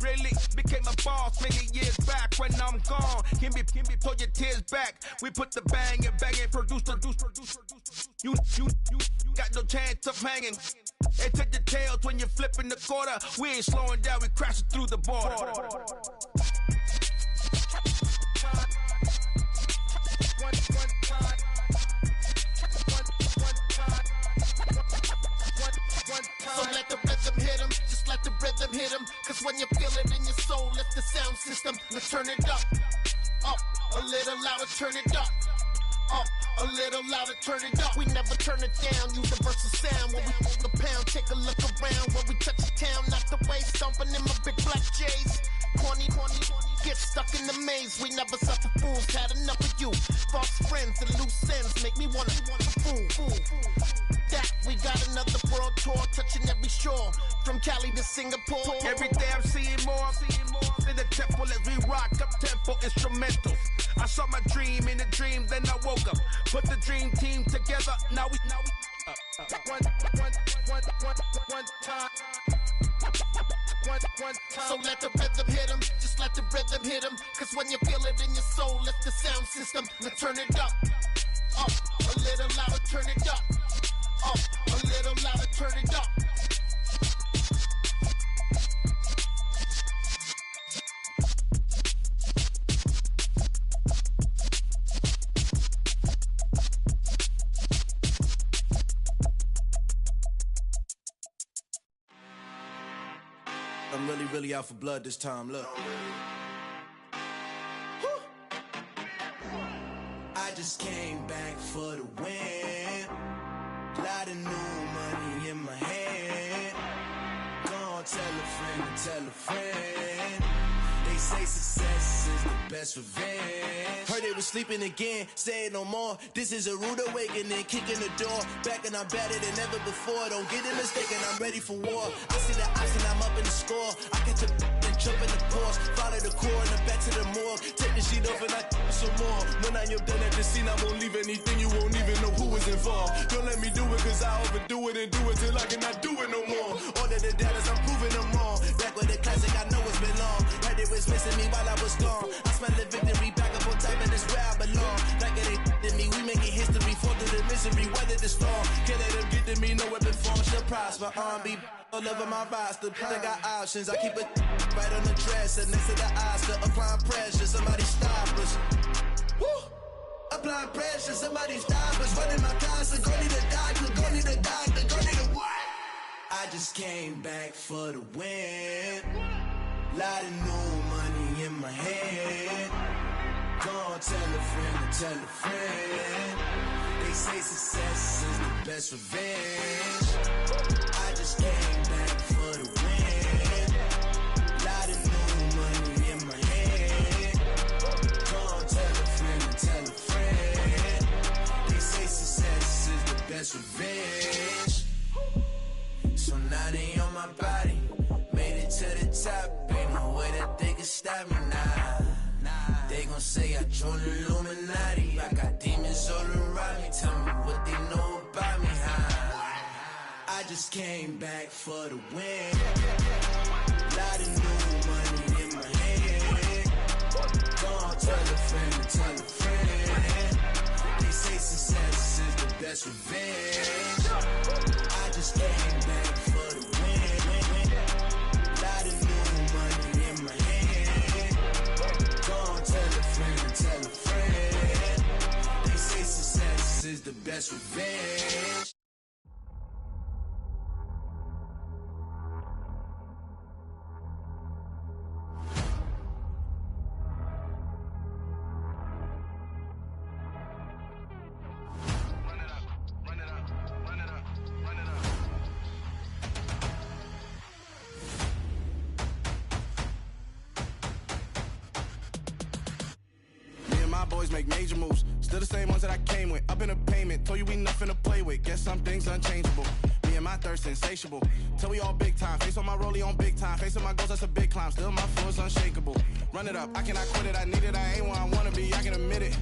Really became a boss many years back. When I'm gone, can be pull your tears back. We put the bang and produce. You got no chance of hanging. And take the tails when you're flipping the quarter. We ain't slowing down, we crashing through the border. So let the rhythm hit him, just let the rhythm hit him. Cause when you feel it in your soul, lift the sound system. Let's turn it up, a little louder, turn it up. A little louder, turn it up. We never turn it down, universal sound. When we hold the pound, take a look around. When we touch the town, not the way, stomping in my big black J's. Corny, get stuck in the maze. We never suffer fools, had enough of you. False friends and loose ends make me wanna fool. That we got another world tour, touching every shore, from Cali to Singapore. Every day I'm seeing more in the temple as we rock up tempo instrumentals. I saw my dream in a dream, then I woke up. Put the dream team together. Now we one time. So let the rhythm hit him, just let the rhythm hit him. Cause when you feel it in your soul, lift the sound system. Now turn it up, a little louder, turn it up. A little louder, turn it up. I'm really out for blood this time, look. I just came back for the win. Lot of new money in my hand. Gonna tell a friend. They say success is the best revenge. Heard they was sleeping again, say it no more. This is a rude awakening, kicking the door. Back and I'm better than ever before. Don't get it mistaken, I'm ready for war. I see the option, I'm up in the score. I catch a and jump in the course. Follow the core and then back to the morgue. Take the sheet off and I some more. When I am done at the scene, I won't leave anything. You won't even know who was involved. Don't let me do it, cause I overdo it and do it till I cannot do it no more. All of the doubters, I'm proving them wrong. Back with the classic, I know it's been long. Heard it was missing me while I was gone. I smell the victory, back up on time, and it's where I belong. Like it ain't to me, we making history. Fall through the misery, weather the storm. Can't let them get to me, no weapon form shall prosper. R&B all over my roster. I got options, I keep it right on the dresser. Next to the Oscar, applying pressure, somebody stop us. Woo! Applying pressure, somebody stop us. Running my casa, go need a doctor, go need a doctor, go need a what? I just came back for the win. Lot of new money in my hand. Gonna tell a friend. They say success is the best revenge. I just came back for the win. Lot of new money in my hand. Gonna tell a friend. They say success is the best revenge. So now they on my body. Made it to the top. Ain't no way that they can stop me now. They gon' say I joined the Illuminati. I got demons all around me. Tell me what they know about me, huh? I just came back for the win. Lot of new money in my hand. Gonna tell a friend. They say success is the best revenge. I just came back for the win. Lot of new money in my hand. Gonna tell a friend. They say success is the best revenge. my boys make major moves. Still the same ones that I came with. Up in the payment, told you we nothing to play with. Guess some things unchangeable. Me and my thirst insatiable. Till we all big time. Face on my rollie on big time. Facing my goals, that's a big climb. Still my floor's unshakable. Run it up, I cannot quit it. I need it, I ain't where I wanna be. I can admit it.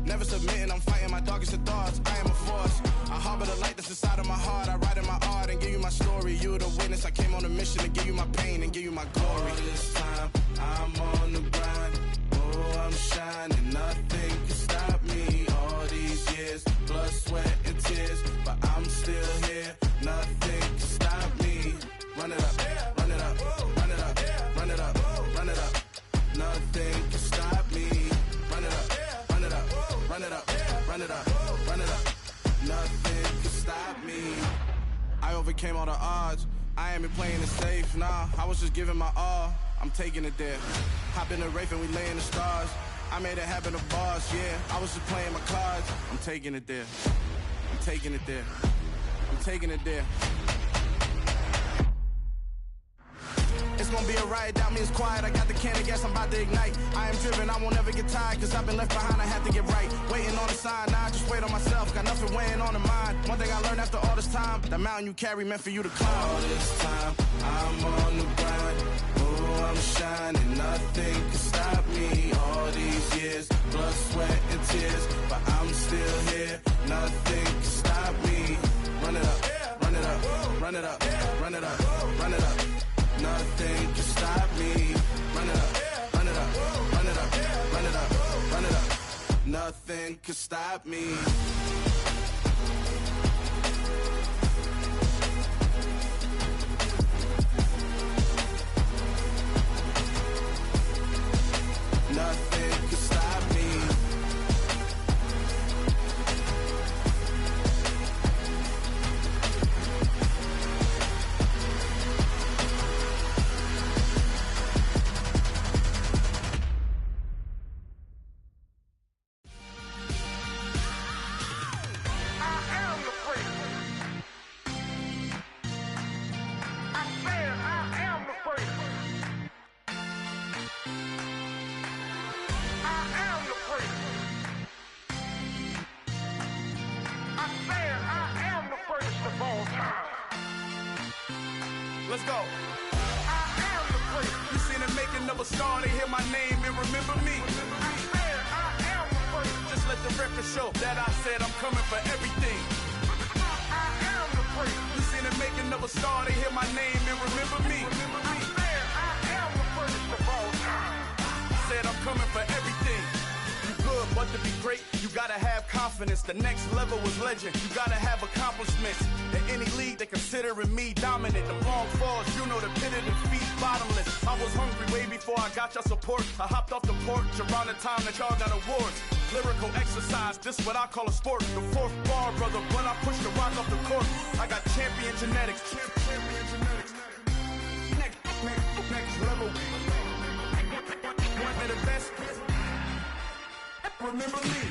Never submitting, I'm fighting my darkest of thoughts. I am a force. I harbor the light that's inside of my heart. I write in my art and give you my story. You the witness. I came on a mission to give you my pain and give you my glory. All this time, I'm on the grind. Oh, I'm shining. Nothing can stop me. All these years, blood, sweat, and tears. But I'm still here. Nothing can stop me. Run it up, run it up, run it up, run it up, run it up. Nothing can stop me. Run it up, run it up, run it up, run it up, run it up. Nothing can stop me. I overcame all the odds. I ain't been playing it safe, nah. I was just giving my all. I'm taking it there. Hop in the Wraith and we lay in the stars. I made it happen to bars, yeah. I was just playing my cards. I'm taking it there. I'm taking it there. I'm taking it there. It's gonna be a riot, doubt me it's quiet. I got the can of gas, I'm about to ignite. I am driven, I won't ever get tired, cause I've been left behind, I have to get right. Waiting on the sign, now I just wait on myself. Got nothing weighing on the mind. One thing I learned after all this time, the mountain you carry meant for you to climb. All this time, I'm on the grind. Oh, I'm shining, nothing can stop me. All these years, blood, sweat, and tears. But I'm still here, nothing can stop me. Run it up, run it up, run it up, run it up, run it up. Nothing can stop me. Run it up, run it up, run it up, run it up, run it up. Nothing can stop me. Nothing can stop me. Let's go. I am the first. You seen the making of a star, they hear my name and remember me. I said I am the first. Just let the record show that I said I'm coming for everything. I am the first. You seen the making of a star, they hear my name and remember me. I said I am the first of all time. Said I'm coming for everything. You good, but to be great, you gotta have confidence. The next level was legend. You gotta have accomplishments. In any league, they considering me dominant. The wrong falls, you know the pit of defeat, bottomless. I was hungry way before I got your support. I hopped off the porch around the time that y'all got awards. Lyrical exercise, this what I call a sport. The fourth bar, brother, when I push the rock off the court. I got champion genetics. Champion genetics. Next level. One of the best. Remember me.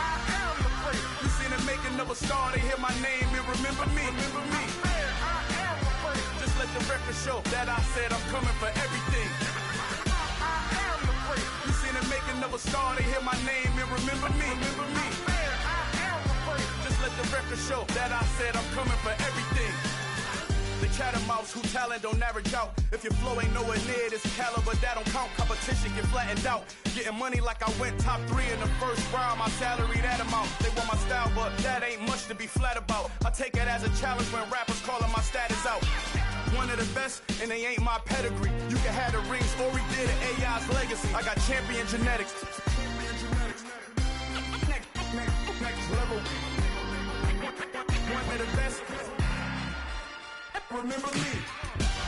I am the first. You seen the making of a star, they hear my name and remember me. Remember me. I said I am the first. Just let the record show that I said I'm coming for everything. I am the first. You seen the making of a star, they hear my name and remember me. Remember me. I said I am the first. Just let the record show that I said I'm coming for everything. The catamounts who talent don't average out. If your flow ain't nowhere near this caliber, that don't count. Competition get flattened out. Getting money like I went top 3 in the first round. My salary that amount. They want my style, but that ain't much to be flat about. I take it as a challenge when rappers calling my status out. One of the best, and they ain't my pedigree. You can have the rings, or we did an AI's legacy. I got champion genetics. Next level. One of the best. Remember me.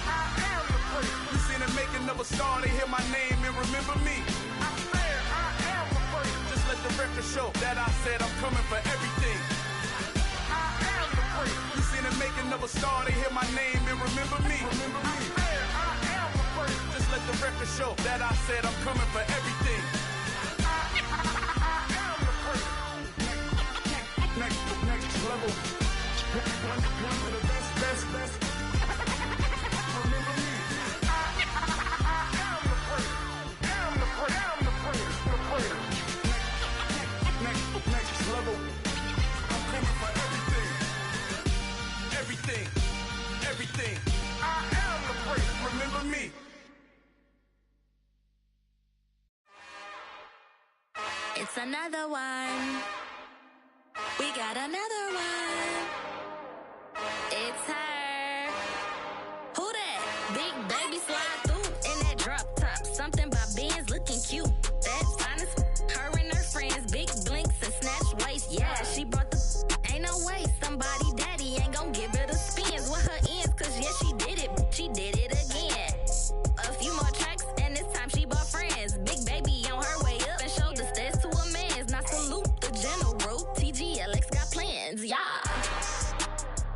I am the first. You seen the making of a star, they hear my name and remember me. I said I am the first. Just let the record show that I said I'm coming for everything. I am the first. You seen the making of a star, they hear my name and remember me. Remember me. I said I am the first. Just let the record show that I said I'm coming for everything. I am the first. Next level. One of the best. another one. We got another one. It's her. Who that? Big baby slide through in that drop top. Something about Benz looking cute. That finest. Her and her friends, big blinks and snatch waist. Yeah, she brought the. Ain't no way somebody daddy ain't gon' give her the spins with her ends. Cause yeah, she did it. She did it again. A few more tracks and this time she bought friends. Big baby on her way up and showed the stairs to a man's. Now salute the general. TGLX got plans, yeah.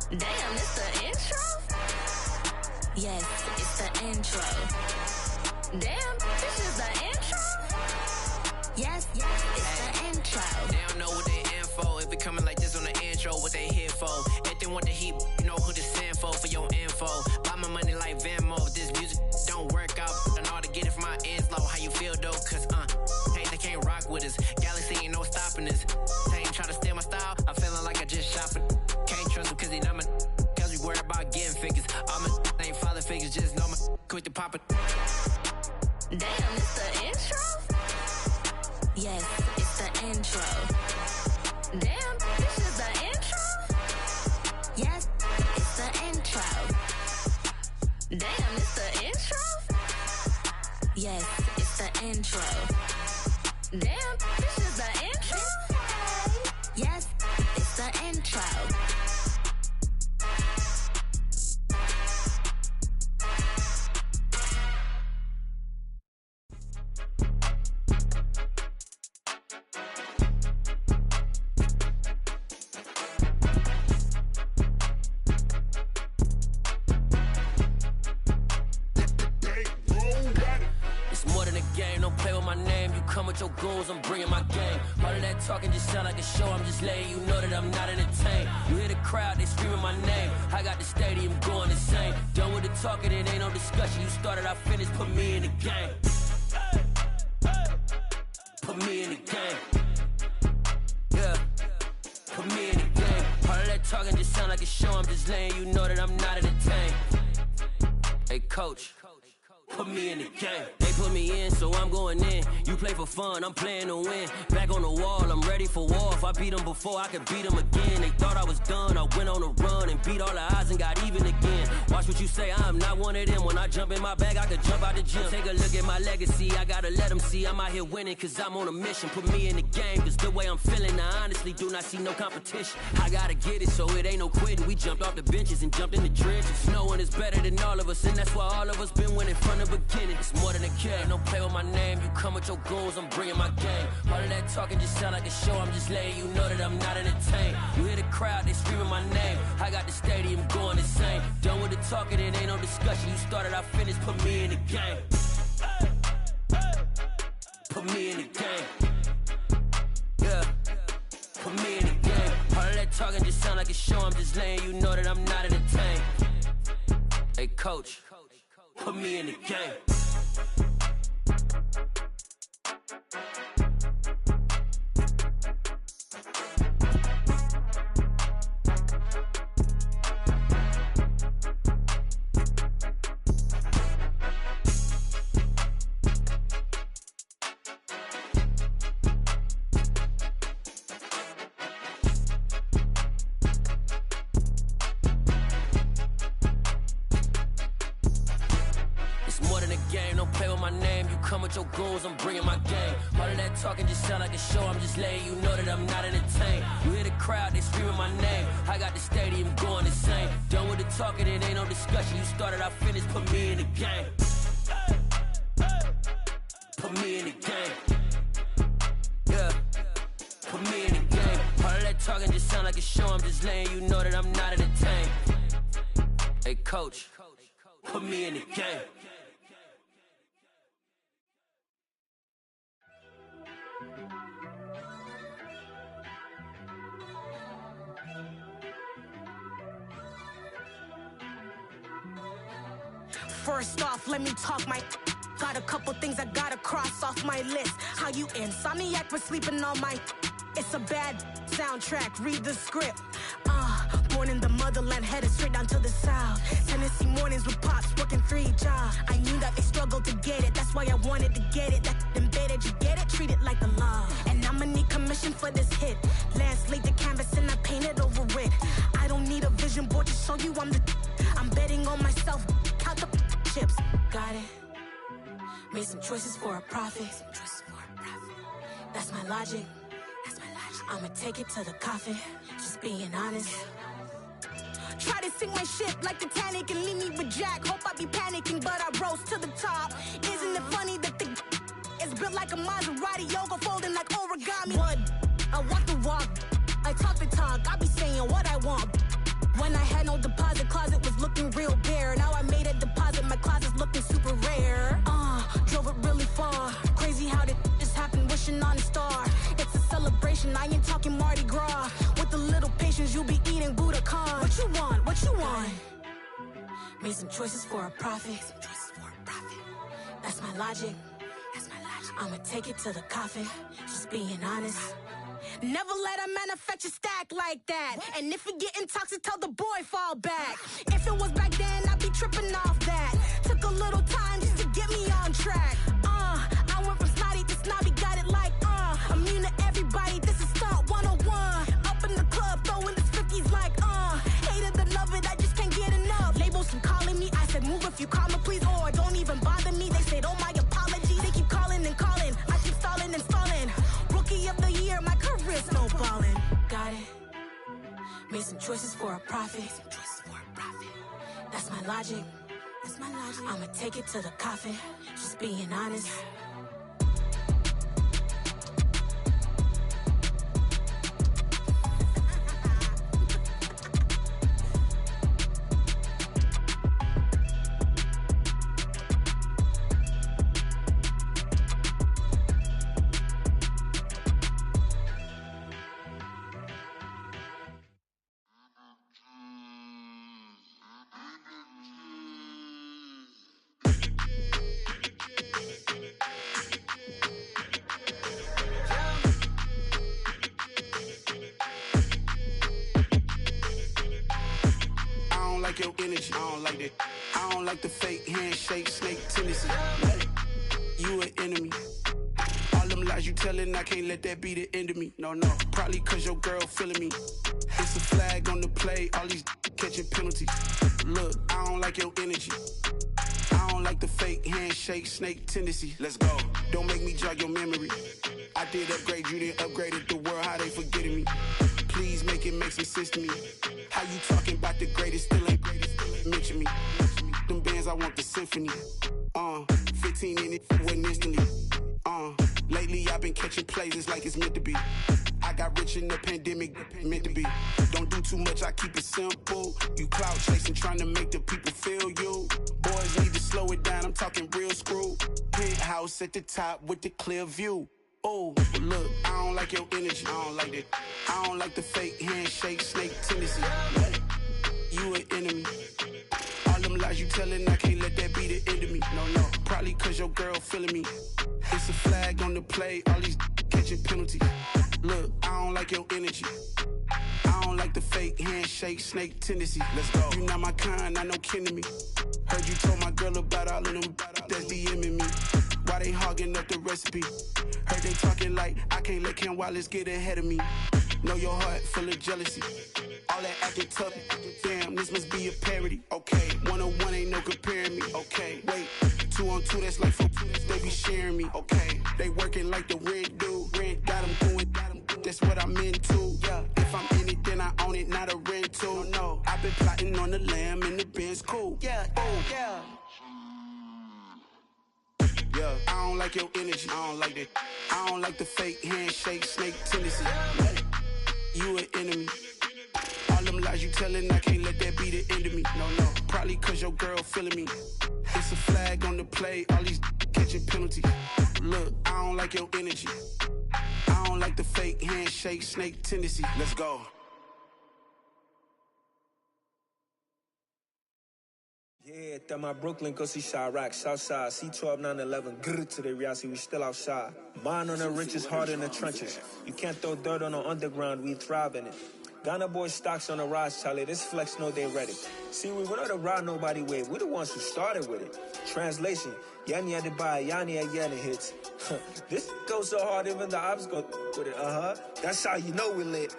Damn, it's the intro? Yes, it's the intro. Damn, this is the intro? Yes, it's the intro. They don't know what they in for. If it coming like this on the intro, what they here for? If they want the heat, you know who to send for your info. Buy my money like Venmo. If this music don't work out, I know how to get it from my ends low. How you feel though? Cause hey, they can't rock with us. Galaxy ain't no stopping us. They ain't try to steal my style. I'm feeling like I just shopping. Can't trust them cause they not my. Cause we worried about getting figures. All my ain't father figures, just know my quick to pop it. Damn, it's the intro? Yes, it's the intro. Damn, this is the intro? Yes, it's the intro. Damn, it's the intro? Yes, it's the intro. Damn, this is the intro? Yes, it's the intro. Your goons, I'm bringing my game. All of that talking just sound like a show. I'm just letting you know that I'm not entertained. You hear the crowd, they screaming my name. I got the stadium going insane. Done with the talking, it ain't no discussion. You started, I finished, put me in the game. Put me in the game. Yeah, put me in the game. All of that talking just sound like a show. I'm just letting you know that I'm not entertained. Hey, coach. Put me in the game. They put me in, so I'm going in. You play for fun, I'm playing to win. Back on the wall, I'm ready for war. If I beat them before, I could beat them again. They thought I was done, I went on a run and beat all the odds and got even again. Watch what you say, I'm not one of them. When I jump in my bag, I could jump out the gym. Take a look at my legacy, I gotta let them see I'm out here winning, cause I'm on a mission. Put me in the game, cause the way I'm feeling, I honestly do not see no competition. I gotta get it, so it ain't no quitting. We jumped off the benches and jumped in the trenches. No one is better than all of us, and that's why all of us been winning from the beginning. It's more than a game, don't play with my name. You come with your goons, I'm bringing my game. All of that talking just sound like a show. I'm just letting you know that I'm not entertained. You hear the crowd, they screaming my name. I got the stadium going insane. Done with the talking, it ain't no discussion. You started, I finished, put me in the game. Put me in the game. Yeah, put me in the game. All of that talking just sound like a show. I'm just letting you know that I'm not entertained. Hey, coach. Put me in the game. Your goons, I'm bringing my game. All of that talking just sound like a show. I'm just letting you know that I'm not entertained. You hear the crowd, they screaming my name. I got the stadium going insane. Done with the talking, it ain't no discussion. You started, I finished, put me in the game. Put me in the game. Yeah, put me in the game. All of that talking just sound like a show. I'm just letting you know that I'm not entertained. Hey, coach, put me in the game. First off, let me talk my. Got a couple things I gotta cross off my list. How you insomniac for sleeping on my. It's a bad soundtrack, read the script. Born in the motherland, headed straight down to the south. Tennis Messy mornings with pops, working 3 jobs. I knew that they struggled to get it. That's why I wanted to get it. That embedded, you get it? Treat it like the law. And I'ma need commission for this hit. Last laid the canvas and I painted over it. I don't need a vision board to show you I'm betting on myself. Count the chips. Got it. Made some choices for a profit. That's my logic. I'ma take it to the coffin. Just being honest. Try to sink my ship like Titanic and leave me with Jack. Hope I be panicking, but I rose to the top. Isn't it funny that the is built like a Maserati, yoga folding like origami? What? I walk the walk. I talk the talk. I be saying what I want. When I had no deposit, closet was looking real bare. Now I made a deposit, my closet's looking super rare. Drove it really far. Crazy how did this happen, wishing on a star. It's a celebration, I ain't talking Mardi Gras. With a little patience, you'll be eating Budokan. What you want? What you want? Made some choices for a profit. That's my logic. I'ma take it to the coffin. Just being honest. Never let a manufacture stack like that. And if it getting toxic, tell the boy fall back. If it was back then, I'd be tripping off that. Took a little time just to get me on track. I went from snotty to snobby, got it like immune to everybody, this is stunt 101. Up in the club, throwing the 50s like hate it, love it, I just can't get enough. Labels keep calling me, I said move if you call me please, or don't even bother me. They said oh my apologies, they keep calling and calling. I keep stalling and stalling. Rookie of the year, my career snowballing. Got it. Made some choices for a profit. That's my logic. I'ma take it to the coffin. Just being honest. Your energy, I don't like that. I don't like the fake handshake, snake tendency. You an enemy. All them lies you telling, I can't let that be the end of me. No, probably cause your girl feeling me. It's a flag on the play, all these catching penalties. Look, I don't like your energy. I don't like the fake handshake, snake tendency. Let's go. Don't make me jog your memory. I did upgrade you, then upgraded the world, how they forgetting me. Please make it make some sense to me. How you talking about the greatest, still ain't greatest, mention me. Them bands, I want the symphony. 15 in it, wasn't instantly. Lately I've been catching plays, it's like it's meant to be. I got rich in the pandemic, meant to be. Don't do too much, I keep it simple. You clout chasing, trying to make the people feel you. Boys need to slow it down, I'm talking real screw. Penthouse at the top with the clear view. Oh, look, I don't like your energy. I don't like that. I don't like the fake handshake, snake tendency. You an enemy. All them lies you telling, I can't let that be the end of me. No, probably cause your girl feeling me. It's a flag on the play, all these catching penalties. Look, I don't like your energy. I don't like the fake handshake, snake tendency. Let's go. You not my kind, not no kin to me. Heard you told my girl about all of them that's DMing me. Why they hogging up the recipe? Heard they talking like I can't let Ken Wallace get ahead of me. Know your heart full of jealousy. All that acting tough. Damn, this must be a parody. Okay, 101 ain't no comparing me. Okay, wait, 2 on 2 that's like 4 they be sharing me. Okay, they working like the rent do. Rent got them going. That's what I'm into. Yeah, if I'm in it, then I own it, not a rental. No, I've been plotting on the lamb and the Benz cool. Yeah, yeah. Yeah, I don't like your energy. I don't like that. I don't like the fake handshake, snake tendency. You an enemy. All them lies you telling, I can't let that be the end of me. No, probably cause your girl feeling me. It's a flag on the play, all these catching penalties. Look, I don't like your energy. I don't like the fake handshake, snake tendency. Let's go. Yeah, at my Brooklyn, go see Chirac, Southside, C12, 911, grrr to the reality, we still outside. Mine on the riches, hard in the trenches. You can't throw dirt on the underground, we thrive in it. Ghana boys stocks on the rise, Charlie. This flex know they ready. See, we were not to ride nobody with. We're the ones who started with it. Translation, Yanni had to buy Yanni at Yanni hits. This goes so hard, even the ops go with it. That's how you know we lit.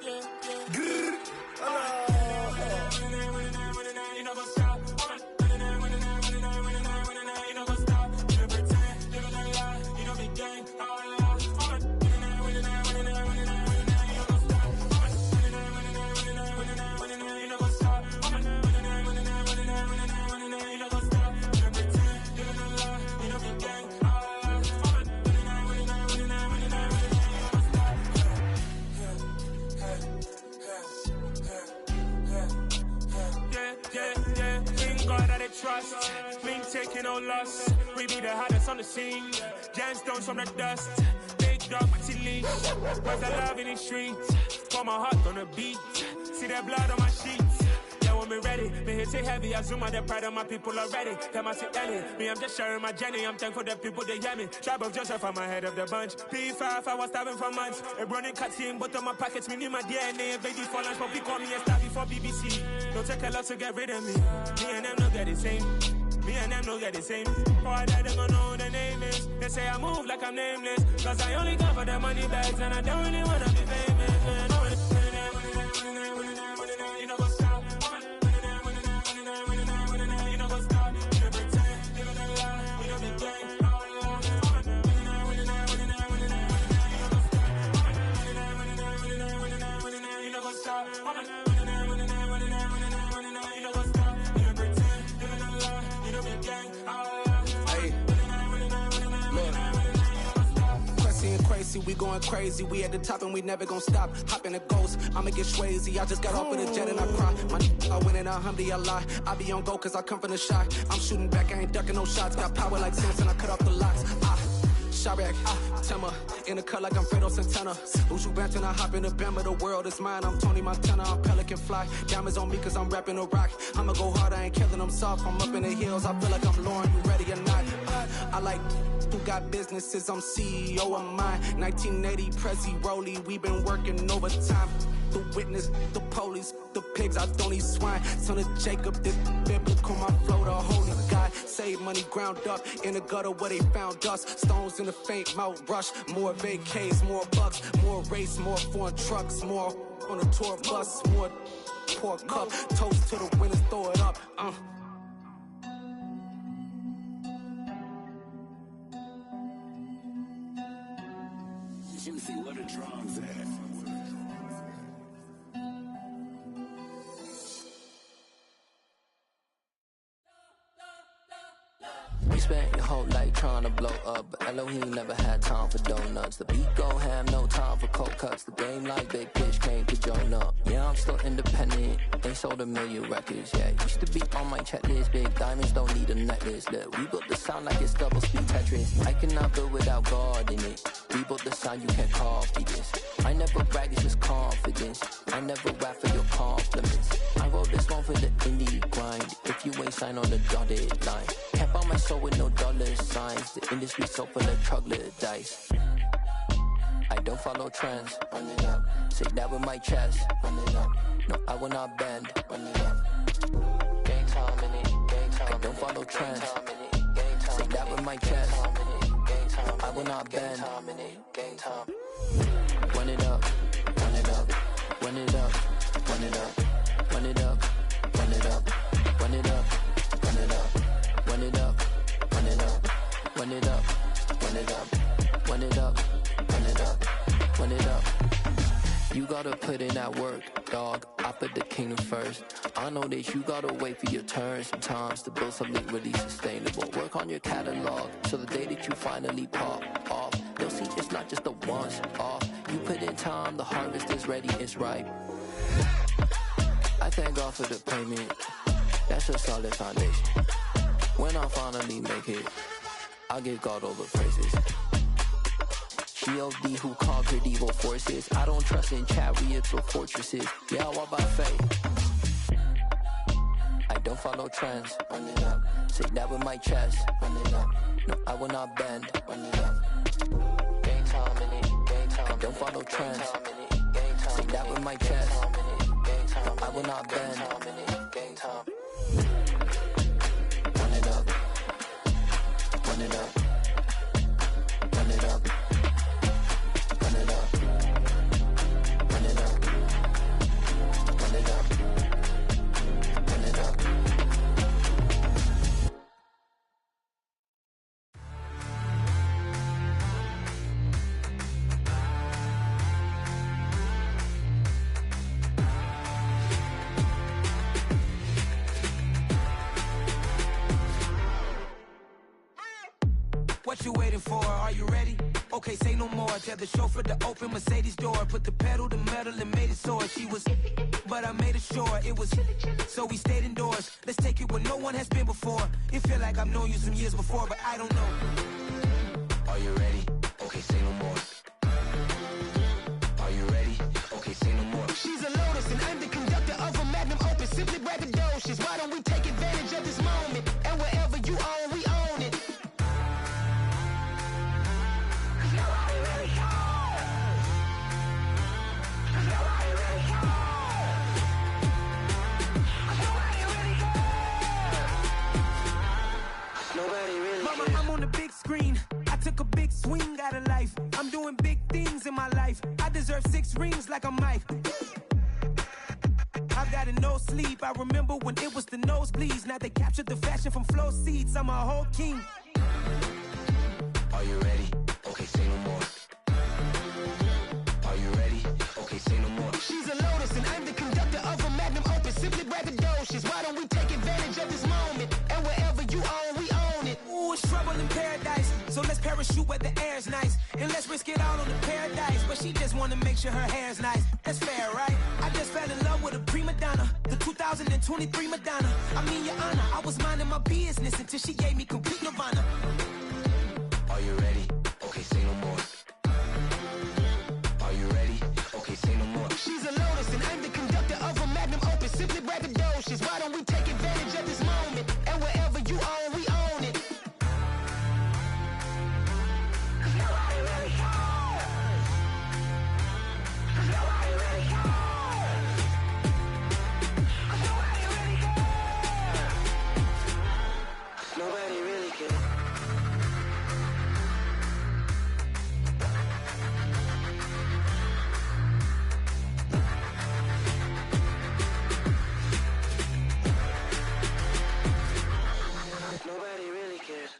Trust, we ain't taking no loss. We be the hottest on the scene. Gemstones from the dust. Big dog, pretty leash. Where's the love in the streets? Pour my heart on the beat. See that blood on my sheets. Yeah, when we ready, me hit it heavy. I zoom out the pride of my people already. Tell my sit Ellie, me I'm just sharing my journey. I'm thankful that people they hear me. Tribe of Joseph, I'm ahead of the bunch. P5, I was starving for months. A running cutscene, but on my pockets, me need my DNA. Baby for lunch, but call me a star before BBC. Don't take a lot to get rid of me. Me and them no get the same. Me and them no get the same. Boy, they don't know who the name is. They say I move like I'm nameless. Cause I only come for the money bags and I don't really wanna be famous, man. You know what's up? You know what's up? You pretend, live in a lie. You know the game. You know what's up? We going crazy, we at the top and we never gonna stop. Hop in a ghost, I'ma get swayzy. I just got off with a jet and I cry. My I win in a Humvee, I lie. I be on go cause I come from the shot. I'm shooting back, I ain't ducking no shots. Got power like Samson, I cut off the locks. Chirac, Timmer, in the cut like I'm Fredo Santana. Uju Banton, I hop in the Bama, the world is mine. I'm Tony Montana, I'm Pelican Fly. Diamonds on me cause I'm rapping a rock. I'ma go hard, I ain't killing them soft. I'm up in the hills, I feel like I'm Lauren, you ready or not? I like who got businesses, I'm CEO of mine. 1980, Prezi Rolly, we been working overtime. The witness, the police, the pigs, I don't eat swine. Son of Jacob, this biblical, my flow, the holy God. Save money ground up in the gutter where they found us. Stones in the faint mouth rush. More vacays, more bucks, more race, more foreign trucks, more on a tour bus, more pour cup. Toast to the winners, throw it up. Juicy, where the drums at? We spent your whole life trying to blow up, but Elohim never had time for donuts. The beat go ham, no time for cold cuts. The game like Big Pitch came to join up. Yeah, I'm still independent, they sold 1 million records. Yeah, used to be on my checklist. Big diamonds don't need a necklace. Look, we built the sound like it's double speed Tetris. I cannot build without God in it. We built the sound, you can't copy this. I never brag, it's just confidence. I never rap for your compliments. I wrote this one for the indie grind. If you ain't signed on the dotted line, can't buy my soul with no dollar signs. The industry so full of troglodytes. I don't follow trends. Run it up. Say that with my chest. Run it up. No, I will not bend. Run it up. Gang time in it. Gang time. I don't follow trends. Say that with my chest. I will not bend. Gang time. Run it up. Run it up. Run it up. Run it up. Run it up. Run it up. Run it up. Run it up. Run it up. Run it up. Run it up. Run it up. Run it up. Run it up. Run it up. You gotta put in that work, dog. I put the kingdom first. I know that you gotta wait for your turn sometimes to build something really sustainable. Work on your catalog so the day that you finally pop off, they'll see it's not just a once off. You put in time, the harvest is ready, it's ripe. I thank God for the payment. That's a solid foundation. When I finally make it, I'll give God all the praises. G.O.D. who conquered evil forces. I don't trust in chariots or fortresses. Yeah, I walk by faith. I don't follow trends. Run it up. Say that with my chest. Run it up. No, I will not bend. Run it up. Gang time in it. Gang time. I don't follow trends. Say that with my chest. time. I will not bend. Game time. Run it up. Run it up. Run it up. Run it up. Run it up. Run it up. Run it up. What you waiting for? Are you ready? Okay, say no more. Tell the chauffeur to open Mercedes door. Put the pedal to metal and made it soar. She was, but I made it sure it was. So we stayed indoors. Let's take it where no one has been before. It feel like I've known you some years before, but I don't know. Are you ready? Okay, say no more. Are you ready? Okay, say no more. She's a Lotus and I'm the conductor of a magnum opus. Simply braggadocious. Why don't we take advantage of this moment? And wherever you own, we own it. Mama, I'm on the big screen. I took a big swing out of life. I'm doing big things in my life. I deserve 6 rings like I'm Mike. I've got no sleep. I remember when it was the nosebleeds. Now they captured the fashion from flow seats. I'm a whole king. Are you ready? Okay, say no more. Are you ready? Okay, say no more. She's a Lotus and I'm the conductor of a magnum opus. Simply braggadocious. Why don't we take advantage of this moment? And wherever you own, we own it. Ooh, it's trouble in paradise. So let's parachute where the air's nice. And let's risk it all on the paradise. But she just wanna make sure her hair's nice. That's fair, right? I just fell in love with a prima donna. The 2023 Madonna. I mean, your honor, I was minding my business until she gave me complete nirvana. Are you ready? Okay, say no more. Are you ready? Okay, say no more. She's a Lotus and I'm the conductor of a magnum opus. Simply braggadocious. Why don't we take advantage of this moment? And wherever you own, we own it. Nobody really cares. Nobody really cares. Nobody really cares. Nobody really cares. Nobody really cares.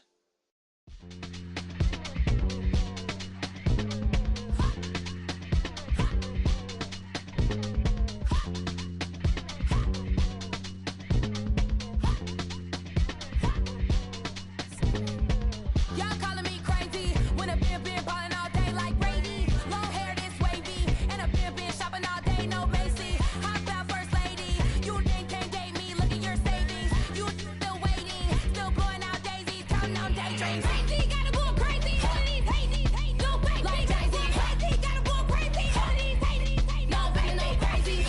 Y'all calling me crazy when a been ballin' all day like Brady. Long hair this wavy, and a been shopping all day, no Macy. Hop out first lady, you think can't date me? Look at your savings, you still waiting, still blowing out daisies, counting on daydreams. Crazy, gotta go crazy. All of these hating, no crazy. Like crazy, crazy, gotta go crazy. All of these hating, no crazy, no crazy.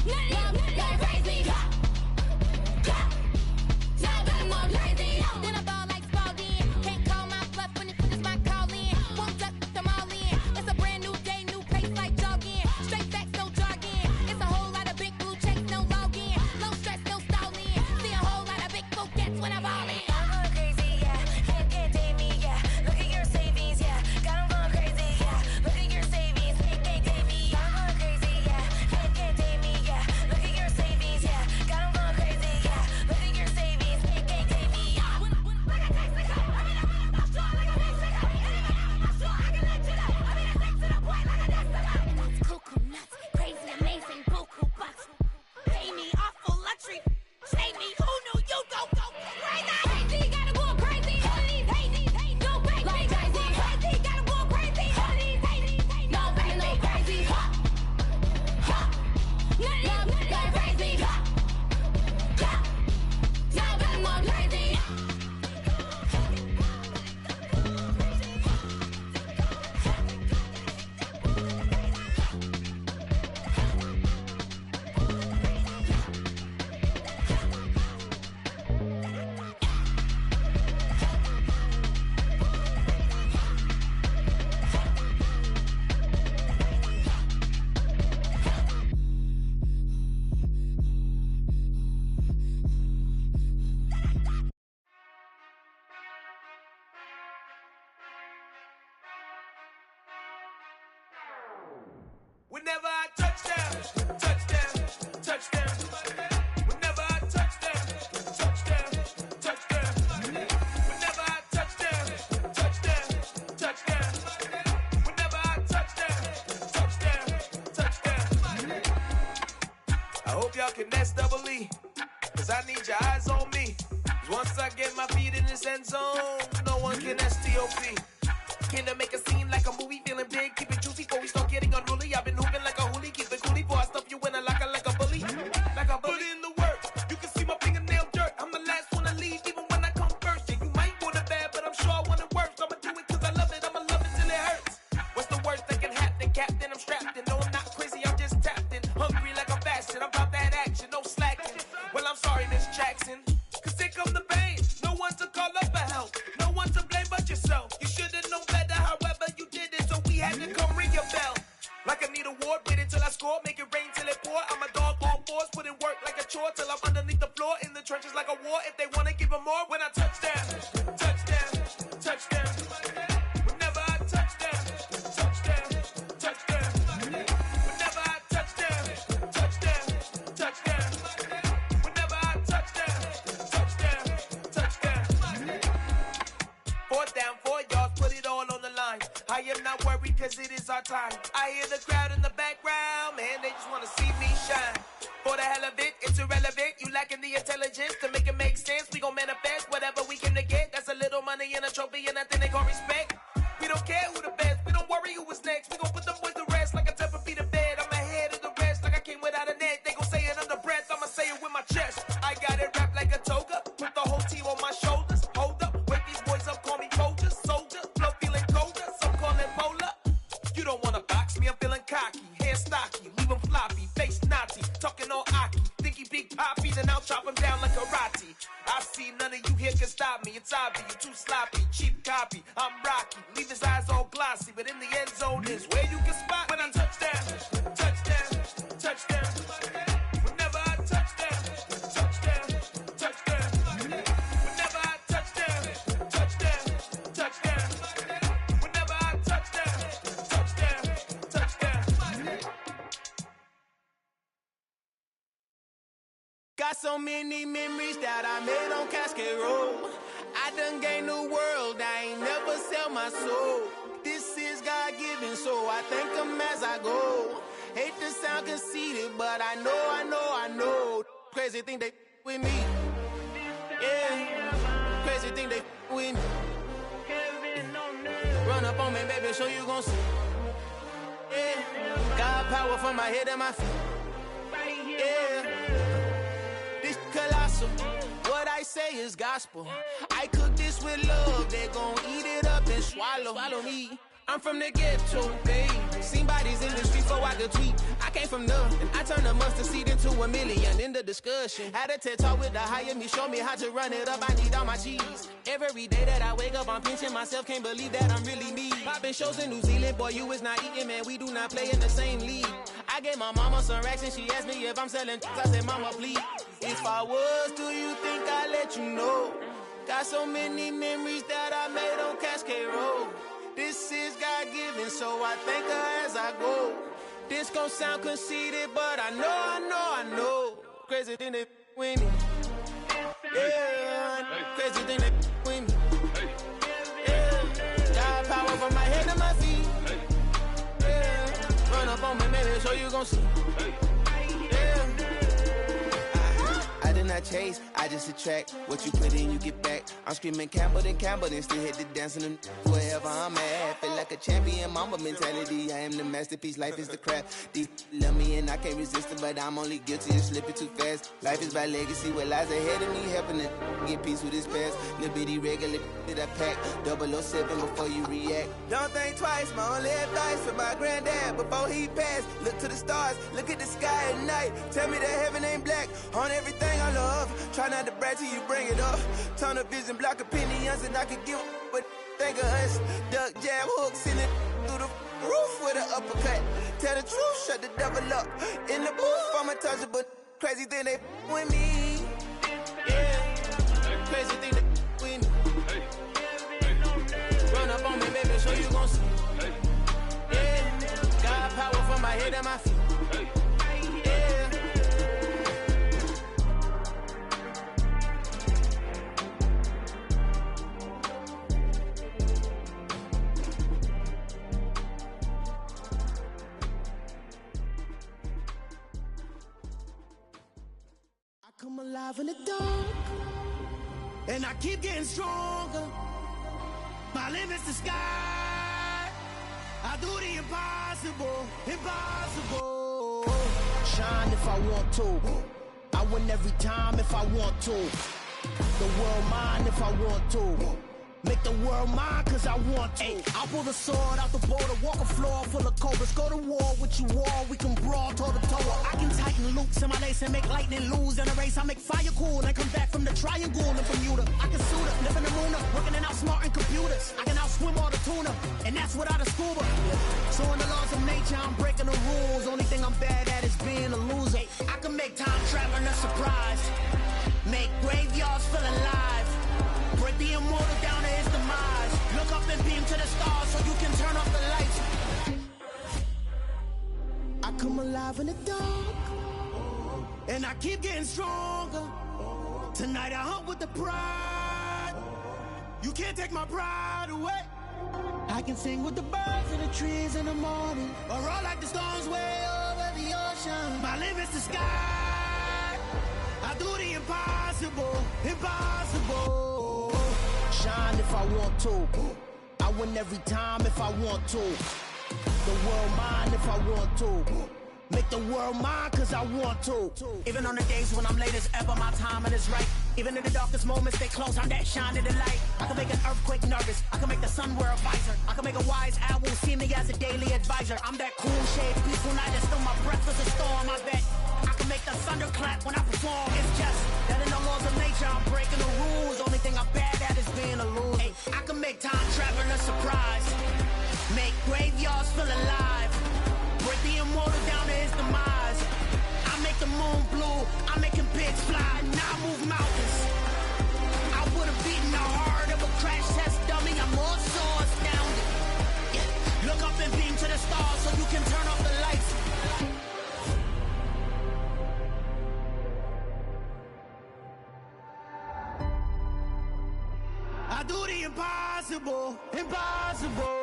None of these go crazy. Now I'm more crazy. Then I ball like Spalding. Can't call my bluff when it's my calling. Won't duck them all in. It's a brand new day, new pace like jogging. Straight facts, no jargon. It's a whole lot of big blue checks, no login. Low stress, no stalling. See a whole lot of big bouquets when I ball in. I'm going crazy, yeah. Can't date me, yeah. Look at your savings, yeah. Got 'em going crazy, yeah. Look at your savings, can't date me. I'm going crazy, yeah. Can't date me, yeah. Look at your savings, yeah. Got 'em going crazy, yeah. Look at your savings, can't date me. Cuckoo nuts, crazy, amazing, buku bucks. Pay me awful luxury. Say me, who knew you go crazy? Crazy, gotta go crazy. All of these hating, go crazy. Like crazy, crazy, gotta go crazy. All of these hating, no crazy, no crazy. None of these go crazy. Now I'm more crazy. hope y'all can nest double E, cause I need your eyes on me. Cause once I get my feet in this end zone, no one can STOP. Can to make a scene like a movie, feeling big, keep it juicy before we start getting unruly. I've been hooping like a hoolie, keep it coolie before I stuff you in a locker like a bully. Like a bully. Put in the work, you can see my fingernail dirt. I'm the last one to leave, even when I come first. Yeah, you might want it bad, but I'm sure I want it worse. I'ma do it cause I love it, I'ma love it till it hurts. What's the worst that can happen, Captain? I'm strapped in, no I'm not crazy, I'm just tapped in. Hungry like a bastard, I'm about that action, no slacking. Well, I'm sorry, Miss Jackson, cause here come the pain. No one to call up for help, no one to blame but yourself. You should've known better, however you did it, so we had to come ring your bell. Like I need a ward, wait until I score, make it rain till it pour. I'm a dog on fours, put in work like a chore till I'm underneath the floor, in the trenches like a war. If they wanna give them more, when I touch down, touchdown, touchdown. Whenever I touch down, touchdown, touchdown. Whenever I touch down, touchdown, touchdown. Whenever I touch down, touchdown, touchdown. 4th down, 4 yards, put it all on the line. I am not worried cause it is our time. I hear the crowd in the background, man, they just wanna see me shine. For the hell of it, it's irrelevant. You lacking the intelligence to make it make sense. We gon' manifest whatever we came to get. That's a little money and a trophy and nothing they gon' respect. We don't care who the best, we don't worry who was next. We gon' put them boys to rest like a Tempur to bed. I'm ahead of the rest like I came without a net. They gon' say it under breath, I'ma say it with my chest. I got it wrapped like a toga, put the whole team on my shoulders. Hold up, wake these boys up, call me Folger, soldier. Flow feeling colder, some call it polar. You don't wanna box me, I'm feeling cocky. Hair stocky, leave him floppy, face Nazi. Talking all Aki, think he big poppy, then I'll chop him down like karate. I see none of you here can stop me. It's obvious, you too sloppy, cheap copy. I'm Rocky, leave his eyes all glossy, but in the end zone is where you can spot when I touch down, touchdown, touchdown. Whenever I touch down, touchdown, touchdown. Whenever I touch down, touchdown, touchdown. Whenever I touch down, touchdown, touchdown. Got so many memories that I made on Cascade Road. I done gained the world, I ain't never sell my soul. This is God-given, so I thank him as I go. Hate to sound conceited, but I know. Crazy thing they with me. Yeah, crazy thing they with me. Run up on me, baby, show you gon' see. Yeah, God power from my head and my feet. Yeah. This colossal, what I say is gospel. I cook this with love, they gon' eat it up and swallow me. I'm from the ghetto, babe. Seen bodies in the streets so I could tweet. I came from nothing, I turned a mustard seed into a million. In the discussion, had a TED talk with the higher me, show me how to run it up. I need all my cheese. Every day that I wake up, I'm pinching myself. Can't believe that I'm really me. Popping shows in New Zealand, boy, you is not eating, man. We do not play in the same league. I gave my mama some racks and she asked me if I'm selling. I said, mama, please. If I was, do you think I'd let you know? Got so many memories that I made on Cascade Road. This is God-given, so I thank her as I go. This gon' sound conceited, but I know. Crazy thing they with me. Yeah, crazy thing they with me. Yeah, got power from my head to my feet. Yeah, run up on me, maybe so you gon' see. Yeah. I did not chase, I just attract. What you put in, you get back. I'm screaming Campbell, then still hit the dancing and wherever I'm at. Feel like a champion, mama mentality. I am the masterpiece, life is the crap. These love me and I can't resist it, but I'm only guilty of slipping too fast. Life is by legacy, what lies ahead of me, helping to get peace with this past. Little bitty regular that I pack, 007 before you react. Don't think twice, my only advice for my granddad before he passed. Look to the stars, look at the sky at night. Tell me that heaven ain't black on everything I love. Try not to brag till you bring it up. Tunnel vision, block opinions, and I could give but think of us. Duck, jab, hook, send it through the roof with an uppercut. Tell the truth, shut the devil up. In the booth, I'm untouchable. Crazy thing they with me. Yeah, crazy thing they with me. Run up on me, baby, so you gon' see. Yeah, got power from my head and my feet. Yeah. alive in the dark, and I keep getting stronger. My limit's the sky. I do the impossible, impossible. Shine if I want to. I win every time if I want to. The world mine if I want to. Make the world mine cause I want to. I'll pull the sword out the border, walk a floor full of cobras. Go to war with you all, we can brawl toe to toe. I can tighten loops in my lace and make lightning lose in a race. I make fire cool and come back from the triangle in Bermuda. I can suit up, live in the moon up, working and outsmarting computers. I can outswim all the tuna, and that's without a scuba. So in the laws of nature, I'm breaking the rules. Only thing I'm bad at is being a loser. I can make time traveling a surprise, make graveyards feel alive, break the immortal down to his demise. Look up and beam to the stars so you can turn off the lights. I come alive in the dark, and I keep getting stronger. Tonight I hunt with the pride. You can't take my pride away. I can sing with the birds and the trees in the morning, or roll like the storms way over the ocean. My limit's the sky. I do the impossible, impossible. Shine if I want to. I win every time if I want to. The world mine if I want to. Make the world mine cause I want to. Even on the days when I'm late as ever, my timing is right. Even in the darkest moments, stay close, I'm that shine in the light. I can make an earthquake nervous, I can make the sun wear a visor. I can make a wise owl see me as a daily advisor. I'm that cool shade, peaceful night, and still my breath is a storm, I bet. I can make the thunder clap when I perform. It's just that in the laws of nature, I'm breaking the rules. Only thing I'm bad at is being a loser. Hey, I can make time traveling a surprise, make graveyards feel alive, break the immortal down to his demise. I make the moon blue, I'm making pigs fly, now I move mountains. I would've beaten the heart of a crash test dummy, I'm more so astounded. Yeah. Look up and beam to the stars so you can turn off the lights. I do the impossible, impossible.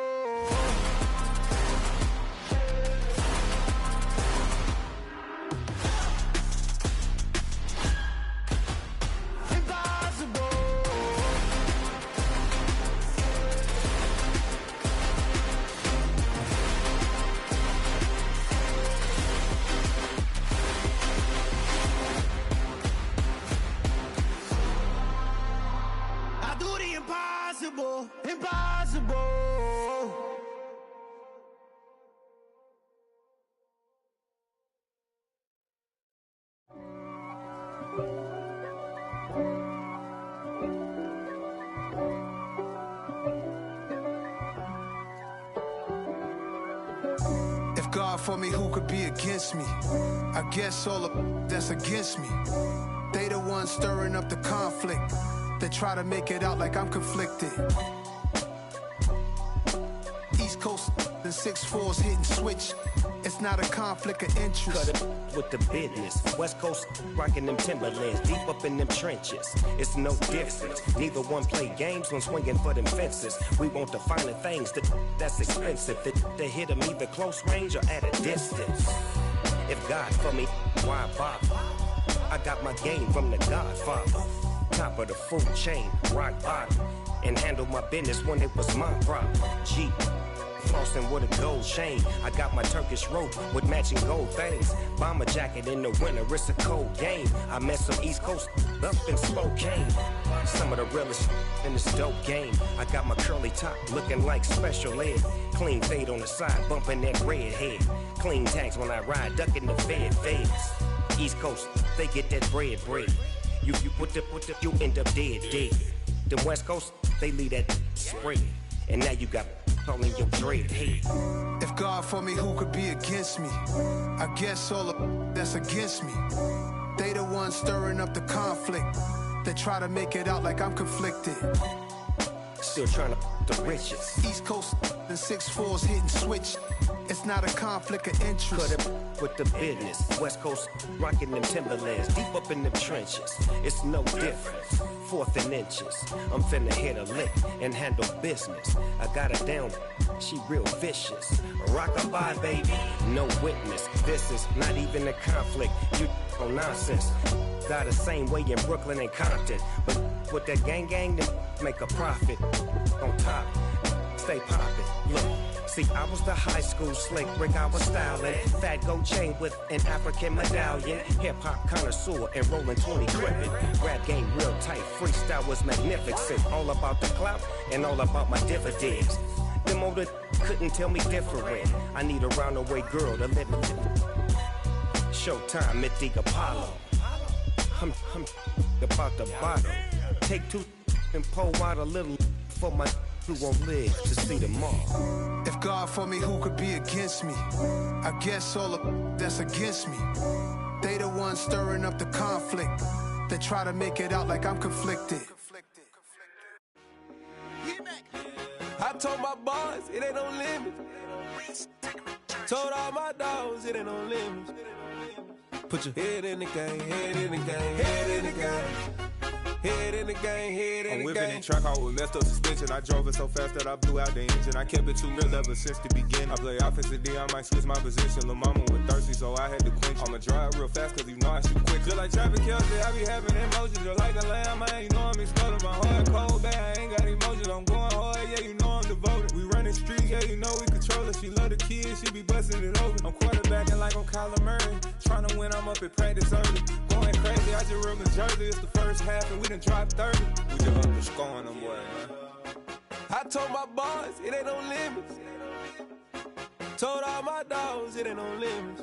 Impossible, impossible. If God for me, who could be against me? I guess all of that's against me. They the ones stirring up the conflict. They try to make it out like I'm conflicted. East Coast and 6'4's hitting switch. It's not a conflict of interest. Cut it with the business. West Coast rocking them Timberlands, deep up in them trenches. It's no difference. Neither one play games when swinging for them fences. We want the finer things that's expensive. That hit them either close range or at a distance. If God for me, why bother? I got my game from the Godfather. Top of the food chain, rock bottom, and handle my business when it was my problem. Jeep, flossing with a gold chain. I got my Turkish rope with matching gold things. Bomber jacket in the winter, it's a cold game. I met some East Coast up in Spokane. Some of the realest in this dope game. I got my curly top looking like special ed. Clean fade on the side, bumping that red head. Clean tags when I ride, ducking the feds. East Coast, they get that bread. You you end up dead. The West Coast, they leave that spread. And now you got all in your dread head. If God for me, who could be against me? I guess all of that's against me. They the ones stirring up the conflict. They try to make it out like I'm conflicted. Still trying to the riches. East Coast and 6'4's hitting switch. It's not a conflict of interest. Cut it with the business. West Coast rocking them Timberlands, deep up in them trenches. It's no difference. 4th and inches. I'm finna hit a lick and handle business. I got her down, she real vicious. Rock-a-bye, baby, no witness. This is not even a conflict. You on nonsense. Got the same way in Brooklyn and Compton. But with that gang, then make a profit. On top, stay poppin'. Look, see, I was the high school slick Rick, I was styling. Fat gold chain with an African medallion. Hip-hop connoisseur and rolling 20 crippin'. Rap game real tight, freestyle was magnificent. All about the clout and all about my dividends. Them older couldn't tell me different. I need a roundaway girl to let me Showtime at the Apollo. I'm about the bottle. Take two and pour out a little for my who won't live to see them all. If God for me, who could be against me? I guess all the that's against me. They the ones stirring up the conflict. They try to make it out like I'm conflicted. I told my boys it ain't no limit. Told all my dogs it ain't no limit. Put your head in the game, head in the game, head in the game. Head in the game, head in the game. I'm whipping in track out with messed up suspension. I drove it so fast that I blew out the engine. I kept it too real ever since the beginning. I play offensive D, I might switch my position. Lil' mama was thirsty, so I had to quench. I'ma drive real fast, cause you know I shoot quick. Just like traffic Kelsey, I be having emotions. Just like a lamb, man, you know I'm exploding. My heart cold, bad, I ain't got emotions. I'm going hard, yeah, you know I'm devoted. We running streets, yeah, you know we control it. She love the kids, she be busting it over. I'm quarterbacking like I'm Kyler Murray. Trying to win, I'm up at practice early. Going crazy, I just real Jersey. It's the first half and we done dropped 30. We just underscoring them, boy, man. I told my boys it ain't no limits. Told all my dogs it ain't no limits.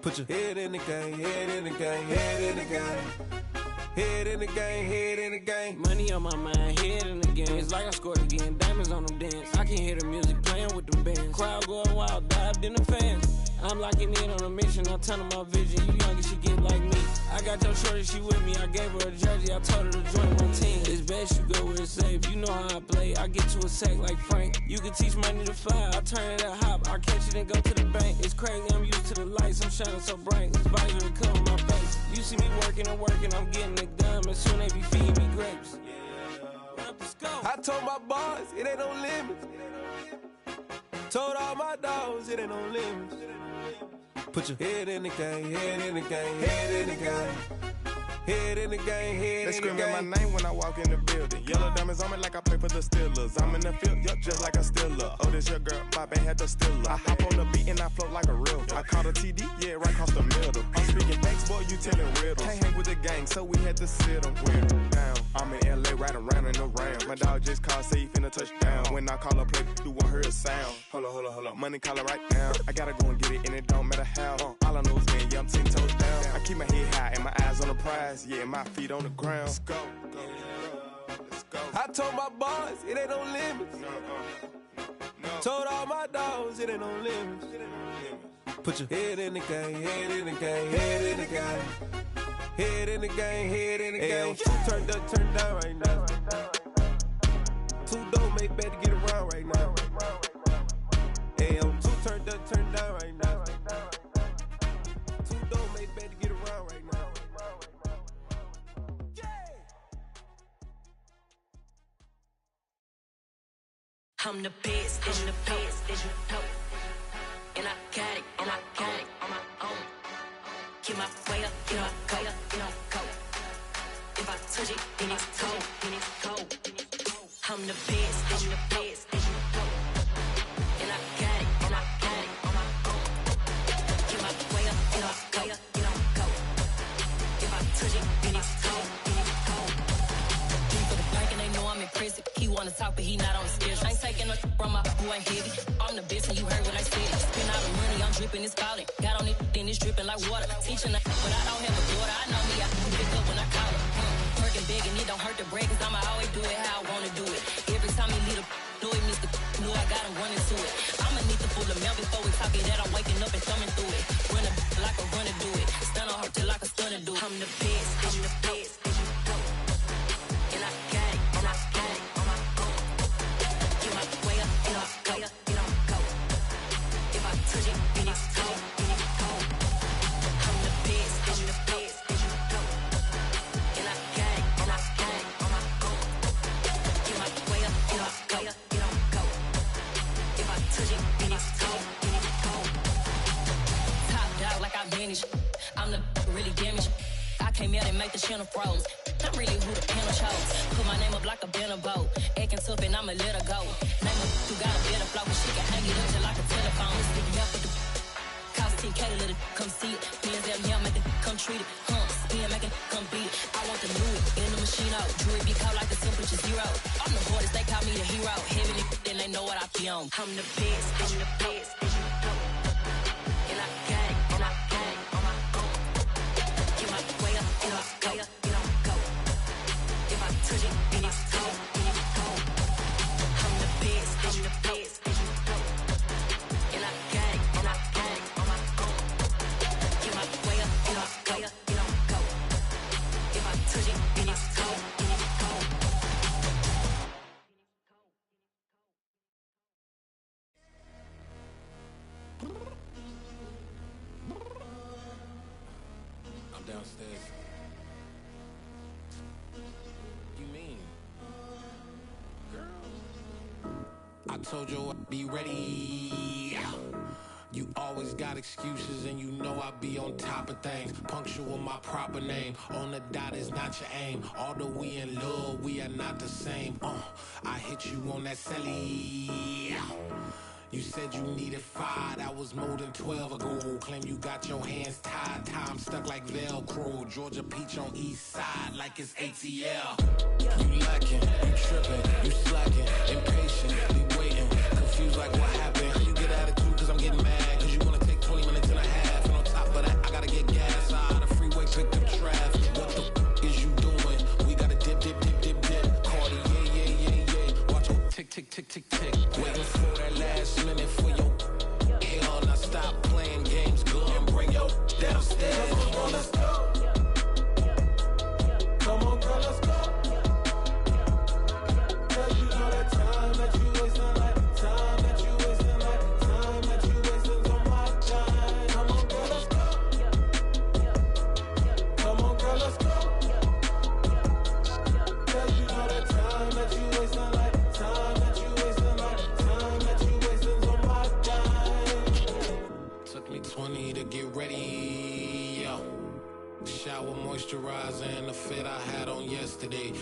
Put your head in the game, head in the game, head in the game. Head in the game, head in the game. Money on my mind, head in the game. It's like I scored again, diamonds on them dance. I can hear the music playing with them bands. Crowd going wild, dived in the fans. I'm locking in on a mission, I tell her my vision. You young and she get like me. I got your shorty, she with me. I gave her a jersey, I told her to join my team. It's best you go where it's safe. You know how I play. I get to a sack like Frank. You can teach money to fly. I turn it a hop. I catch it and go to the bank. It's crazy, I'm used to the lights. I'm shining so bright. This visor will cover my face. You see me working and working. I'm getting it done. And soon they be feeding me grapes. I told my boys it ain't no limits. Told all my dogs it ain't no limits. Put your head in the game, head in the game, head in the game. Head in the game, head in the game. They screaming my name when I walk in the building. Yellow diamonds on me like I play for the Steelers. I'm in the field, yup, just like a Steeler. Oh, this your girl, my band had the Steeler. I hop on the beat and I float like a real. I caught a TD, yeah, right across the middle. I'm speaking thanks, boy, you telling riddles. Can't hang with the gang, so we had to sit them down. I'm in LA, riding around in the round. My dog just called, say he finna touchdown. When I call a play, you won't hear a sound. Hold up, money calling right now. I gotta go and get it, and it don't matter how. All I know is man, yeah, I'm 10 toes down. I keep my head high and my eyes on the prize. Yeah, my feet on the ground. Let's go. Let's go. I told my boys it ain't no limits. Told all my dogs it ain't no limits. Put your head in the game, head in the game, head in the game. Head in the game, head in the game. Turned up, turned down right now. Too dope, make better get around right now. Hey, I'm too turned up, turned down right now. Too dope, make better get around right now. I'm the best, I'm the best, as you know. And I got it, and I got it on my own. Get my way up, get my go, get my go. If I touch it, then it's cold, then it's cold. I'm the best, I'm the best, as you know. And I got it, and I got it on my own. Get my way up, get my go, get my go. If I touch it, then it's cold, then it's cold. He for the bank and they know I'm in prison. He wanna talk, but he not on the schedule. I ain't taking no from my boy heavy. I'm the best and you heard what I said. Spend all the money, I'm dripping, it's falling. Got on it, then it's dripping like water. Teaching but I don't have a daughter. I know me, I can pick up when I call her. Working big and it don't hurt to break, cause I'ma always do it how I wanna do it. Every time he lead a do it, Mr. Knew I got him running to it. I'ma need to pull the mail before we talk it that I'm waking up and thumbing through it. Run a like a runner do it. Stun on her till like a stunner do it. I'm the best, I'm the best, as you know. And I got it, and I got it on my own. Get my way up, and I go, and I go. If I touch it, then it's cold, then it's cold. I'm the best, I'm the best, as you know. And I got it, and I got it on my own. Get my way up, and I go, and I go. If I touch it, then it's cold, then it's cold. Top dog like I manage. I'm the really damage. I came out and make the channel froze. I'm really who the panel chose. Put my name up like a banner boat. Acting tough and I'ma let her go. Name her who got a better flow, but she can hang it up just like a telephone. Speaking up with the cost 10K to let it come see it. Me and them here make it come treat it. Spin make it come beat it. I want the new in the machine out. Jewelry be called like the temperature 0. I'm the hardest, they call me the hero. Heaven then they know what I be on. I'm the best, I'm the best, and you know. And I gang, on my own. Get my way up, and I go, and I go. If I touch it, then it's cold, then it's cold. I'm the best, I'm the best, and you know. And I gang, on my own. Get my way up, and I go, and I go. If I touch it, then it's cold, then it's cold. I'm downstairs. You mean? Girl. I told you I'd be ready. You always got excuses and you know I be on top of things. Punctual my proper name. On the dot is not your aim. Although we in love, we are not the same. I hit you on that celly. You said you needed 5, that was more than 12 ago. Claim you got your hands tied, time stuck like Velcro. Georgia Peach on east side like it's ATL. You lacking, you tripping, you slacking, impatient, waiting, confused like what happened. You get attitude cause I'm getting mad, cause you wanna take 20 minutes and a half. And on top of that, I gotta get gas out of the freeway, picked up traffic. What the f is you doing? We gotta dip. Cardi, yeah. Watch your tick.